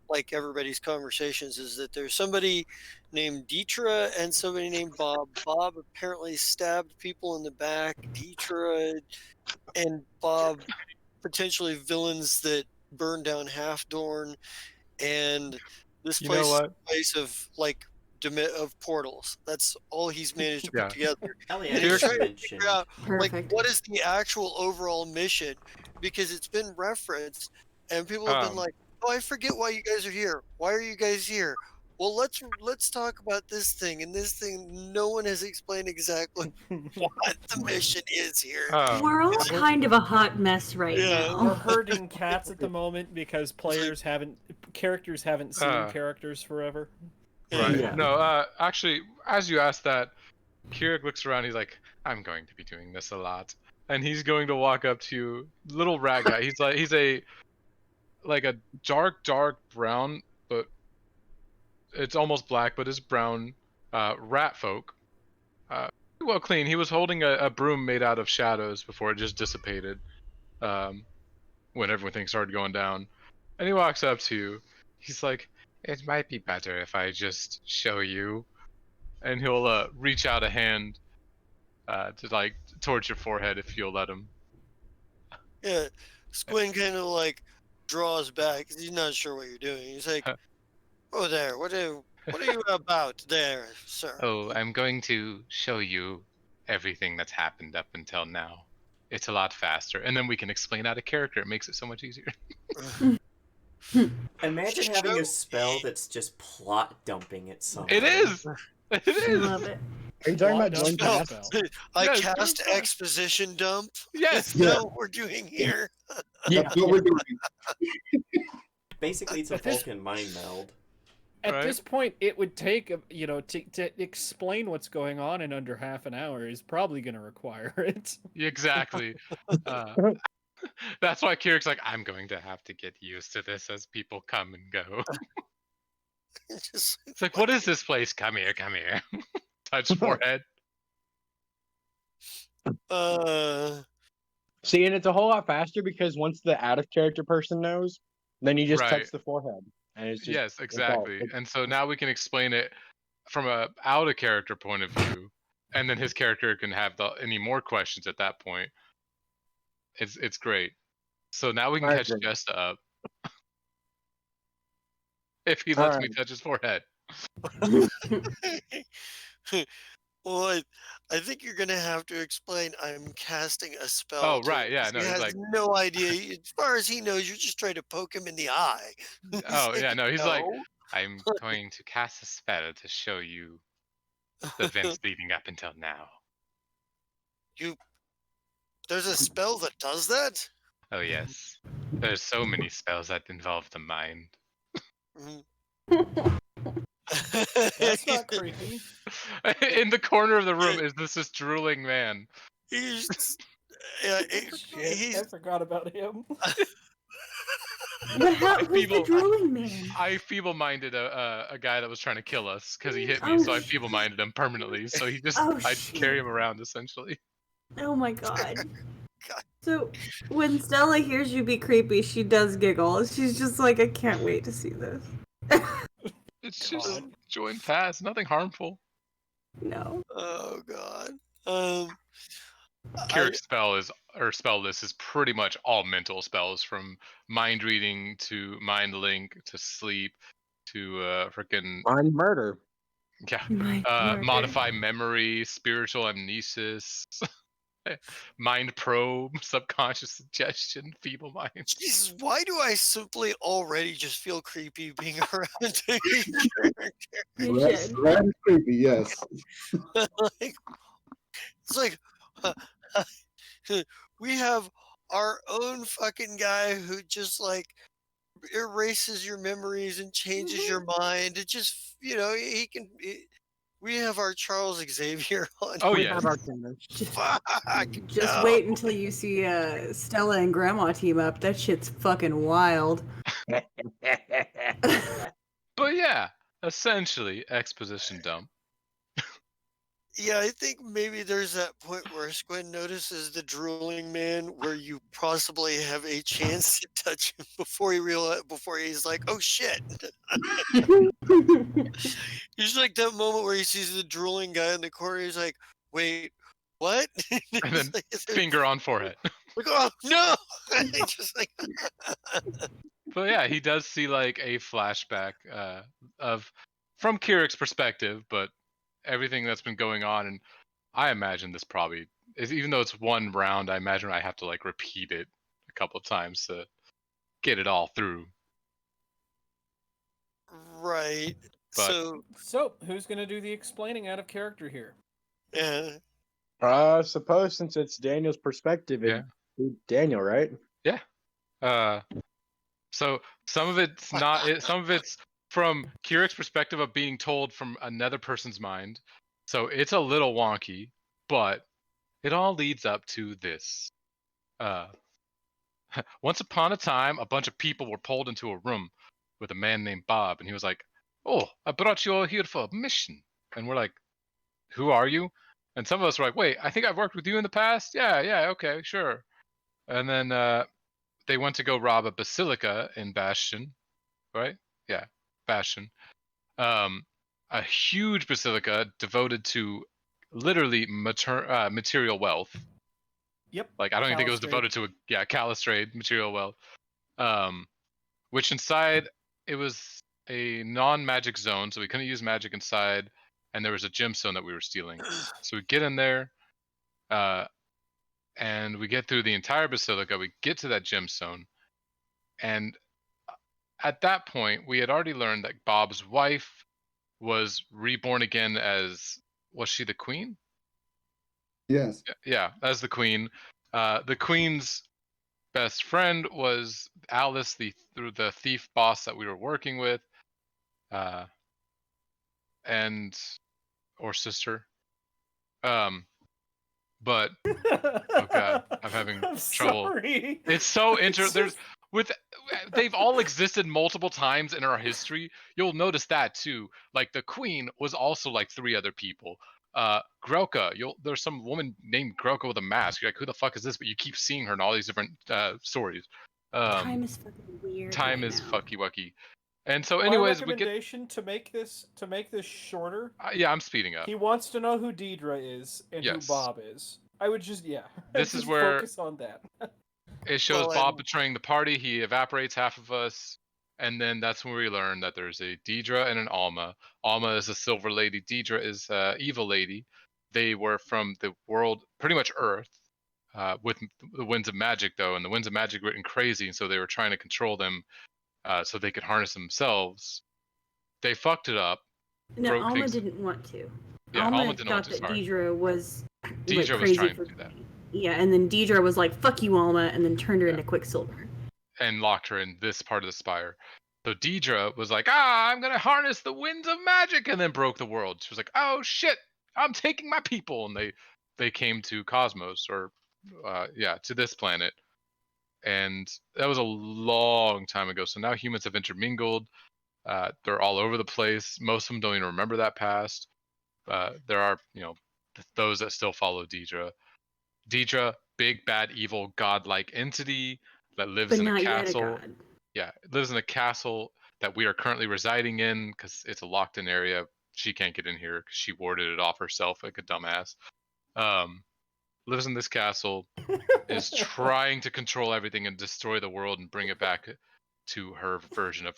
like everybody's conversations, is that there's somebody named Deetra and somebody named Bob. Bob apparently stabbed people in the back. Deetra and Bob potentially villains that burned down Half Dorn, and this You know place is what? a place of like of portals. That's all he's managed to put Yeah. together. Elliot And he's Here's- trying to mentioned. figure out like Perfect. what is the actual overall mission, because it's been referenced and people have been Um, like, oh, I forget why you guys are here. Why are you guys here? Well, let's talk about this thing and this thing. No one has explained exactly what the mission is here. We're all It's- kind of a hot mess right Yeah. We're now. herding cats at the moment because characters haven't seen characters forever. Right. Yeah. No, actually, as you asked that, Keurig looks around. He's like, I'm going to be doing this a lot. And he's going to walk up to you, little rat guy. He's a dark brown, but it's almost black, but it's brown rat folk. Well clean. He was holding a broom made out of shadows before it just dissipated when everything started going down. And he walks up to you. He's like, it might be better if I just show you. And he'll reach out a hand to like towards your forehead if you'll let him. Yeah, Squin kind of like draws back. He's not sure what you're doing. He's like, "Oh, there. What are you about there, sir?" Oh, I'm going to show you everything that's happened up until now. It's a lot faster, and then we can explain out a character. It makes it so much easier. Imagine having a spell that's just plot dumping at someone. It is. It I is. love it. Are you talking Plot about dump joint spell. I Yes, cast good spell. exposition dump. Yes. Is that what we're doing here? Yeah. That's what we're doing. Basically, it's a At this- Vulcan mind meld. At Right. this point, it would take to explain what's going on in under half an hour is probably going to require it. Exactly. That's why Kirik's like, I'm going to have to get used to this as people come and go. Just, It's like, what is this place? Come here, come here. Touch forehead. See, and it's a whole lot faster because once the out of character person knows, then you just Right. touch the forehead, and it's just Yes, all. exactly. And so now we can explain it from a out of character point of view, and then his character can have any more questions at that point. It's great. So now we can I catch agree. Jesta up if he lets me Alright. touch his forehead. well, I think you're gonna have to explain. I'm casting a spell. Oh, to right, him, yeah, 'cause no, he he's has like- no idea. As far as he knows, you're just trying to poke him in the eye. He's Oh yeah, like, no, he's like, "No." I'm going to cast a spell to show you the events leading up until now. There's a spell that does that. Oh yes, there's so many spells that involve the mind. Mhm. That's not creepy. In the corner of the room is this drooling man. He's yeah, Shit, he's I forgot about him. Who's the Feeble- drooling man? I feeble-minded a guy that was trying to kill us because he hit me, Oh, so I shit. feeble-minded him permanently. So he just Oh, I shit. carry him around essentially. Oh my god. God. So when Stella hears you be creepy, she does giggle. She's just like, I can't wait to see this. It's just God. join pass, nothing harmful. No. oh god. Kirik's spell list is pretty much all mental spells, from mind reading to mind link to sleep to freaking On murder. yeah, My murder. modify memory, spiritual amnesis, mind probe, subconscious suggestion, feeble mind. Jesus, why do I simply already just feel creepy being around a You That's should. that is creepy. Yes. like, it's like we have our own fucking guy who just like erases your memories and changes your mind. It just, he can. We have our Charles Xavier on. Oh, We yes. have our tennis. Fuck. Just no. wait until you see Stella and Grandma team up. That shit's fucking wild. But yeah, essentially exposition dump. Yeah, I think maybe there's that point where Squid notices the drooling man where you possibly have a chance to touch him before he's like, oh shit. He's like that moment where he sees the drooling guy in the corner. He's like, wait, what? And then finger on forehead. Like, oh no! Just like, But yeah, he does see like a flashback of from Kirik's perspective, but everything that's been going on, and I imagine this probably is, even though it's one round, I imagine I have to like repeat it a couple of times to get it all through. right. But So, who's going to do the explaining out of character here? Yeah. I suppose since it's Daniel's perspective, Yeah. it's Daniel, right? So some of it's not. Some of it's from Kirik's perspective of being told from another person's mind. So it's a little wonky, but it all leads up to this. Once upon a time, a bunch of people were pulled into a room with a man named Bob, and he was like, "Oh, I brought you all here for a mission." And we're like, "Who are you?" And some of us were like, "Wait, I think I've worked with you in the past." Yeah, okay, sure. And then they went to go rob a basilica in Bastion, right? Yeah, Bastion. A huge basilica devoted to literally material wealth. Yep. Like, I don't even think it was Calistrate. devoted to Calistrate material wealth. Which inside it was a non-magic zone, so we couldn't use magic inside, and there was a gemstone that we were stealing. So we get in there, and we get through the entire basilica. We get to that gemstone, and at that point, we had already learned that Bob's wife was reborn again as, was she the queen? Yes. Yeah, as the queen. The queen's best friend was Alice, the thief boss that we were working with, and or sister. But oh god, I'm having trouble. Sorry. It's so It's there's with they've all existed multiple times in our history. You'll notice that too. Like the queen was also like 3 other people. Grelka, there's some woman named Grelka with a mask. You're like, who the fuck is this? But you keep seeing her in all these different stories. Time is fucking weird. Time right is now. fucky wucky. And so, My anyways, we get. recommendation to make this shorter. Yeah, I'm speeding up. He wants to know who Deidre is and Yes. who Bob is. I would just This just is where focus on that. it shows Well, Bob betraying the party. He evaporates half of us, and then that's when we learn that there's a Deidre and an Alma. Alma is a silver lady. Deidre is evil lady. They were from the world, pretty much Earth, with the Winds of Magic though, and the Winds of Magic were getting crazy, and so they were trying to control them, so they could harness themselves. They fucked it up. No, broke Alma things- didn't want to. Yeah, Alma Alma didn't want thought to. that Sorry. Deidre was Deidre like, was crazy trying for to do that. Yeah, and then Deidre was like, "Fuck you, Alma," and then turned her into Quicksilver. And locked her in this part of the spire. So Deidre was like, I'm gonna harness the winds of magic, and then broke the world. She was like, oh shit, I'm taking my people, and they came to Kosmos, or to this planet. And that was a long time ago. So now humans have intermingled. They're all over the place. Most of them don't even remember that past. There are, those that still follow Deidre. Deidre, big, bad, evil, godlike entity that lives But in a not castle. yet a god. Yeah, lives in a castle that we are currently residing in because it's a locked-in area. She can't get in here because she warded it off herself like a dumbass. Lives in this castle, is trying to control everything and destroy the world and bring it back to her version of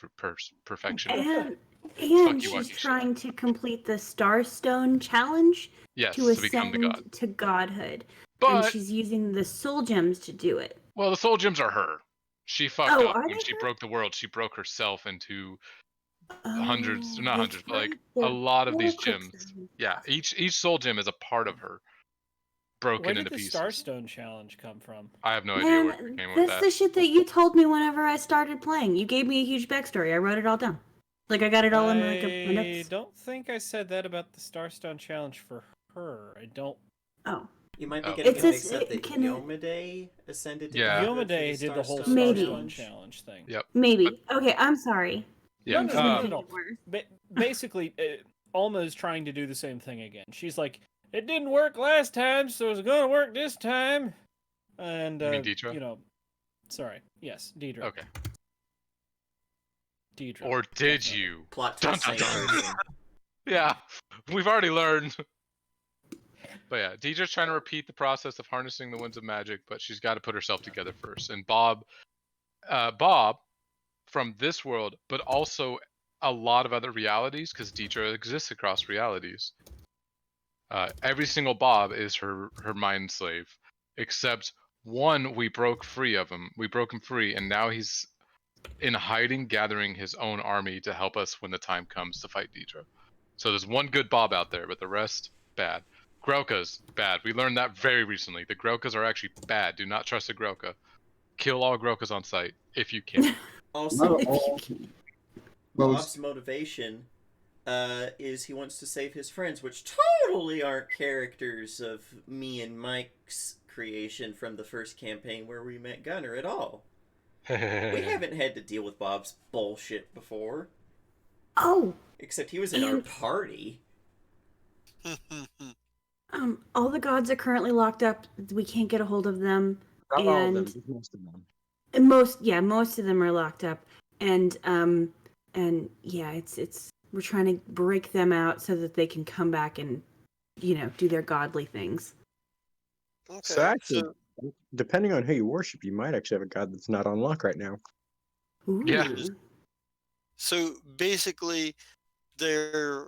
perfection. And Fucky she's wucky shit. trying to complete the Starstone challenge Yes, to to become the ascend god. to godhood. But And she's using the soul gems to do it. well, the soul gems are her. She fucked Oh, up are when they she her? broke the world. She broke herself into hundreds, Oh, not that's hundreds, but like right, a the lot of these full gems. Quicksilver. Yeah, each soul gem is a part of her, broken Where did into the pieces. Starstone challenge come from? I have no idea where it Man, came with that's that. the shit that you told me whenever I started playing. You gave me a huge backstory. I wrote it all down. Like I got it all in my I notes. don't think I said that about the Starstone challenge for her. I don't. Oh, You might be Oh. getting It it says mixed up that can it- Yomade ascended to Yeah. godhood for Yomade did the whole Starstone Maybe. Starstone challenge. challenge thing. Yep. maybe. Okay, I'm sorry. Yeah. No, I'm just no, making no. it worse. Basically, Alma's trying to do the same thing again. She's like, it didn't work last time, so it's going to work this time. And, You mean Deidre? you know, sorry. Yes, Deidre. Okay. Deidre. Or did definitely. you? Plot Dun, twist, dun, same dun. person. Yeah, we've already learned. But yeah, Deidre's trying to repeat the process of harnessing the winds of magic, but she's got to put herself together first. And Bob from this world, but also a lot of other realities, because Deidre exists across realities. Every single Bob is her mind slave, except one. We broke free of him. We broke him free, and now he's in hiding, gathering his own army to help us when the time comes to fight Deidre. So there's one good Bob out there, but the rest bad. Grelka's bad. We learned that very recently. The Grelkas are actually bad. Do not trust a Grelka. Kill all Grelkas on sight if you can. Also, Well, Bob's motivation is he wants to save his friends, which totally aren't characters of me and Mike's creation from the first campaign where we met Gunner at all. We haven't had to deal with Bob's bullshit before. Oh, Except he was in our party. all the gods are currently locked up. We can't get a hold of them. Not all of And them, just most of them. most of them are locked up. And yeah, it's we're trying to break them out so that they can come back and do their godly things. Okay. So actually, depending on who you worship, you might actually have a god that's not on lock right now. Ooh. Yeah. So basically, the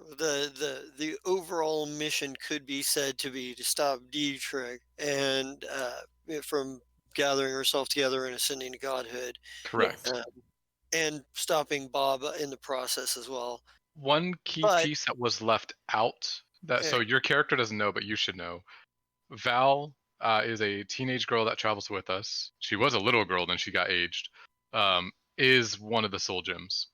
overall mission could be said to be to stop Dietrich and from gathering herself together and ascending to godhood, Correct. and stopping Bob in the process as well. One key But- piece that was left out that so Yeah. your character doesn't know, but you should know. Val is a teenage girl that travels with us. She was a little girl, then she got aged. Is one of the soul gems,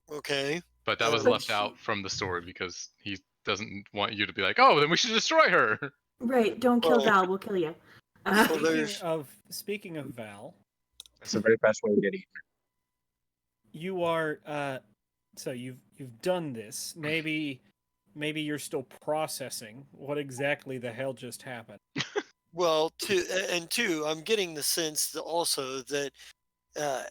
Okay. but that was Uh, left out from the story because he doesn't want you to be like, oh, then we should destroy her. Right, don't kill Well- Val, we'll kill you. Well, Speaking there's- speaking of Val, That's a very fast way to get eaten. you are so you've done this. Maybe you're still processing what exactly the hell just happened. Well, two, I'm getting the sense that also that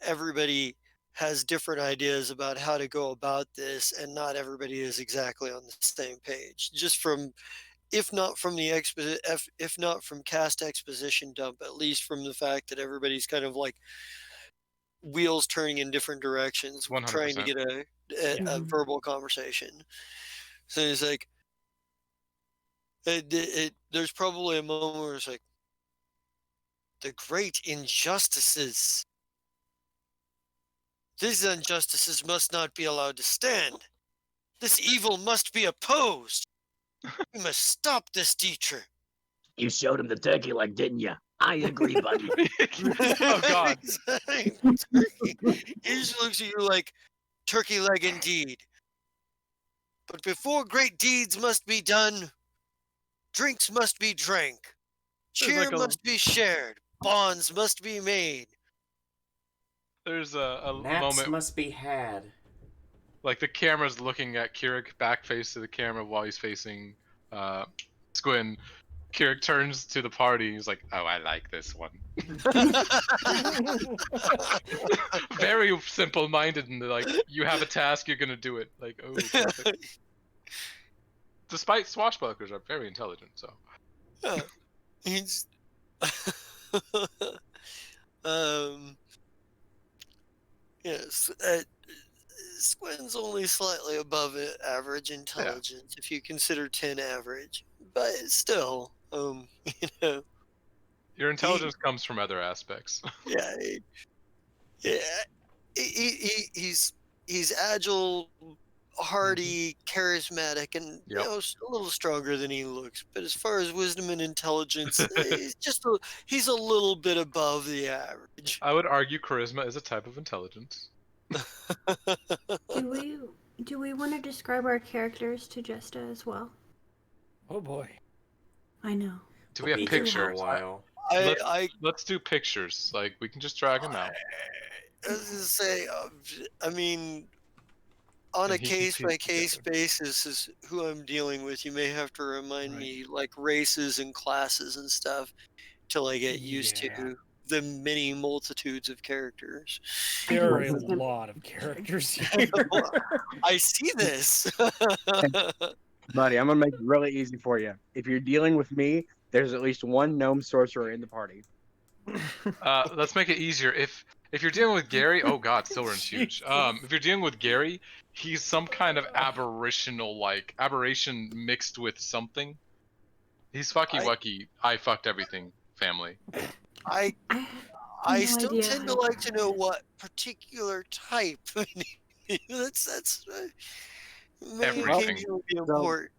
everybody has different ideas about how to go about this, and not everybody is exactly on the same page. Just from, if not from the if not from cast exposition dump, at least from the fact that everybody's kind of like wheels turning in different directions, trying to 100%. get a Yeah. verbal conversation. So it's like, there's probably a moment where it's like, the great injustices. These injustices must not be allowed to stand. This evil must be opposed. We must stop this, Dietrich. You showed him the turkey leg, didn't you? I agree, buddy. Oh God. Turkey. He just looks at you like, turkey leg indeed. But before great deeds must be done, drinks must be drank. There's Cheer like a- must be shared. Bonds must be made. There's a Naps moment must be had. like the camera's looking at Kirik, back face to the camera while he's facing Squin. Kirik turns to the party. He's like, "Oh, I like this one." Very simple-minded, and like, you have a task, you're gonna do it. Like, oh, perfect. Despite swashbucklers are very intelligent, so. Yeah. He's yes, Squin's only slightly above average intelligence if you consider 10 average, but still, you know, Your intelligence comes from other aspects. yeah, he's agile, hardy, charismatic, and you Yep. know, a little stronger than he looks. But as far as wisdom and intelligence, he's a little bit above the average. I would argue charisma is a type of intelligence. Do we Do we want to describe our characters to Jesta as well? Oh boy. I know. Do we have Be here for a pictures? while. Let's do pictures. Like we can just drag them out. I was gonna say, I mean, on And a he can case by piece case together. basis is who I'm dealing with. You may have to remind Right. me like races and classes and stuff till I get used Yeah. to the many multitudes of characters. There are This a is gonna be lot of characters I here. I see this. Buddy, I'm gonna make it really easy for you. If you're dealing with me, there's at least one gnome sorcerer in the party. Let's make it easier. If you're dealing with Gary, oh god, Silver's huge. Jesus. If you're dealing with Gary, he's some kind of aberration mixed with something. He's fucky wucky. I fucked everything family. I I I no still idea tend how to like to know what particular type. That's may Everything. occasionally be So, important.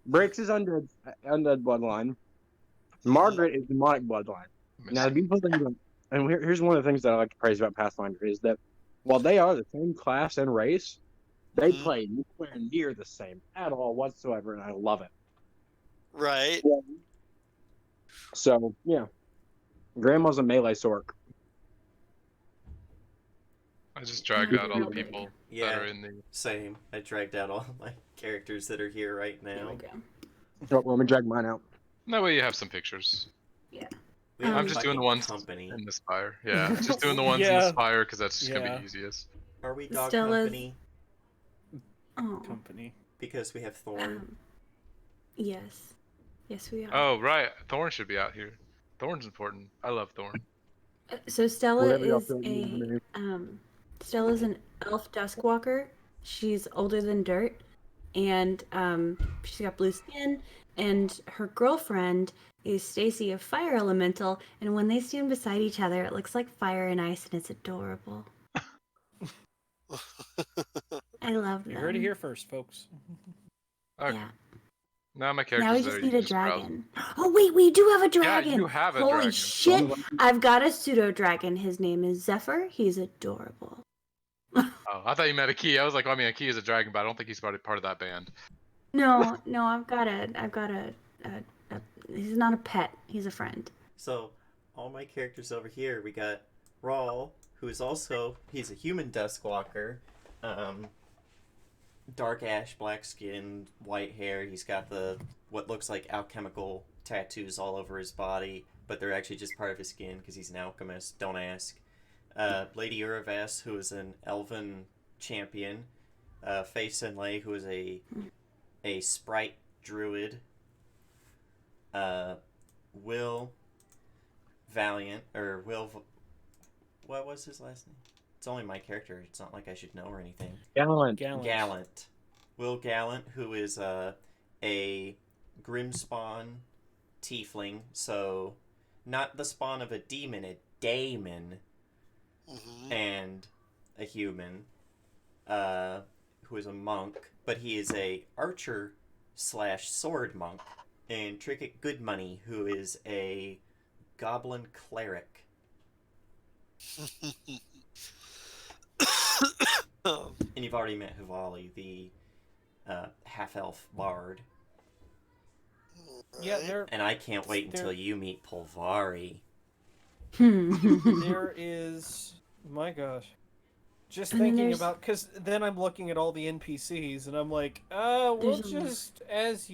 Briggs is undead bloodline. Margaret is demonic bloodline. Now, the beautiful thing, and here's one of the things that I like to praise about Pathfinder is that while they are the same class and race, they Mhm. play nowhere near the same at all whatsoever, and I love it. Right. So, yeah. Grandma's a melee sork. I just dragged Yeah, out all the really. people that Yeah, are in the. same. I dragged out all my characters that are here right There now. we go. Oh, let me drag mine out. That way you have some pictures. We have I'm a just doing the fucking ones company. in the spire. Yeah, just doing the ones in the Yeah. spire because that's just gonna Yeah. be easiest. Are we dog Stella's- company? Oh. Company. Because we have Thorn. Yes. Yes, we are. Oh right, Thorn should be out here. Thorn's important. I love Thorn. So Stella Whatever y'all is feel you need to do. Stella's an elf duskwalker. She's older than dirt, and she's got blue skin. And her girlfriend is Stacy, a fire elemental. And when they stand beside each other, it looks like fire and ice, and it's adorable. I love them. You heard it here first, folks. Okay. Yeah. Now my Now character's we there. just you need can a just browse. dragon. Oh wait, we do have a dragon. Yeah, you have a Holy dragon. shit! I've got a pseudo dragon. His name is Zephyr. He's adorable. Oh, I thought you meant a key. I was like, well, I mean, a key is a dragon, but I don't think he's part of that band. No, I've got a he's not a pet. He's a friend. So, all my characters over here, we got Rawl, who is also, he's a human duskwalker. Dark ash, black skin, white hair. He's got what looks like alchemical tattoos all over his body, but they're actually just part of his skin because he's an alchemist. Don't ask. Lady Uravas, who is an elven champion. Faye Sinlay, who is a sprite druid. Will Valiant, or what was his last name? It's only my character. It's not like I should know or anything. Gallant. Gallant. Will Gallant, who is a Grimspawn tiefling, so not the spawn of a demon, a daemon, and a human, who is a monk, but he is a archer / sword monk, and Tricket Goodmoney, who is a goblin cleric. And you've already met Hivali, the half-elf bard. Yeah, there And I can't wait until you meet Polvari. there is, my gosh. Just And then thinking there's- about, because then I'm looking at all the NPCs and I'm like, we'll There's a- just as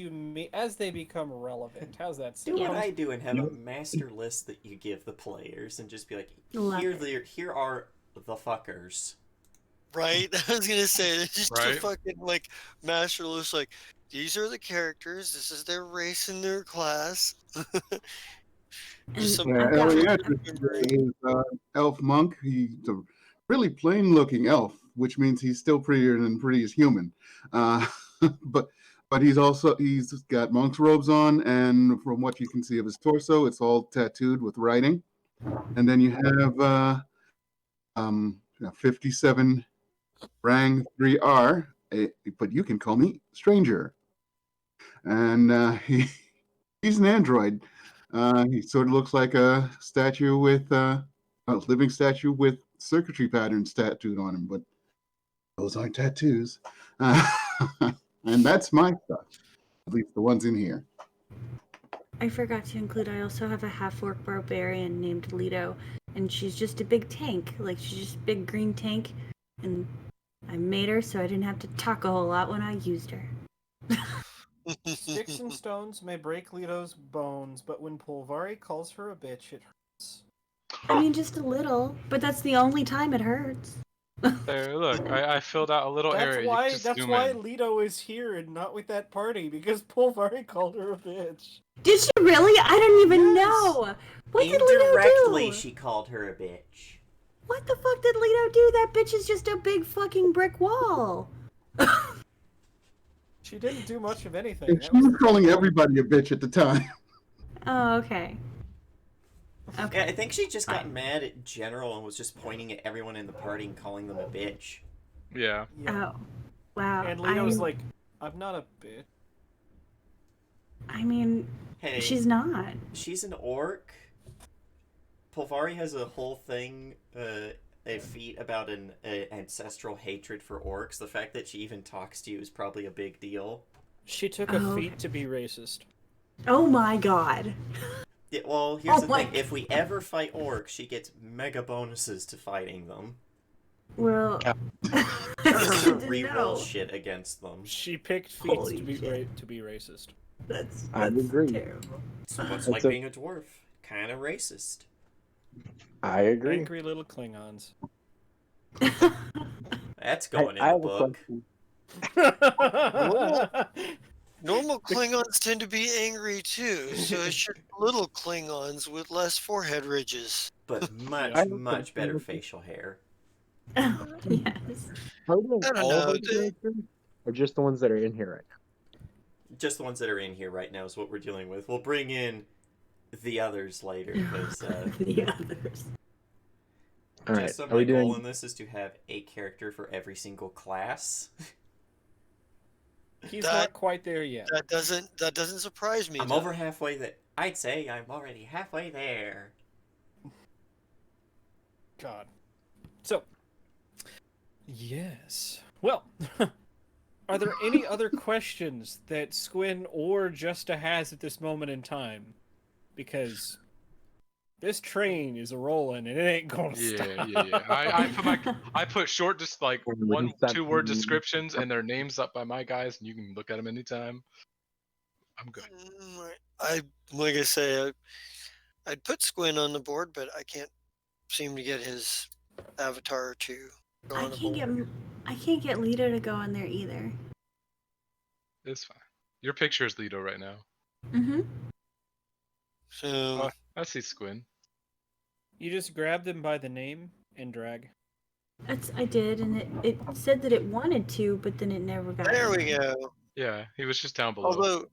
they become relevant. How's that Do sound? what I do and have a master list that you give the players and just be like, Love here are the fuckers. Right? I was gonna say it's just a Right. fucking like master list. Like these are the characters. This is their race and their class. And Some Yeah, I've got- Elliot is elf monk. He's a really plain-looking elf, which means he's still prettier than prettiest human. But he's got monk's robes on, and from what you can see of his torso, it's all tattooed with writing. And then you have 57 Rang 3R, but you can call me Stranger. And he's an android. He sort of looks like a statue with a living statue with circuitry patterns tattooed on him, but those aren't tattoos. And that's my stuff, at least the ones in here. I forgot to include, I also have a half-orc barbarian named Leto, and she's just a big tank. Like, she's just a big green tank, and I made her so I didn't have to talk a whole lot when I used her. Sticks and stones may break Leto's bones, but when Pulvari calls her a bitch, it hurts. I mean, just a little, but that's the only time it hurts. There, look, I filled out a little area. You can just That's zoom why in. Leto is here and not with that party, because Pulvari called her a bitch. Did she really? I didn't even Yes. know. What did Leto Indirectly, do? she called her a bitch. What the fuck did Leto do? That bitch is just a big fucking brick wall. She didn't do much of anything. She was calling everybody a bitch at the time. Oh, okay. Okay. Yeah, I think she just got mad at General and was just pointing at everyone in the party and calling them a bitch. Yeah. Oh, wow. And Leto's like, I'm not a bitch. I mean, Hey, she's not. She's an orc. Pulvari has a whole thing, a feat about an ancestral hatred for orcs. The fact that she even talks to you is probably a big deal. She took a feat to be racist. Oh my god. Yeah, well, here's the thing. If we ever fight orcs, she gets mega bonuses to fighting them. Well, Reroll shit against them. She picked feats to be racist. That's agree. Terrible. So what's like being a dwarf? Kind of racist. I agree. Angry little Klingons. That's going in I the have book. Normal Klingons tend to be angry too, so it should be little Klingons with less forehead ridges. But much better facial hair. Yes. Are we doing I don't all of know, our characters, or just the ones that are in here right now? Just the ones that are in here right now is what we're dealing with. We'll bring in the others later, because The others. All right. just so Are my we goal doing? in this is to have a character for every single class. He's That- not quite there yet. That doesn't surprise me. I'm though. over halfway there. I'd say I'm already halfway there. God. So, yes. Well, are there any other questions that Squin or Justa has at this moment in time? Because this train is a rolling and it ain't gonna stop. Yeah. I put short, just like Wouldn't 1-2 word that be- descriptions and their names up by my guys, and you can look at them anytime. I'm good. Like I say, I'd put Squin on the board, but I can't seem to get his avatar to go I on the can't board. get Leto to go on there either. It's fine. Your picture is Leto right now. Mm-hmm. So I see Squin. You just grab them by the name and drag. I did, and it said that it wanted to, but then it never got. there we there. go. Yeah, he was just down below.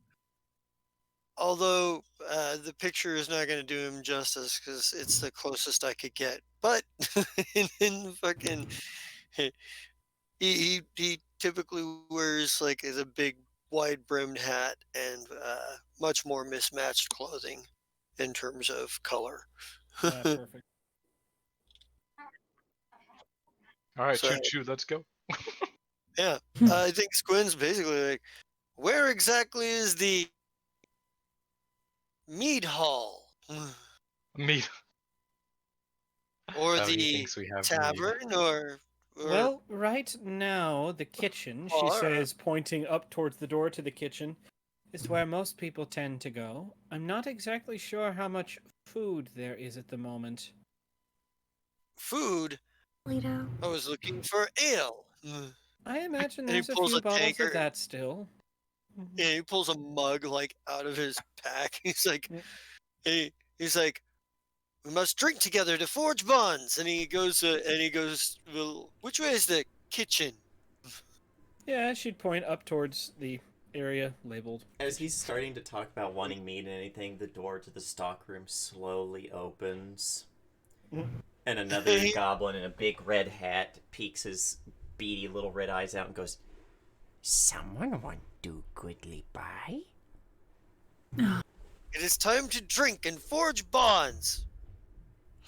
Although the picture is not going to do him justice because it's the closest I could get. But in fucking, he typically wears like a big wide brimmed hat and much more mismatched clothing in terms of color. Perfect. All right, So- choo choo, let's go. Yeah, I think Squin's basically like, where exactly is the mead hall? Meat. Or Oh, he the thinks we have meat. tavern, or Well, right now, the kitchen, she Alright. says, pointing up towards the door to the kitchen, is where most people tend to go. I'm not exactly sure how much food there is at the moment. food. Leto. I was looking for ale. I imagine And he there's a pulls few a bottles tankard. of that still. Yeah, he pulls a mug like out of his pack. He's like, Yeah. he's like, we must drink together to forge bonds. And he goes, well, which way is the kitchen? Yeah, she'd point up towards the area labeled. As he's starting to talk about wanting meat and anything, the door to the stockroom slowly opens. And another goblin in a big red hat peeks his beady little red eyes out and goes, "Someone want do goodly buy?" It is time to drink and forge bonds.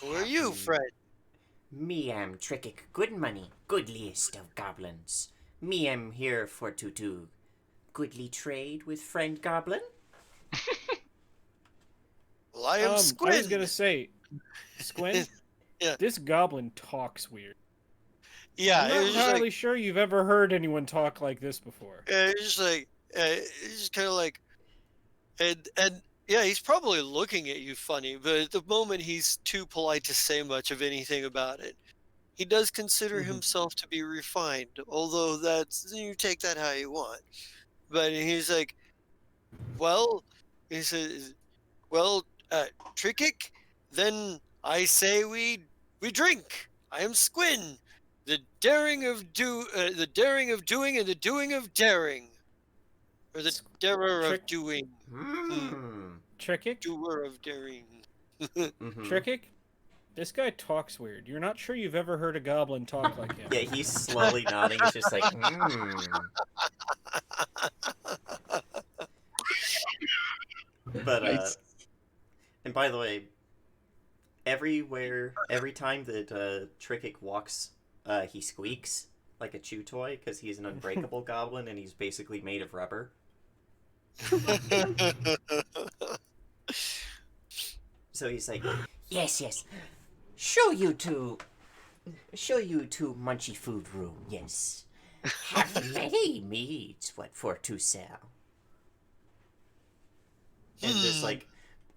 Who are you, friend? Me am Trickick Good Money, goodliest of goblins. Me am here for to do goodly trade with friend Goblin. Well, I am Squid. I was gonna say, Squint. Yeah. This goblin talks weird. Yeah, I'm it not was just entirely like, sure you've ever heard anyone talk like this before. it's just like, it's just kind of like, and yeah, he's probably looking at you funny, but at the moment he's too polite to say much of anything about it. He does consider himself to be refined, although that's, you take that how you want. But he's like, well, he says, well, Trickic, then I say we drink. I am Squin, the daring of doing and the doing of daring, or the darer Trick- of doing, Trickic? doer of daring. Trickic? This guy talks weird. You're not sure you've ever heard a goblin talk like him. Yeah, he's slowly nodding. It's just like, But, Nice. and by the way, every time that Trickic walks, he squeaks like a chew toy because he's an unbreakable goblin and he's basically made of rubber. So he's like, yes, show you to munchy food room, yes. Have many meats, what for to sell. And just like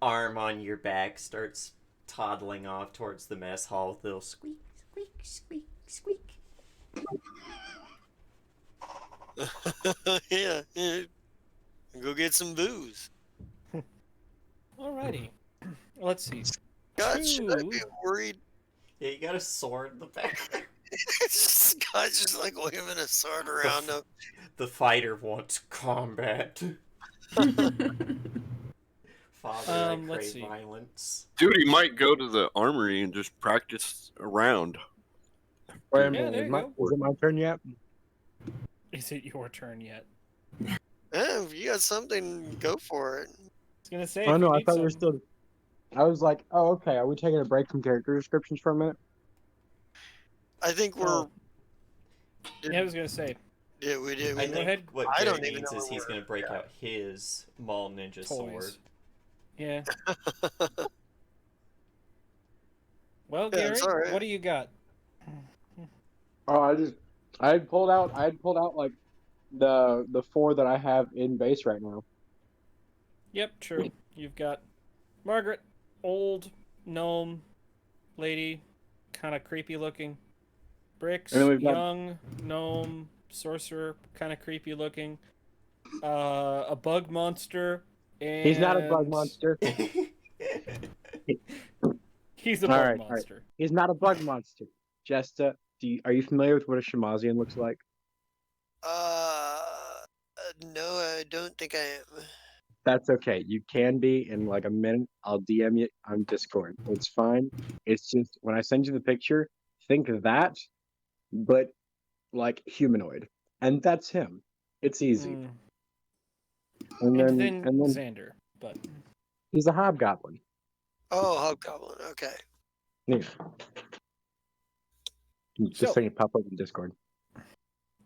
arm on your back starts toddling off towards the mess hall with a little squeak, squeak, squeak, squeak. Yeah. Go get some booze. Alrighty. Let's see. God, should I be worried? Yeah, you got a sword in the back. Scott's just like waving a sword around him. The fighter wants combat. Father, I let's crave see. violence. Dude, he might go to the armory and just practice around. Wait a Yeah, minute, there is you go. it my turn yet? Is it your turn yet? If you got something, go for it. I was gonna say. Oh if no, you I need thought we were something- still. I was like, oh okay, are we taking a break from character descriptions for a minute? I think we're. Oh. Yeah, I was gonna say. Yeah, we did. I We think ahead. what I Gary don't even means know is what he's we're- going to break out his Maul Ninja sword. Toys. Yeah. Well, Yeah, Gary, it's all right. what do you got? Oh, I had pulled out like the four that I have in base right now. Yep, true. You've got Margaret, old gnome lady, kind of creepy looking. Bricks, And then we've got- young gnome sorcerer, kind of creepy looking. A bug monster. And... He's not a bug monster. He's a All bug right. monster. He's not a bug monster. Jesta, are you familiar with what a Shemazian looks like? No, I don't think I am. That's okay. You can be in like a minute. I'll DM you on Discord. It's fine. It's just when I send you the picture, think of that, but like humanoid, and that's him. It's easy. Mm. And And then then Xander, but he's a hobgoblin. Oh, Hobgoblin. Okay. Yeah. Just So- saying, pop up in Discord.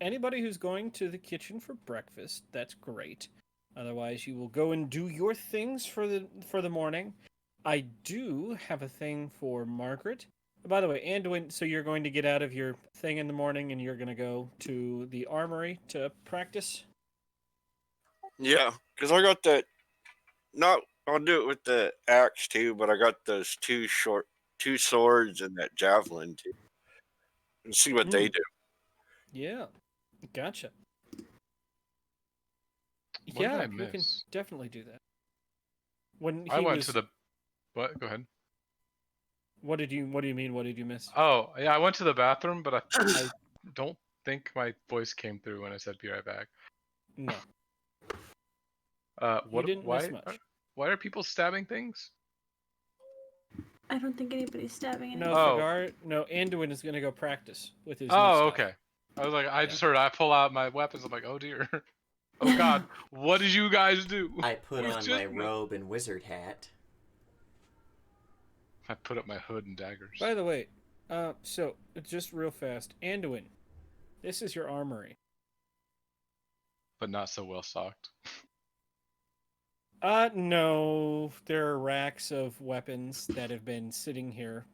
anybody who's going to the kitchen for breakfast, that's great. Otherwise, you will go and do your things for the morning. I do have a thing for Margaret. By the way, Anduin, so you're going to get out of your thing in the morning and you're going to go to the armory to practice? Yeah, because I got that. Not, I'll do it with the axe too, but I got those two swords and that javelin too. And see what they do. Yeah, gotcha. What yeah, did I you can miss? definitely do that. When he I went was, to the. What? Go ahead. What do you mean? What did you miss? Oh, yeah, I went to the bathroom, but I don't think my voice came through when I said "be right back." No, What? you didn't why? miss much. Why are people stabbing things? I don't think anybody's stabbing anyone. No, Oh. Fagar, no, Anduin is going to go practice with his. new Oh, stuff. okay. I was like, I just heard I pull out my weapons. I'm like, oh dear. Oh God, what did you guys do? I put Who's on just my me? robe and wizard hat. I put up my hood and daggers. By the way, so just real fast, Anduin, this is your armory. but not so well stocked. No. There are racks of weapons that have been sitting here,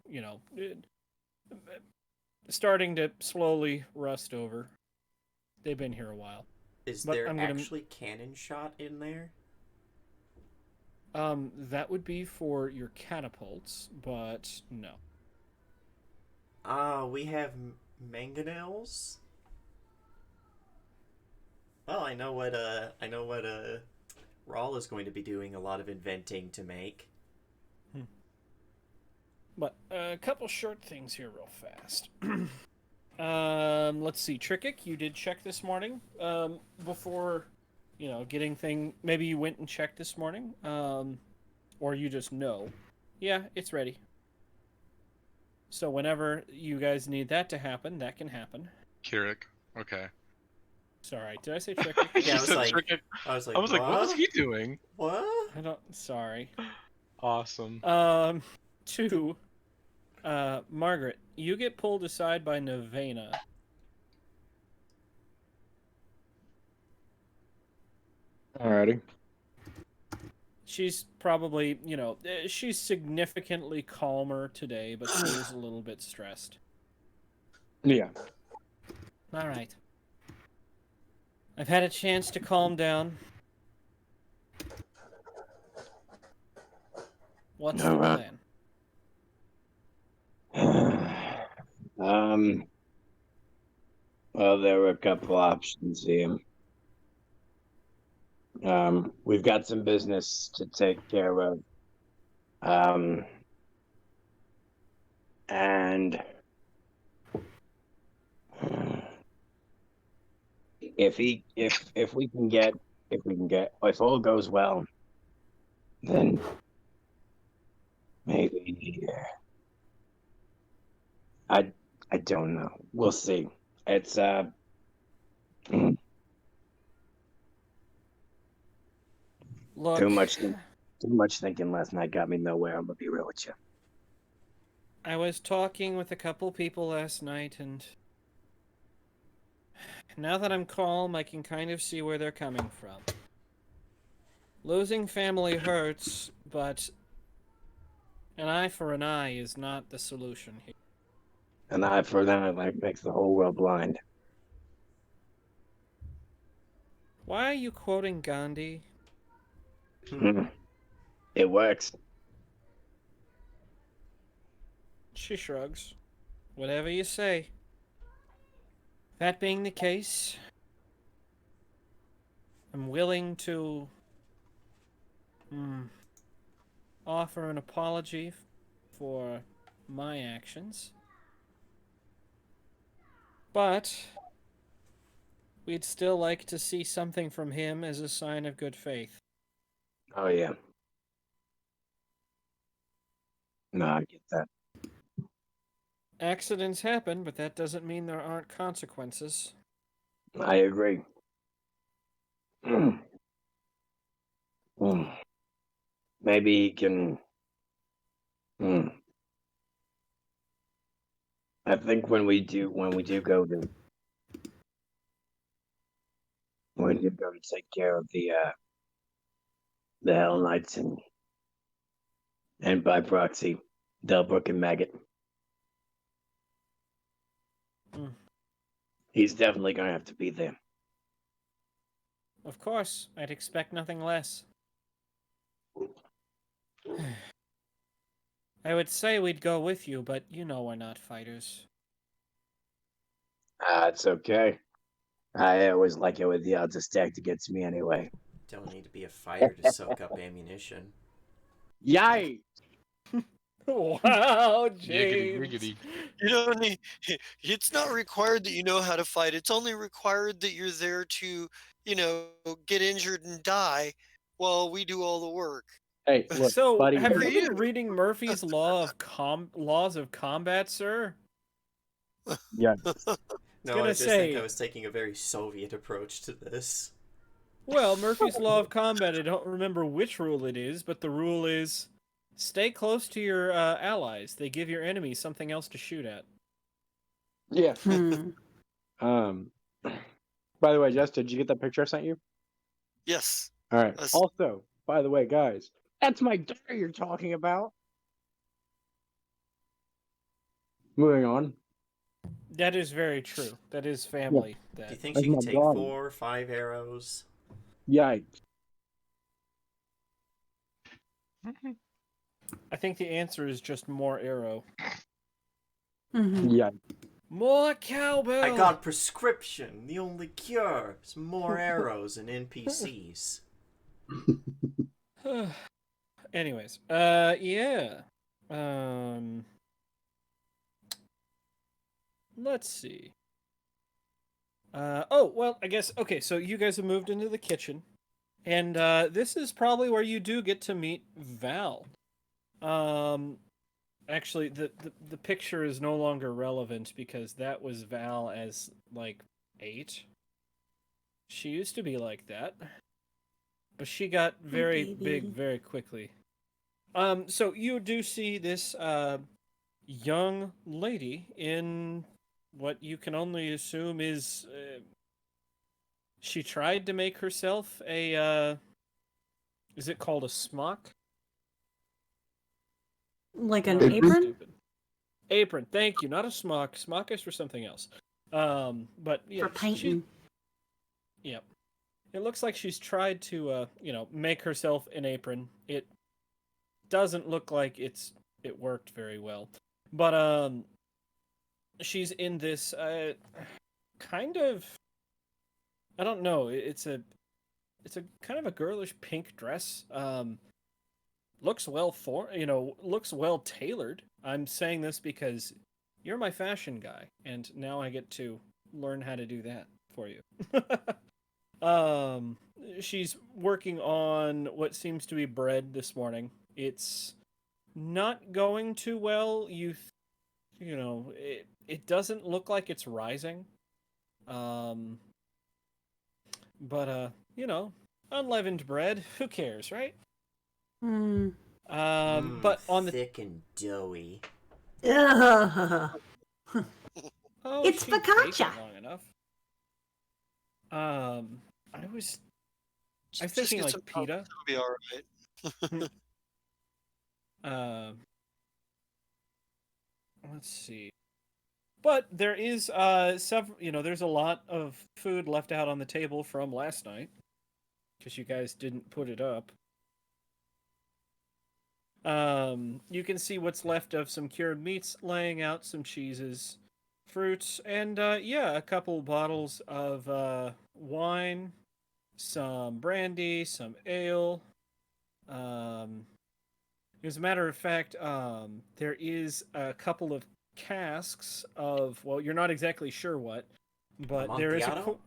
starting to slowly rust over. They've been here a while. Is But there I'm gonna actually cannon shot in there? That would be for your catapults, but no. We have mangonels. Well, I know what Rawl is going to be doing a lot of inventing to make. But a couple short things here real fast. Let's see. Trickik, you did check this morning. Before, getting thing. Maybe you went and checked this morning. Or you just know. Yeah, it's ready. So whenever you guys need that to happen, that can happen. Kirik. Okay. Sorry, did I say Trickik? Yeah, You said Trickik. I was like, what was he doing? What? I don't. Sorry. Awesome. 2. Margaret, you get pulled aside by Nevena. Alrighty. She's probably, she's significantly calmer today, but she is a little bit stressed. Yeah. All right. I've had a chance to calm down. What's the plan? Well, there were a couple options here. We've got some business to take care of. And if all goes well, then maybe I don't know. We'll see. It's Look, too much thinking last night got me nowhere. I'm gonna be real with you. I was talking with a couple people last night, and now that I'm calm, I can kind of see where they're coming from. Losing family hurts, but an eye for an eye is not the solution here. An eye for an eye makes the whole world blind. Why are you quoting Gandhi? It works. She shrugs. Whatever you say. That being the case, I'm willing to offer an apology for my actions. But we'd still like to see something from him as a sign of good faith. Oh yeah. No, I get that. Accidents happen, but that doesn't mean there aren't consequences. I agree. Maybe he can. I think when we do go to take care of the Hell Knights and by proxy, Delbrook and Maggot. He's definitely gonna have to be there. Of course, I'd expect nothing less. I would say we'd go with you, but you know we're not fighters. It's okay. I always like it when the odds are stacked against me anyway. Don't need to be a fighter to soak up ammunition. Yikes! Wow, James. Yiggity, You don't need. It's not required that you know how to fight. It's only required that you're there to, get injured and die, while we do all the work. Hey, look, So, buddy. have For you been you. reading Murphy's laws of combat, sir? Yeah. No, gonna I just say- think I was taking a very Soviet approach to this. Well, Murphy's law of combat, I don't remember which rule it is, but the rule is stay close to your allies. They give your enemies something else to shoot at. Yeah. Hmm. By the way, Jess, did you get that picture I sent you? Yes. All right. That's- Also, by the way, guys, that's my daughter you're talking about. Moving on. That is very true. That is family. Do you That think That's she can my take daughter. 4 or 5 arrows? Yikes. I think the answer is just more arrow. Mhm. Yikes. More cowbell. I got prescription. The only cure is more arrows and NPCs. Anyways, yeah. Let's see. Oh, well, I guess, okay, so you guys have moved into the kitchen, and this is probably where you do get to meet Val. Actually, the picture is no longer relevant because that was Val as, like, 8. She used to be like that, but she got very baby. big very quickly. So you do see this, young lady in what you can only assume is she tried to make herself a is it called a smock? Like an No, Apron? apron? stupid. Apron, thank you. Not a smock. Smock is for something else. But yeah, For painting. Yep. It looks like she's tried to make herself an apron. It doesn't look like it worked very well. But she's in this kind of, I don't know, it's a kind of a girlish pink dress. Looks looks well tailored. I'm saying this because you're my fashion guy and now I get to learn how to do that for you. She's working on what seems to be bread this morning. It's not going too well. It doesn't look like it's rising. But unleavened bread, who cares, right? Hmm. But on the thick and doughy. Ugh. oh, It's she'd bake focaccia. it long enough. I was Just thinking get like some pita. It'll be all right. Let's see. But there is there's a lot of food left out on the table from last night because you guys didn't put it up. You can see what's left of some cured meats, laying out some cheeses, fruits, and a couple bottles of wine, some brandy, some ale. As a matter of fact, there is a couple of casks of, well, you're not exactly sure what, but there is Amontillado?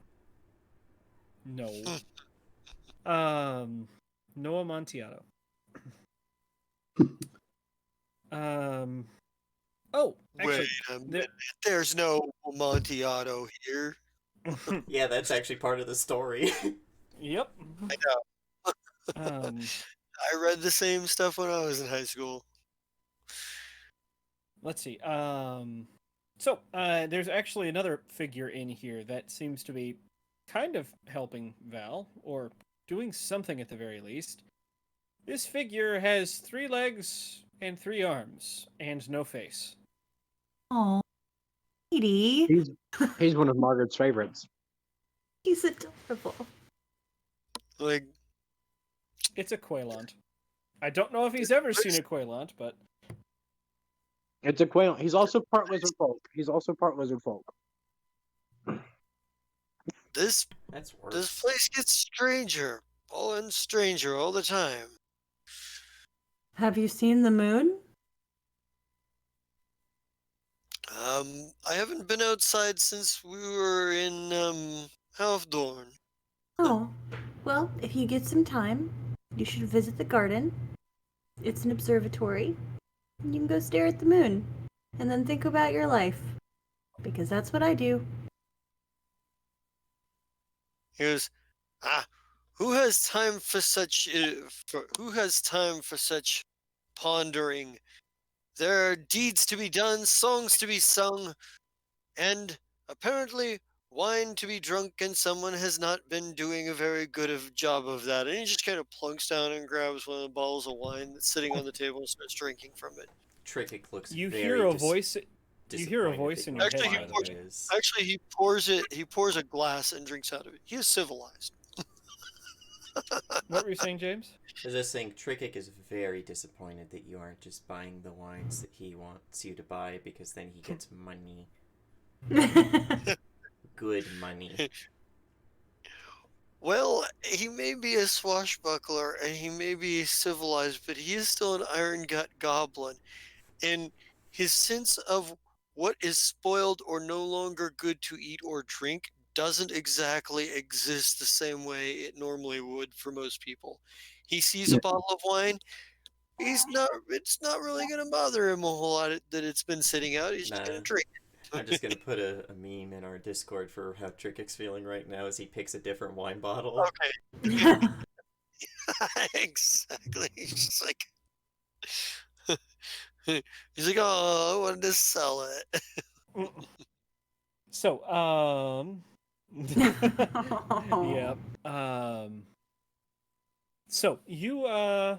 no. No Amontillado. Oh, actually, Wait a minute. There's no Amontillado here. Yeah, that's actually part of the story. Yep. I know. I read the same stuff when I was in high school. Let's see. So there's actually another figure in here that seems to be kind of helping Val, or doing something at the very least. This figure has 3 legs and 3 arms, and no face. Oh, Edie. He's one of Margaret's favorites. He's adorable. Like, It's a Quailant. I don't know if he's ever seen a Quailant, but It's a quail. He's also part lizard folk. this That's worse. this place gets stranger all the time. Have you seen the moon? I haven't been outside since we were in Halfdorn. Oh, well, if you get some time, you should visit the garden. It's an observatory. And you can go stare at the moon and then think about your life. Because that's what I do. He goes, who has time for such pondering? There are deeds to be done, songs to be sung, and apparently wine to be drunk, and someone has not been doing a very good job of that. And he just kind of plunks down and grabs one of the bottles of wine that's sitting on the table and starts drinking from it. Trickik looks You very hear a voice. You hear a disappointed voice that in you your Actually, head, he by the pours. way. Actually, he pours it. He pours a glass and drinks out of it. He is civilized. What were you saying, James? I was just saying, Trickik is very disappointed that you aren't just buying the wines that he wants you to buy, because then he gets money. Good money. Well, he may be a swashbuckler and he may be civilized, but he is still an iron gut goblin. And his sense of what is spoiled or no longer good to eat or drink doesn't exactly exist the same way it normally would for most people. He sees Yeah. a bottle of wine, it's not really going to bother him a whole lot that it's been sitting out. He's just going Nah. to drink it. I'm just gonna put a meme in our Discord for how Trickik's feeling right now as he picks a different wine bottle. Okay. Exactly. He's just like, he's like, oh, I wanted to sell it. So, yeah. So you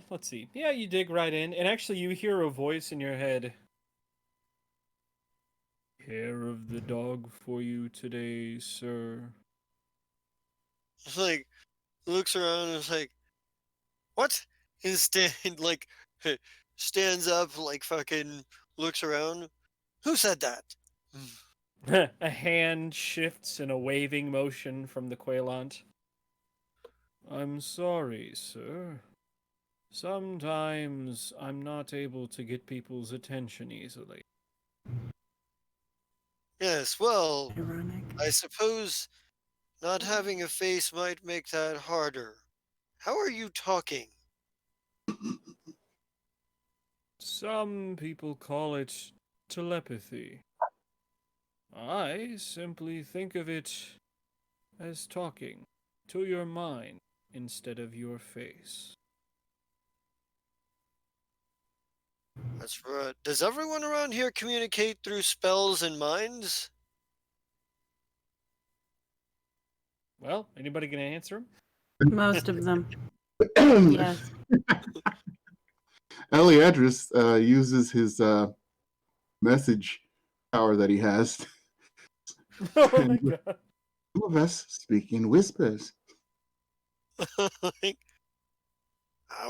let's see. Yeah, you dig right in, and actually you hear a voice in your head. Care of the dog for you today, sir. It's like, looks around and is like, what? And like, stands up, like fucking looks around. Who said that? A hand shifts in a waving motion from the Quailant. I'm sorry, sir. Sometimes I'm not able to get people's attention easily. Yes, well, Ironic. I suppose not having a face might make that harder. How are you talking? Some people call it telepathy. I simply think of it as talking to your mind instead of your face. That's right. Does everyone around here communicate through spells and minds? Well, anybody gonna answer him? Most of them. Yes. Eliadris uses his message power that he has. Oh my And god. some of us speak in whispers. Like,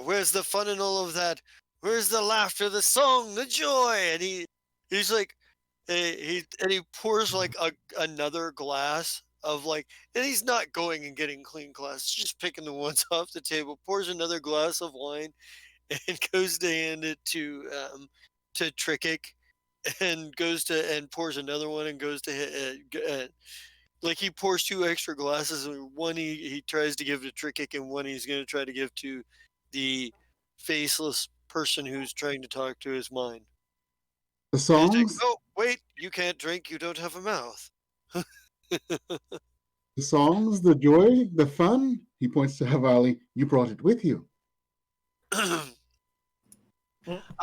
where's the fun in all of that? Where's the laughter, the song, the joy? And he's like, he pours like another glass of like, and he's not going and getting clean glasses, just picking the ones off the table. Pours another glass of wine, and goes to hand it to Trickik, and goes to and pours another one and goes to like he pours two extra glasses, and one he tries to give to Trickik, and one he's going to try to give to the faceless person who's trying to talk to his mind. The And he's like, songs, oh wait, you can't drink, you don't have a mouth. the joy, the fun. He points to Havali. You brought it with you.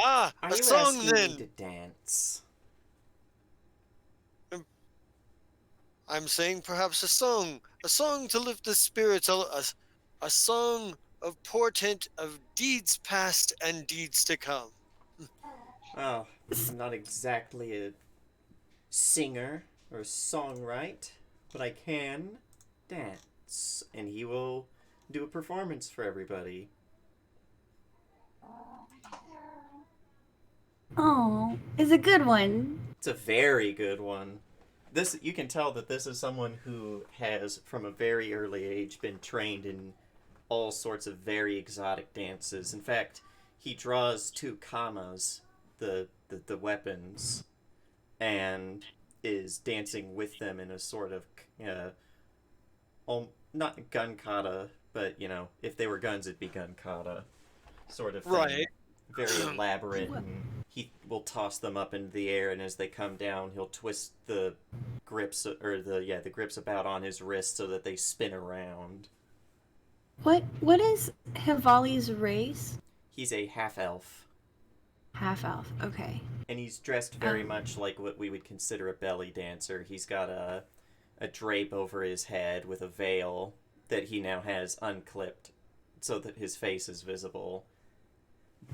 Ah, Are a you song asking then. me to dance? I'm saying perhaps a song to lift the spirits, a song of portent of deeds past and deeds to come. Oh, I'm not exactly a singer or songwriter, but I can dance, and he will do a performance for everybody. Oh, it's a good one. It's a very good one. This, you can tell that this is someone who has, from a very early age, been trained in all sorts of very exotic dances. In fact, he draws two kamas, the weapons, and is dancing with them in a sort of not gun kata, but if they were guns, it'd be gun kata sort of thing. Right. Very elaborate, and he will toss them up into the air, and as they come down, he'll twist the grips the grips about on his wrist so that they spin around. What is Hivali's race? He's a half elf. Half elf. Okay. And he's dressed very much like what we would consider a belly dancer. He's got a drape over his head with a veil that he now has unclipped so that his face is visible.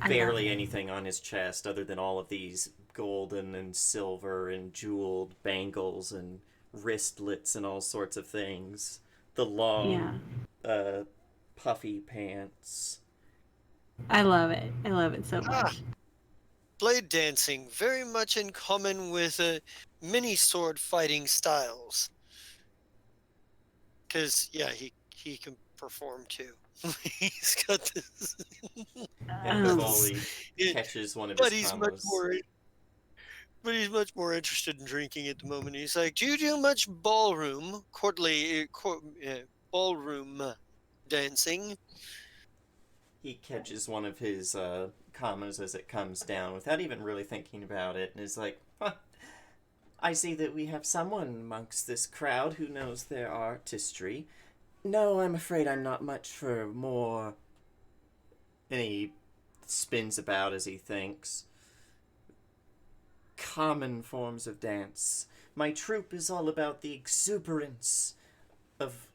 Barely anything on his chest other than all of these golden and silver and jeweled bangles and wristlets and all sorts of things. The long, puffy pants. I love it. I love it so much. Blade dancing, very much in common with mini sword fighting styles. Because, yeah, he can perform too. He's got this. And Um, slowly catches one of But his he's much combos. more. But he's much more interested in drinking at the moment. He's like, "Do you do much ballroom, ballroom dancing?" He catches one of his commas as it comes down without even really thinking about it, and is like, huh, I see that we have someone amongst this crowd who knows their artistry. No, I'm afraid I'm not much for more... And he spins about as he thinks. Common forms of dance. My troupe is all about the exuberance of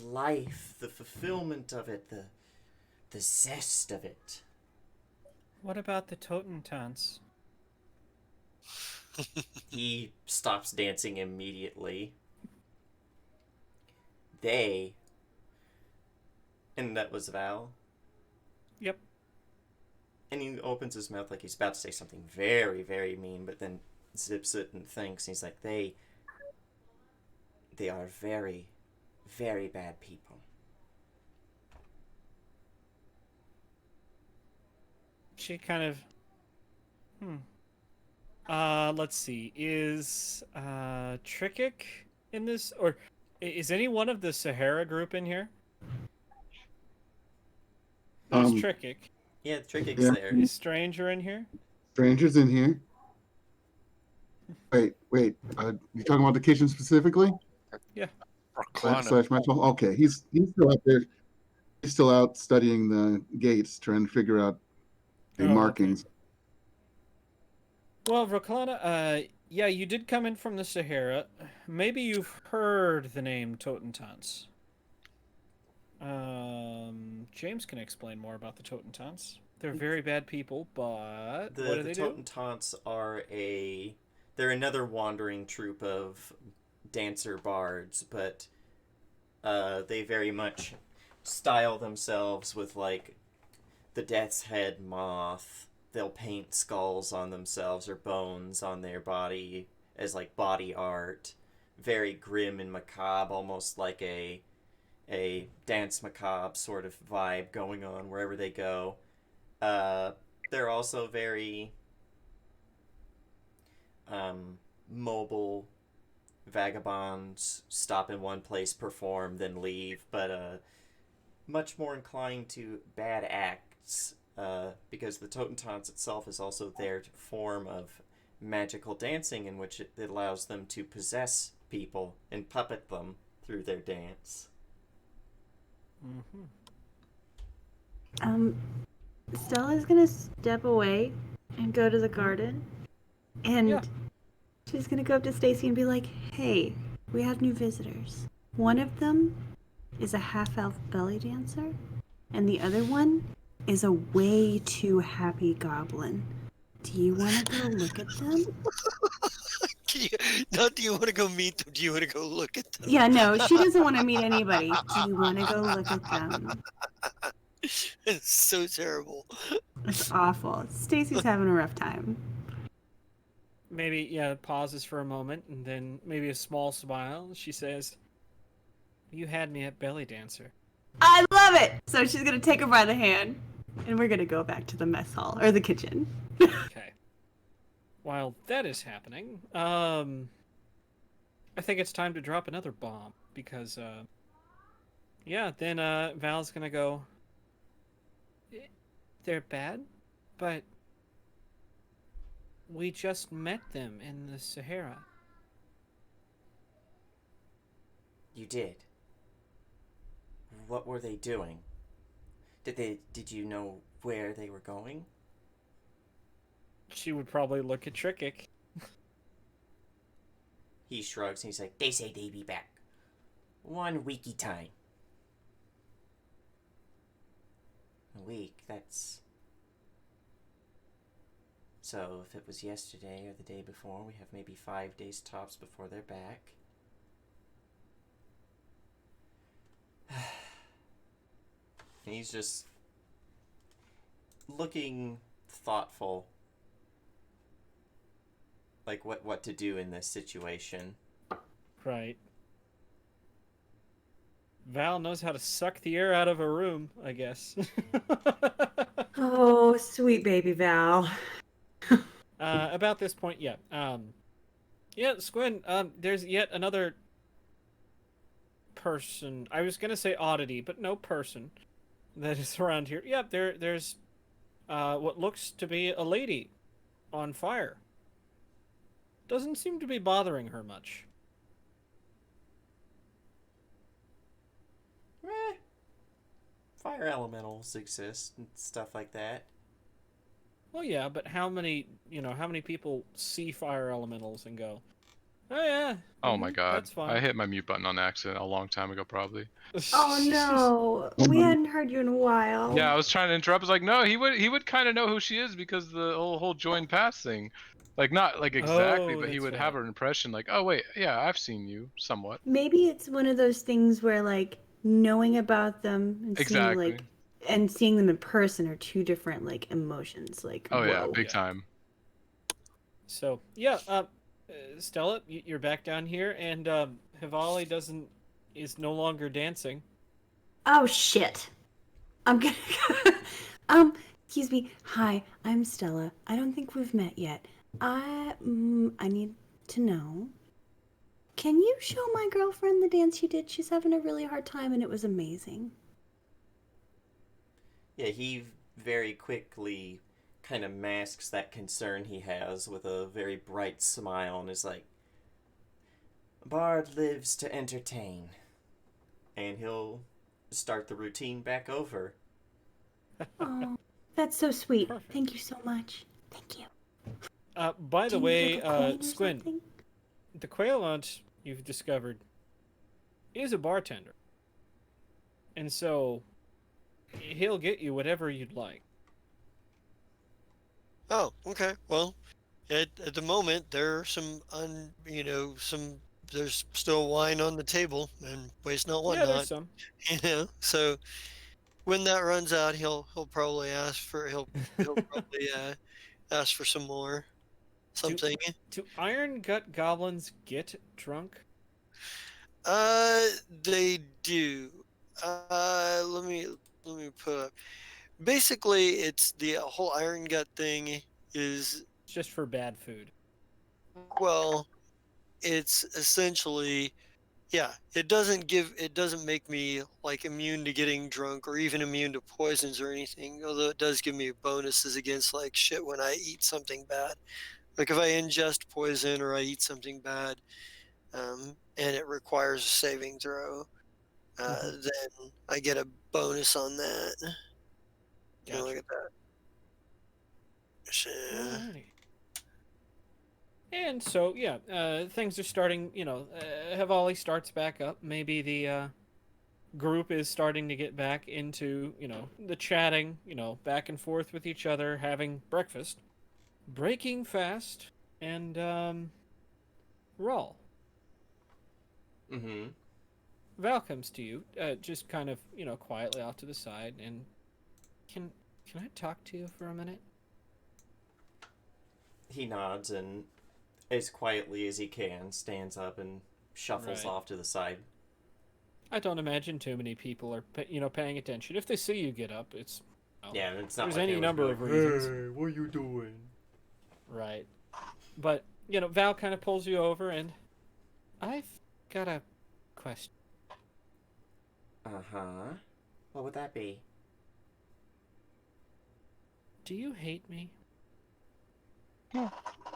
life, the fulfillment of it, the zest of it. What about the Totentans? He stops dancing immediately. They... And that was Val? Yep. And he opens his mouth like he's about to say something very, very mean, but then zips it and thinks. He's like, they are very, very bad people. She kind of... let's see. Is Trikic in this, or is any one of the Sahara group in here? There's Trikic. Yeah, Trikic's there. Is Stranger in here? Stranger's in here. Wait. You talking about the kitchen specifically? Yeah. Slash Mitchell? Okay, he's still out there. He's still out studying the gates, trying to figure out the markings. Okay. Well, Raklana, yeah, you did come in from the Sahara. Maybe you've heard the name Totentans. James can explain more about the Totentans. They're very bad people, but what do they do? The Totentants are they're another wandering troupe of dancer bards, but they very much style themselves with, like, the death's head moth. They'll paint skulls on themselves or bones on their body as, like, body art. Very grim and macabre, almost like a dance macabre sort of vibe going on wherever they go. They're also very mobile vagabonds, stop in one place, perform, then leave, but much more inclined to bad acts, because the Totentans itself is also their form of magical dancing in which it allows them to possess people and puppet them through their dance. Stella's gonna step away and go to the garden, and she's gonna go up to Stacy and be like, "Hey, we have new visitors. One of them is a half-elf belly dancer, and the other one is a way too happy goblin. Do you want to go look at them?" Not do you want to go meet them, do you want to go look at them? Yeah, no, she doesn't want to meet anybody. Do you want to go look at them? It's so terrible. It's awful. Stacy's having a rough time. Maybe, pauses for a moment, and then maybe a small smile. She says, "You had me at belly dancer." I love it! So she's gonna take her by the hand, and we're gonna go back to the mess hall, or the kitchen. Okay. While that is happening, I think it's time to drop another bomb, because, then Val's gonna go, "They're bad, but we just met them in the Sahara." You did? What were they doing? Did you know where they were going? She would probably look at Trikic. He shrugs and he's like, they say they be back. 1 weeky time. A week, that's... So, if it was yesterday or the day before, we have maybe 5 days tops before they're back. And he's just looking thoughtful. Like, what to do in this situation. Right. Val knows how to suck the air out of a room, I guess. Oh, sweet baby Val. About this point, yeah. Yeah, Squin, there's yet another person. I was gonna say oddity, but no person that is around here. Yeah, there's what looks to be a lady on fire. Doesn't seem to be bothering her much. Fire elementals exist and stuff like that. Well, yeah, but how many people see fire elementals and go, oh yeah, Oh my god. that's fine. I hit my mute button on accident a long time ago, probably. Oh no, we hadn't heard you in a while. Yeah, I was trying to interrupt. I was like, no, he would kind of know who she is because the whole join pass thing, like not like exactly, Oh, but he that's would right. have an impression like, oh wait, yeah, I've seen you somewhat. Maybe it's one of those things where like knowing about them and Exactly. seeing them in person are two different like emotions. Like, Oh yeah, whoa. big time. So yeah, Stella, you're back down here, and Hivali is no longer dancing. Oh shit. I'm gonna excuse me. Hi, I'm Stella. I don't think we've met yet. I need to know. Can you show my girlfriend the dance you did? She's having a really hard time and it was amazing. Yeah, he very quickly kind of masks that concern he has with a very bright smile and is like, Bard lives to entertain. And he'll start the routine back over. Oh, that's so sweet. Perfect. Thank you so much. Thank you. By the Do you way, need, like, a coin or Squin, something? the Quailunt you've discovered is a bartender, and so he'll get you whatever you'd like. Oh, okay. Well, at the moment there are there's still wine on the table and waste not want Yeah, there's not. some. So when that runs out, he'll probably ask for some more something. Do Iron Gut goblins get drunk? They do. Let me put up. Basically, it's the whole iron gut thing is, It's just for bad food. well, it's essentially, yeah, it doesn't make me like immune to getting drunk or even immune to poisons or anything, although it does give me bonuses against like shit when I eat something bad. Like if I ingest poison or I eat something bad, and it requires a saving throw, then I get a bonus on that. Gotcha. Look at that. So, Alrighty. And so, yeah, things are starting, Hivali starts back up. Maybe the group is starting to get back into, the chatting, back and forth with each other, having breakfast, breaking fast, and, Rawl. Mm-hmm. Val comes to you, just kind of, quietly off to the side, and can I talk to you for a minute? He nods and, as quietly as he can, stands up and shuffles Right. off to the side. I don't imagine too many people are, paying attention. If they see you get up, it's... well, Yeah, it's not there's like any they would number be of like, reasons. Hey, what are you doing? Right. But, Val kind of pulls you over, and I've got a question. Uh-huh. What would that be? Do you hate me?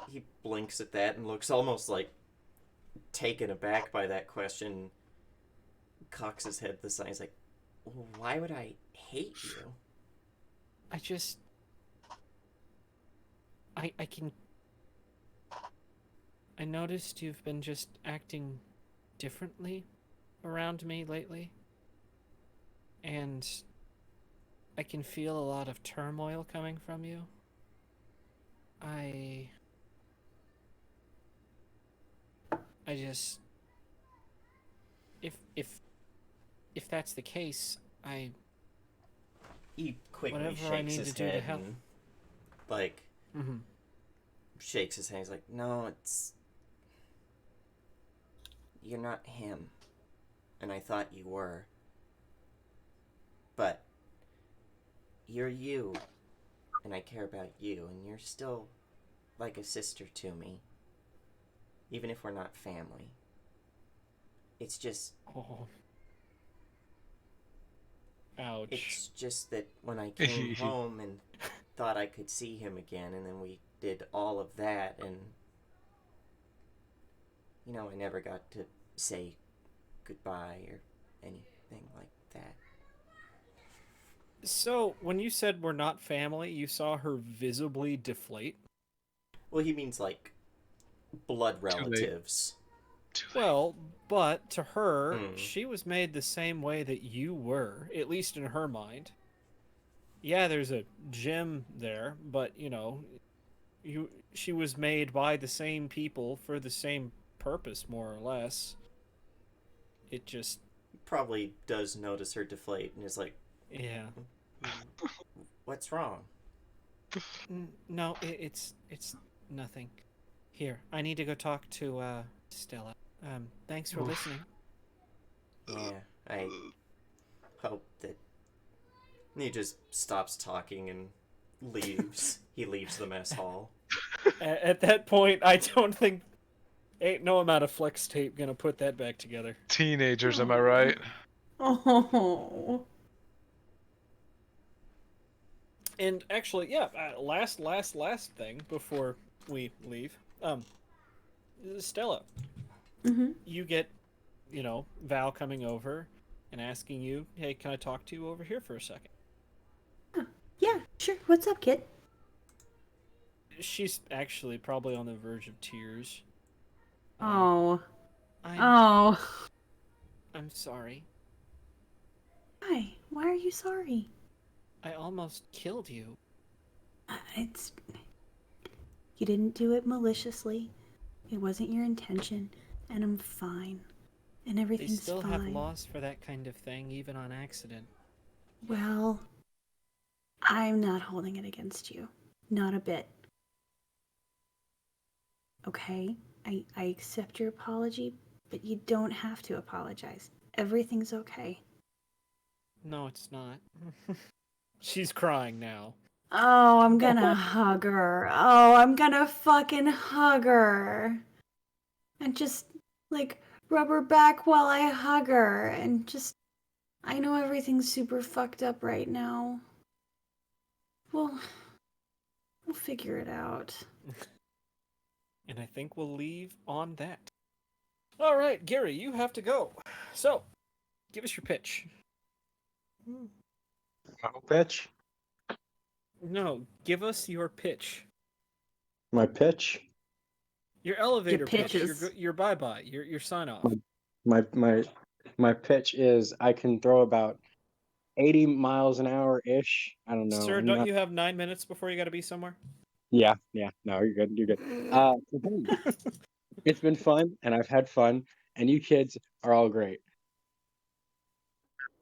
He blinks at that and looks almost like taken aback by that question. Cocks his head to the side. He's like, why would I hate you? I just... I can... I noticed you've been just acting differently around me lately. And I can feel a lot of turmoil coming from you. I just if that's the case, He quickly whatever I shakes need his to do to head help. and, like, Mm-hmm. shakes his head. He's like, no, you're not him. And I thought you were. But you're you. And I care about you. And you're still like a sister to me. Even if we're not family. It's just... Oh. Ouch. It's just that when I came home and thought I could see him again, and then we did all of that, and I never got to say goodbye or anything like that. So, when you said we're not family, you saw her visibly deflate? Well, he means like blood Too late. relatives. Well, but to her, she was made the same way that you were, at least in her mind. Yeah, there's a gem there, but she was made by the same people for the same purpose, more or less. It just Probably does notice her deflate and is like, yeah. what's wrong? No, it's nothing. Here, I need to go talk to Stella. Thanks for listening. Yeah, I hope that... He just stops talking and leaves. He leaves the mess hall. At that point, I don't think ain't no amount of flex tape gonna put that back together. Teenagers, am I right? Oh. And actually, yeah, last thing before we leave. Stella, Mm-hmm. you get, Val coming over and asking you, hey, can I talk to you over here for a second? Yeah, sure. What's up, kid? She's actually probably on the verge of tears. Oh. I'm Oh. sorry. Why? Why are you sorry? I almost killed you. It's... You didn't do it maliciously. It wasn't your intention. And I'm fine. And They everything's still fine. have laws for that kind of thing, even on accident. Well, I'm not holding it against you. Not a bit. Okay? I accept your apology, but you don't have to apologize. Everything's okay. No, it's not. She's crying now. Oh, I'm gonna hug her. Oh, I'm gonna fucking hug her. And just, like, rub her back while I hug her. And just, I know everything's super fucked up right now. We'll figure it out. And I think we'll leave on that. All right, Gary, you have to go. So, give us your pitch. My pitch? No, give us your pitch. My pitch? Your elevator Your pitch. pitches. Your bye-bye. Your sign-off. My pitch is I can throw about 80 miles an hour ish. I don't know. Sir, don't you have 9 minutes before you got to be somewhere? Yeah. No, you're good. You're good. It's been fun, and I've had fun, and you kids are all great.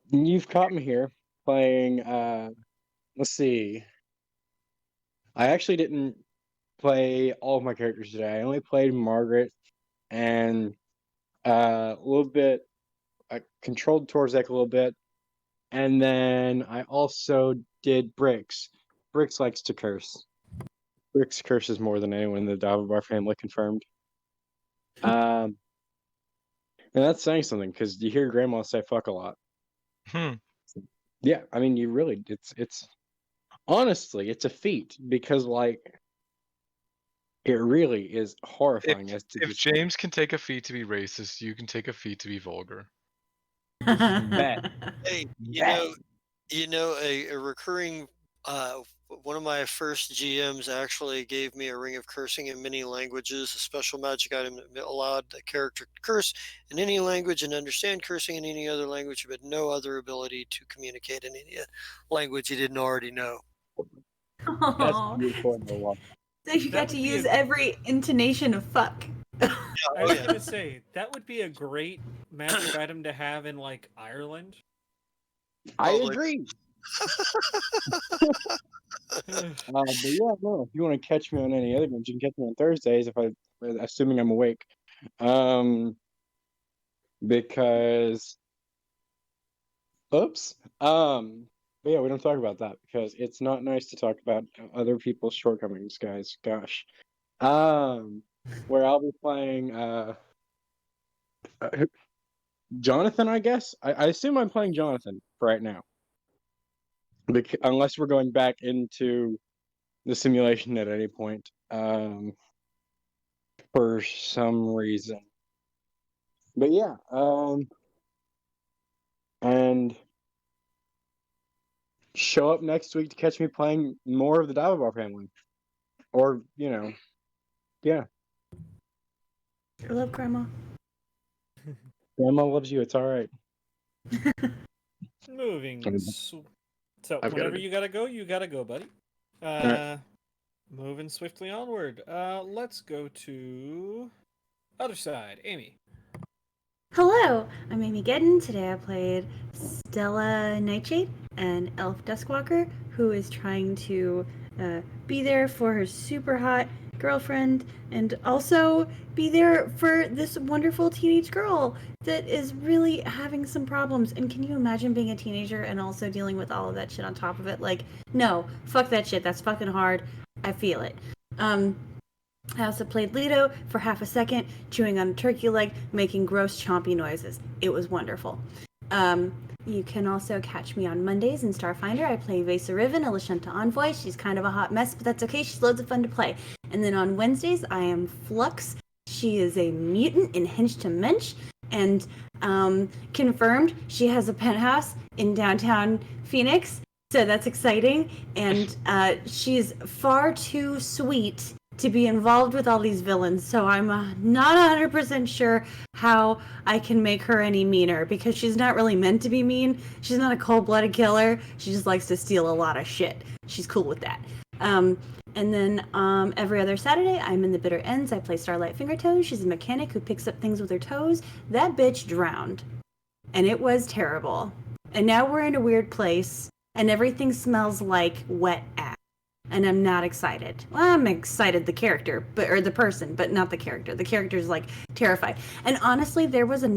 You've caught me here playing. Let's see. I actually didn't play all of my characters today. I only played Margaret and a little bit. I controlled Torzek a little bit, and then I also did Bricks. Bricks likes to curse. Bricks curses more than anyone in the Davibar family, confirmed. And that's saying something because you hear Grandma say "fuck" a lot. Yeah, I mean, you really, it's honestly, it's a feat because like it really is horrifying as to If just James can take a feat to be racist, you can take a feat to be vulgar. bet. Hey, Bet. a recurring One of my first GMs actually gave me a ring of cursing in many languages, a special magic item that allowed the character to curse in any language and understand cursing in any other language, but no other ability to communicate in any language he didn't already know. That's Aw. beautiful. And I love So you That got to would be use a- every intonation of fuck. I Oh, was yeah. gonna say that would be a great magic item to have in like Ireland. I Probably. agree. But yeah, no. If you want to catch me on any other games, you can catch me on Thursdays assuming I'm awake. Because oops. But yeah, we don't talk about that because it's not nice to talk about other people's shortcomings, guys. Gosh. Where I'll be playing Jonathan, I guess. I assume I'm playing Jonathan right now. Unless we're going back into the simulation at any point. For some reason. But yeah, and show up next week to catch me playing more of the Davibar family. Or, yeah. I love Grandma. Grandma loves you, it's alright. Moving. So I've got whenever it. you gotta go, buddy. Moving swiftly onward. Let's go to other side. Amy. Hello, I'm Amy Gedden. Today I played Stella Nightshade, an elf duskwalker who is trying to be there for her super hot girlfriend and also be there for this wonderful teenage girl that is really having some problems. And can you imagine being a teenager and also dealing with all of that shit on top of it? Like, no, fuck that shit. That's fucking hard. I feel it. I also played Lido for half a second, chewing on a turkey leg, making gross chompy noises. It was wonderful. You can also catch me on Mondays in Starfinder. I play Vesa Riven, a Lashunta Envoy. She's kind of a hot mess, but that's okay. She's loads of fun to play. And then on Wednesdays, I am Flux. She is a mutant in Hinge to Mensch. And confirmed, she has a penthouse in downtown Phoenix. So that's exciting. And she's far too sweet to be involved with all these villains, so I'm not 100% sure how I can make her any meaner, because she's not really meant to be mean. She's not a cold-blooded killer. She just likes to steal a lot of shit. She's cool with that. And then every other Saturday, I'm in the Bitter Ends. I play Starlight Fingertoes. She's a mechanic who picks up things with her toes. That bitch drowned, and it was terrible. And now we're in a weird place, and everything smells like wet ass. And I'm not excited. Well, I'm excited the character, or the person, but not the character. The character's like terrified. And honestly, there was a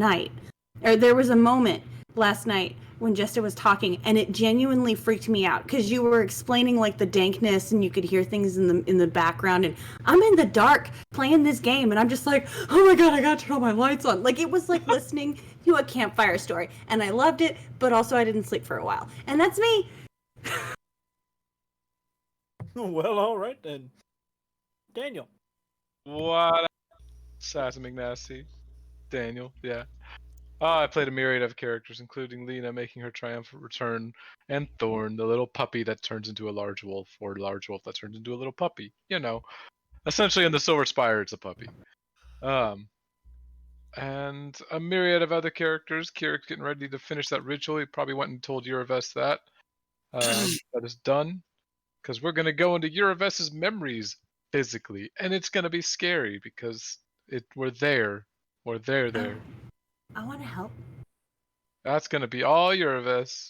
moment last night when Jester was talking, and it genuinely freaked me out because you were explaining like the dankness, and you could hear things in the background, and I'm in the dark playing this game, and I'm just like, oh my god, I gotta turn all my lights on. Like, it was like listening to a campfire story, and I loved it, but also I didn't sleep for a while, and that's me. Well, all right then. Daniel. What? Assassin McNasty. Daniel, yeah. I played a myriad of characters, including Lena making her triumphant return, and Thorn, the little puppy that turns into a large wolf, or a large wolf that turns into a little puppy. You know, essentially in the Silver Spire, it's a puppy. And a myriad of other characters. Kieran's getting ready to finish that ritual. He probably went and told Eurovest that. That is done. Because we're going to go into Eurovest's memories physically. And it's going to be scary because we're there. We're there. I want to help. That's going to be all Eurovest.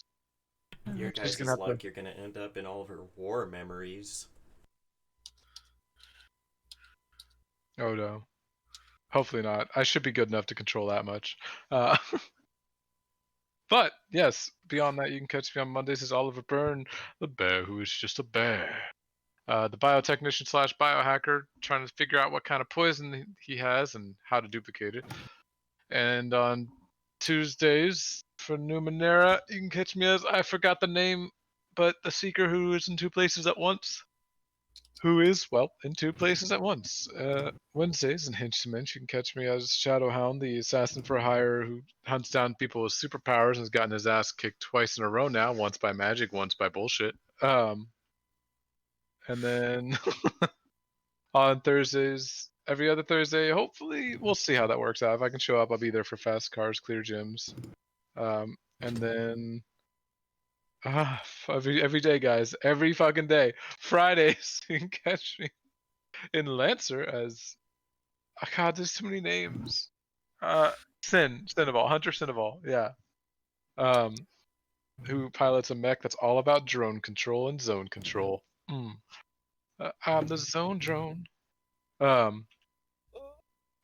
Your She's guys' gonna have luck, to- you're gonna end up in all of her war memories. Oh no. Hopefully not. I should be good enough to control that much. But yes, beyond that, you can catch me on Mondays as Oliver Byrne, the bear who is just a bear. The biotechnician slash biohacker, trying to figure out what kind of poison he has and how to duplicate it. And on Tuesdays for Numenera, you can catch me as I forgot the name, but the seeker who is in two places at once. Who is, well, in two places at once. Wednesdays in Hinge to Minch, you can catch me as Shadowhound, the assassin for hire who hunts down people with superpowers and has gotten his ass kicked twice in a row now, once by magic, once by bullshit. And then on Thursdays, every other Thursday, hopefully, we'll see how that works out. If I can show up, I'll be there for fast cars, clear gyms. And then every day, guys, every fucking day. Fridays, you can catch me in Lancer as God. There's too many names. Cinnaball, Hunter Cinnaball, yeah. Who pilots a mech that's all about drone control and zone control. I'm the zone drone.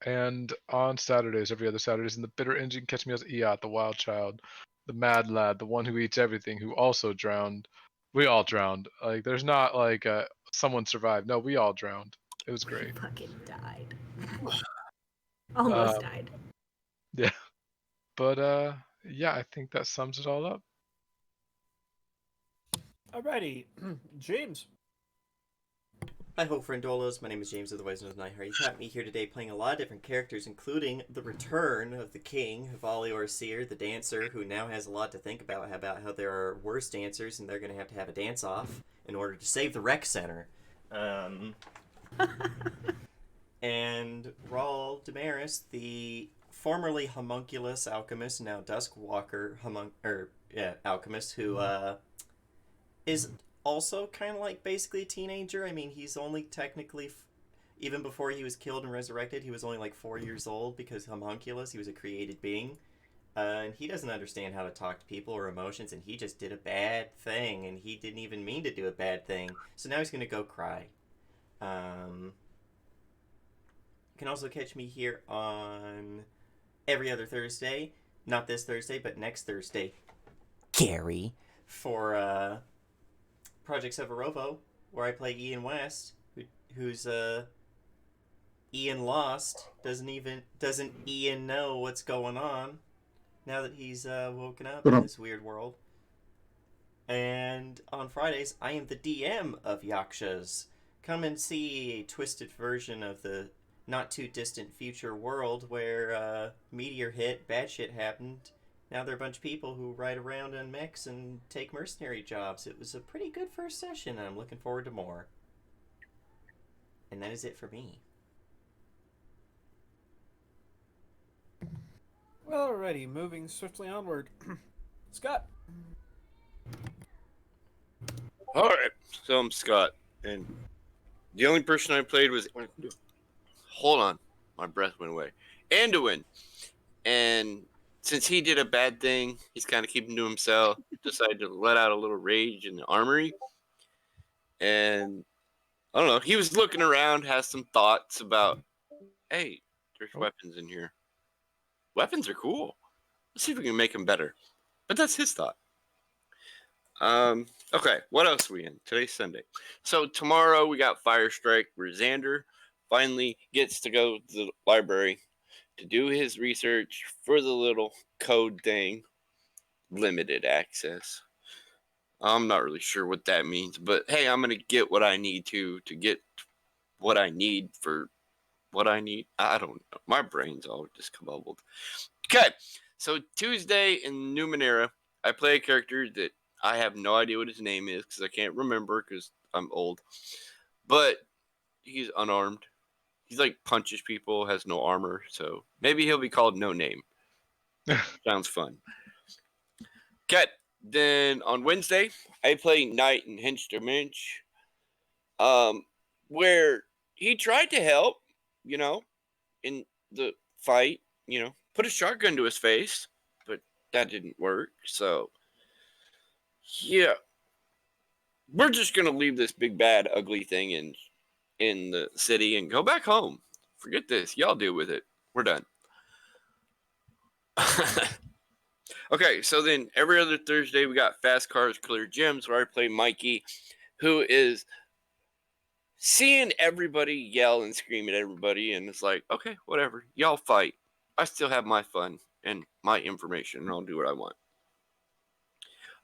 And on Saturdays, every other Saturdays, in the Bitter Engine, catch me as Eot, the wild child, the mad lad, the one who eats everything, who also drowned. We all drowned. Like, there's not like someone survived. No, we all drowned. It was great. Fucking died. Almost Um, died. Yeah. But yeah, I think that sums it all up. Alrighty, James. Hi ho, friendolos. My name is James, otherwise known as Nightheart. You've got me here today playing a lot of different characters, including the return of the king, Valior Seer, the dancer, who now has a lot to think about how there are worse dancers and they're going to have a dance-off in order to save the rec center. And Raul Damaris, the formerly homunculus alchemist, now Duskwalker alchemist, who is also kind of like basically a teenager. I mean, he's only technically, even before he was killed and resurrected, he was only like 4 years old because homunculus, he was a created being. And he doesn't understand how to talk to people or emotions, and he just did a bad thing, and he didn't even mean to do a bad thing. So now he's going to go cry. You can also catch me here on every other Thursday. Not this Thursday, but next Thursday. Gary. For, Project Severovo, where I play Ian West, who's Ian lost. Doesn't Ian know what's going on now that he's woken up in this weird world. And on Fridays, I am the DM of Yakshas. Come and see a twisted version of the not too distant future world where meteor hit, bad shit happened. Now they're a bunch of people who ride around in mechs and take mercenary jobs. It was a pretty good first session, and I'm looking forward to more. And that is it for me. Alrighty, moving swiftly onward. Scott. All right, so I'm Scott, and the only person I played was. Hold on, my breath went away. Anduin, and since he did a bad thing, he's kind of keeping to himself. Decided to let out a little rage in the armory, and I don't know. He was looking around, has some thoughts about, hey, there's weapons in here. Weapons are cool. Let's see if we can make them better. But that's his thought. Okay, what else are we in? Today's Sunday. So tomorrow we got Fire Strike, where Xander finally gets to go to the library to do his research for the little code thing. Limited access. I'm not really sure what that means, but hey, I'm going to get what I need to get what I need for what I need. I don't know. My brain's all discombobbled. Okay, so Tuesday in Numenera, I play a character that I have no idea what his name is because I can't remember because I'm old. But he's unarmed. He's like punches people, has no armor, so maybe he'll be called No Name. Sounds fun. Okay, then on Wednesday, I play Knight in Hinch Minch, where he tried to help, in the fight, put a shotgun to his face, but that didn't work, so yeah. We're just going to leave this big, bad, ugly thing in the city and go back home. Forget this. Y'all deal with it. We're done. Okay, so then every other Thursday we got Fast Cars, Clear Gyms, where I play Mikey, who is seeing everybody yell and scream at everybody, and it's like, okay, whatever. Y'all fight. I still have my fun and my information, and I'll do what I want.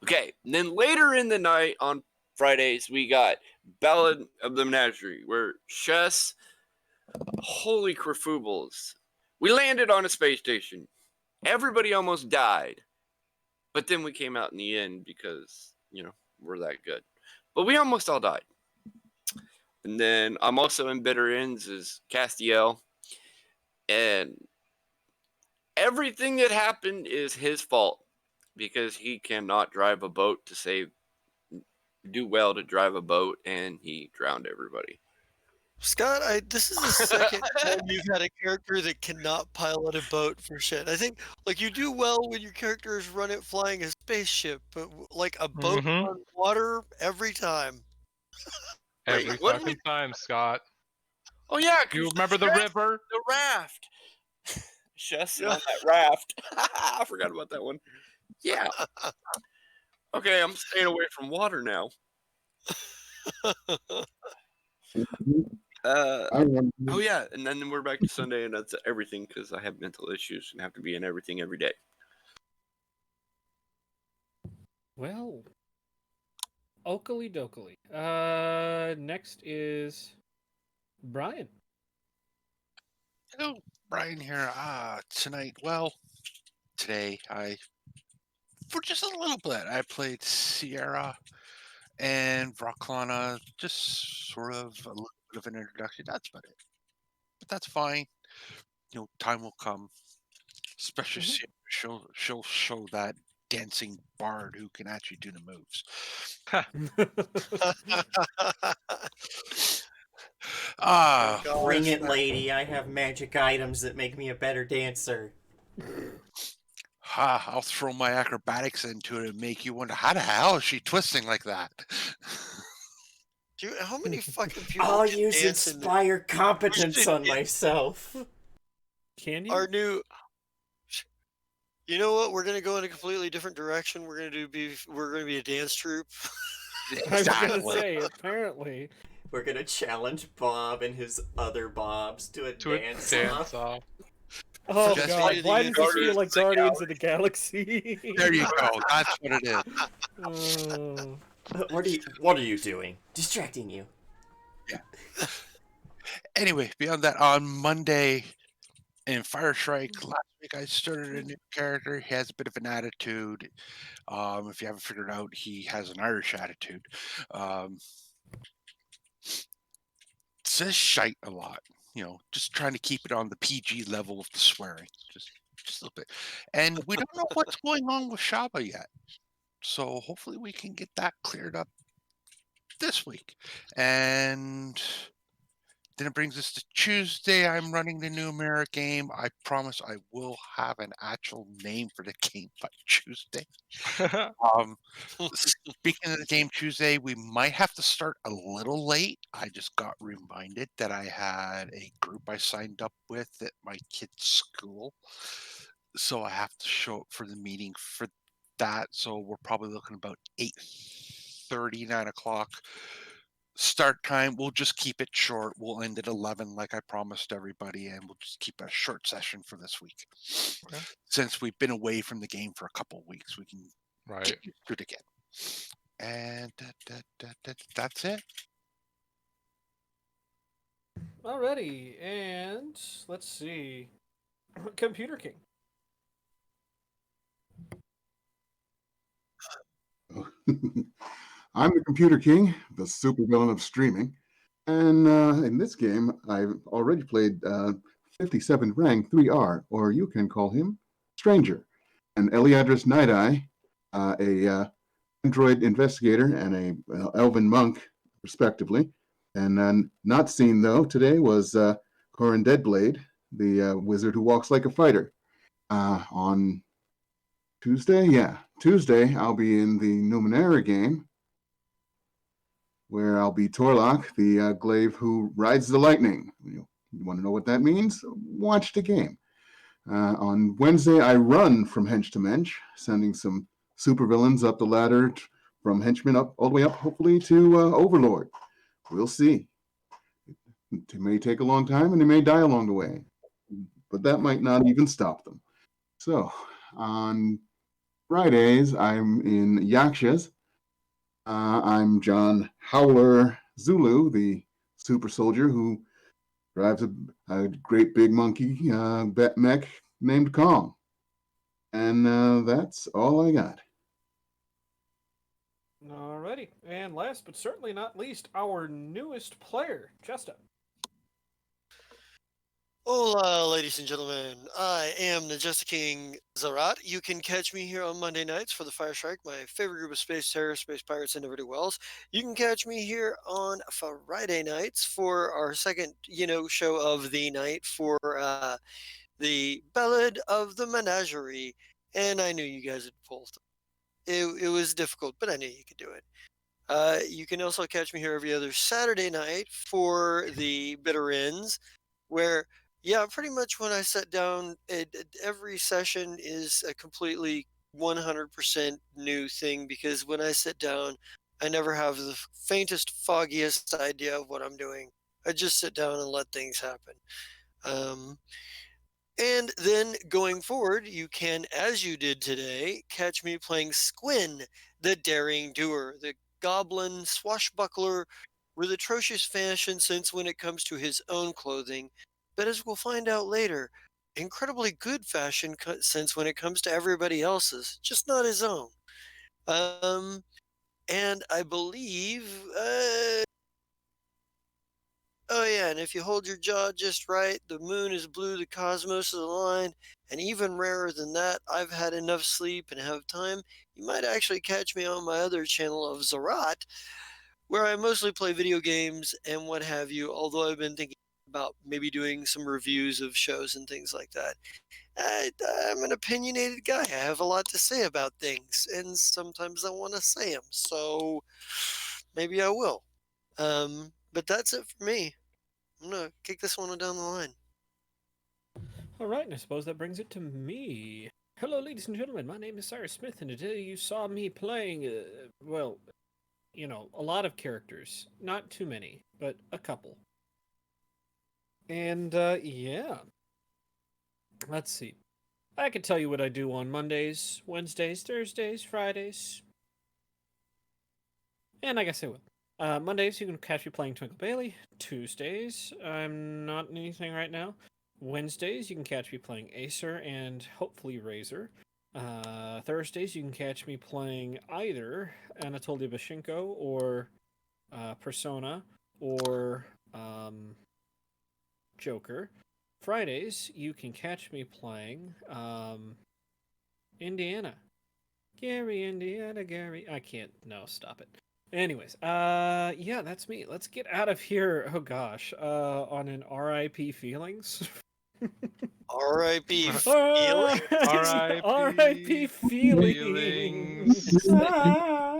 Okay, and then later in the night on Fridays, we got Ballad of the Menagerie, where Chess, holy crafoobles, we landed on a space station. Everybody almost died, but then we came out in the end because, we're that good. But we almost all died. And then I'm also in Bitter Ends as Castiel. And everything that happened is his fault because he cannot drive a boat do well to drive a boat, and he drowned everybody. Scott, this is the second time you've had a character that cannot pilot a boat for shit. I think like you do well when your character is flying a spaceship, but like a boat Mhm. on water every time. Wait, Every what do fucking time, Scott. Oh yeah, You 'cause remember the river? the raft. Just on that raft. I forgot about that one. Yeah. Okay, I'm staying away from water now. I remember. Oh yeah, and then we're back to Sunday, and that's everything because I have mental issues and have to be in everything every day. Well, okily dokily. Next is Brian. Hello, Brian here. Tonight, today for just a little bit, I played Sierra and Vraklana, just sort of a little bit of an introduction. That's about it. But that's fine. Time will come, especially Mhm. Sierra. She'll show that dancing bard who can actually do the moves. Ah, Bring it, lady. I have magic items that make me a better dancer. I'll throw my acrobatics into it and make you wonder how the hell is she twisting like that? Dude, how many fucking people I'll can use dance in inspire competence should on get- myself. Can you? our new? You know what? We're gonna go in a completely different direction. We're gonna be a dance troupe. I was gonna Exactly. say, apparently. We're gonna challenge Bob and his other Bobs to a To a dance dance off. off. Oh Just god, like why the does this feel Guardians like of the Guardians of the Galaxy? There you go. That's what it is. Oh. What are you doing? Distracting you. Anyway, beyond that, on Monday in Fire Strike last week, I started a new character. He has a bit of an attitude. If you haven't figured out, he has an Irish attitude. Says shite a lot. Just trying to keep it on the PG level of the swearing, just a little bit. And we don't know what's going on with Shaba yet, so hopefully we can get that cleared up this week. And then it brings us to Tuesday. I'm running the new mirror game. I promise I will have an actual name for the game by Tuesday. Speaking of the game Tuesday, we might have to start a little late. I just got reminded that I had a group I signed up with at my kid's school. So I have to show up for the meeting for that. So we're probably looking about 8:30, 9 o'clock. Start time, we'll just keep it short. We'll end at 11 like I promised everybody, and we'll just keep a short session for this week. Okay. Since we've been away from the game for a couple of weeks, we can Right. get used to it again. And that's it. Alrighty, and let's see. Computer King. I'm the Computer King, the supervillain of streaming. And in this game, I've already played 57 rank 3R, or you can call him Stranger, an Eliadris Night Eye, a android investigator, and a elven monk, respectively. And not seen, though, today was Corin Deadblade, the wizard who walks like a fighter. On Tuesday, I'll be in the Numenera game, where I'll be Torlock, the glaive who rides the lightning. You want to know what that means? Watch the game. On Wednesday, I run from hench to mensch, sending some supervillains up the ladder from henchman up all the way up, hopefully to Overlord. We'll see. It may take a long time, and they may die along the way, but that might not even stop them. So on Fridays, I'm in Yakshas. I'm John Howler Zulu, the super soldier who drives a great big monkey mech named Kong. And that's all I got. Alrighty. And last but certainly not least, our newest player, Chesta. Hola, ladies and gentlemen. I am the Jester King Zarat. You can catch me here on Monday nights for the Fire Strike, my favorite group of space terrorists, space pirates, and never-do wells. You can catch me here on Friday nights for our second, show of the night for the Ballad of the Menagerie. And I knew you guys would pull. It was difficult, but I knew you could do it. You can also catch me here every other Saturday night for the Bitter Ends, where, yeah, pretty much when I sit down, every session is a completely 100% new thing because when I sit down, I never have the faintest, foggiest idea of what I'm doing. I just sit down and let things happen. And then going forward, you can, as you did today, catch me playing Squin, the Daring Doer, the goblin swashbuckler with atrocious fashion sense when it comes to his own clothing, but as we'll find out later, incredibly good fashion sense when it comes to everybody else's, just not his own. And I believe, oh yeah, and if you hold your jaw just right, the moon is blue, the cosmos is aligned, and even rarer than that, I've had enough sleep and have time. You might actually catch me on my other channel of Zarat, where I mostly play video games and what have you, although I've been thinking about maybe doing some reviews of shows and things like that. I'm an opinionated guy. I have a lot to say about things, and sometimes I want to say them, so maybe I will. But that's it for me. I'm going to kick this one down the line. Alright, and I suppose that brings it to me. Hello, ladies and gentlemen. My name is Cyrus Smith, and today you saw me playing, a lot of characters. Not too many, but a couple. And, yeah. Let's see. I can tell you what I do on Mondays, Wednesdays, Thursdays, Fridays. And I guess I will. Mondays, you can catch me playing Twinkle Bailey. Tuesdays, I'm not in anything right now. Wednesdays, you can catch me playing Acer and hopefully Razor. Thursdays, you can catch me playing either Anatoly Bashenko or Persona or Joker. Fridays, you can catch me playing Indiana. Gary, Indiana, Gary. I can't. No, stop it. Anyways, yeah, that's me. Let's get out of here. Oh gosh, on an R.I.P. feelings. R.I.P. feelings. R.I.P. R.I.P. feelings. feelings. Wow.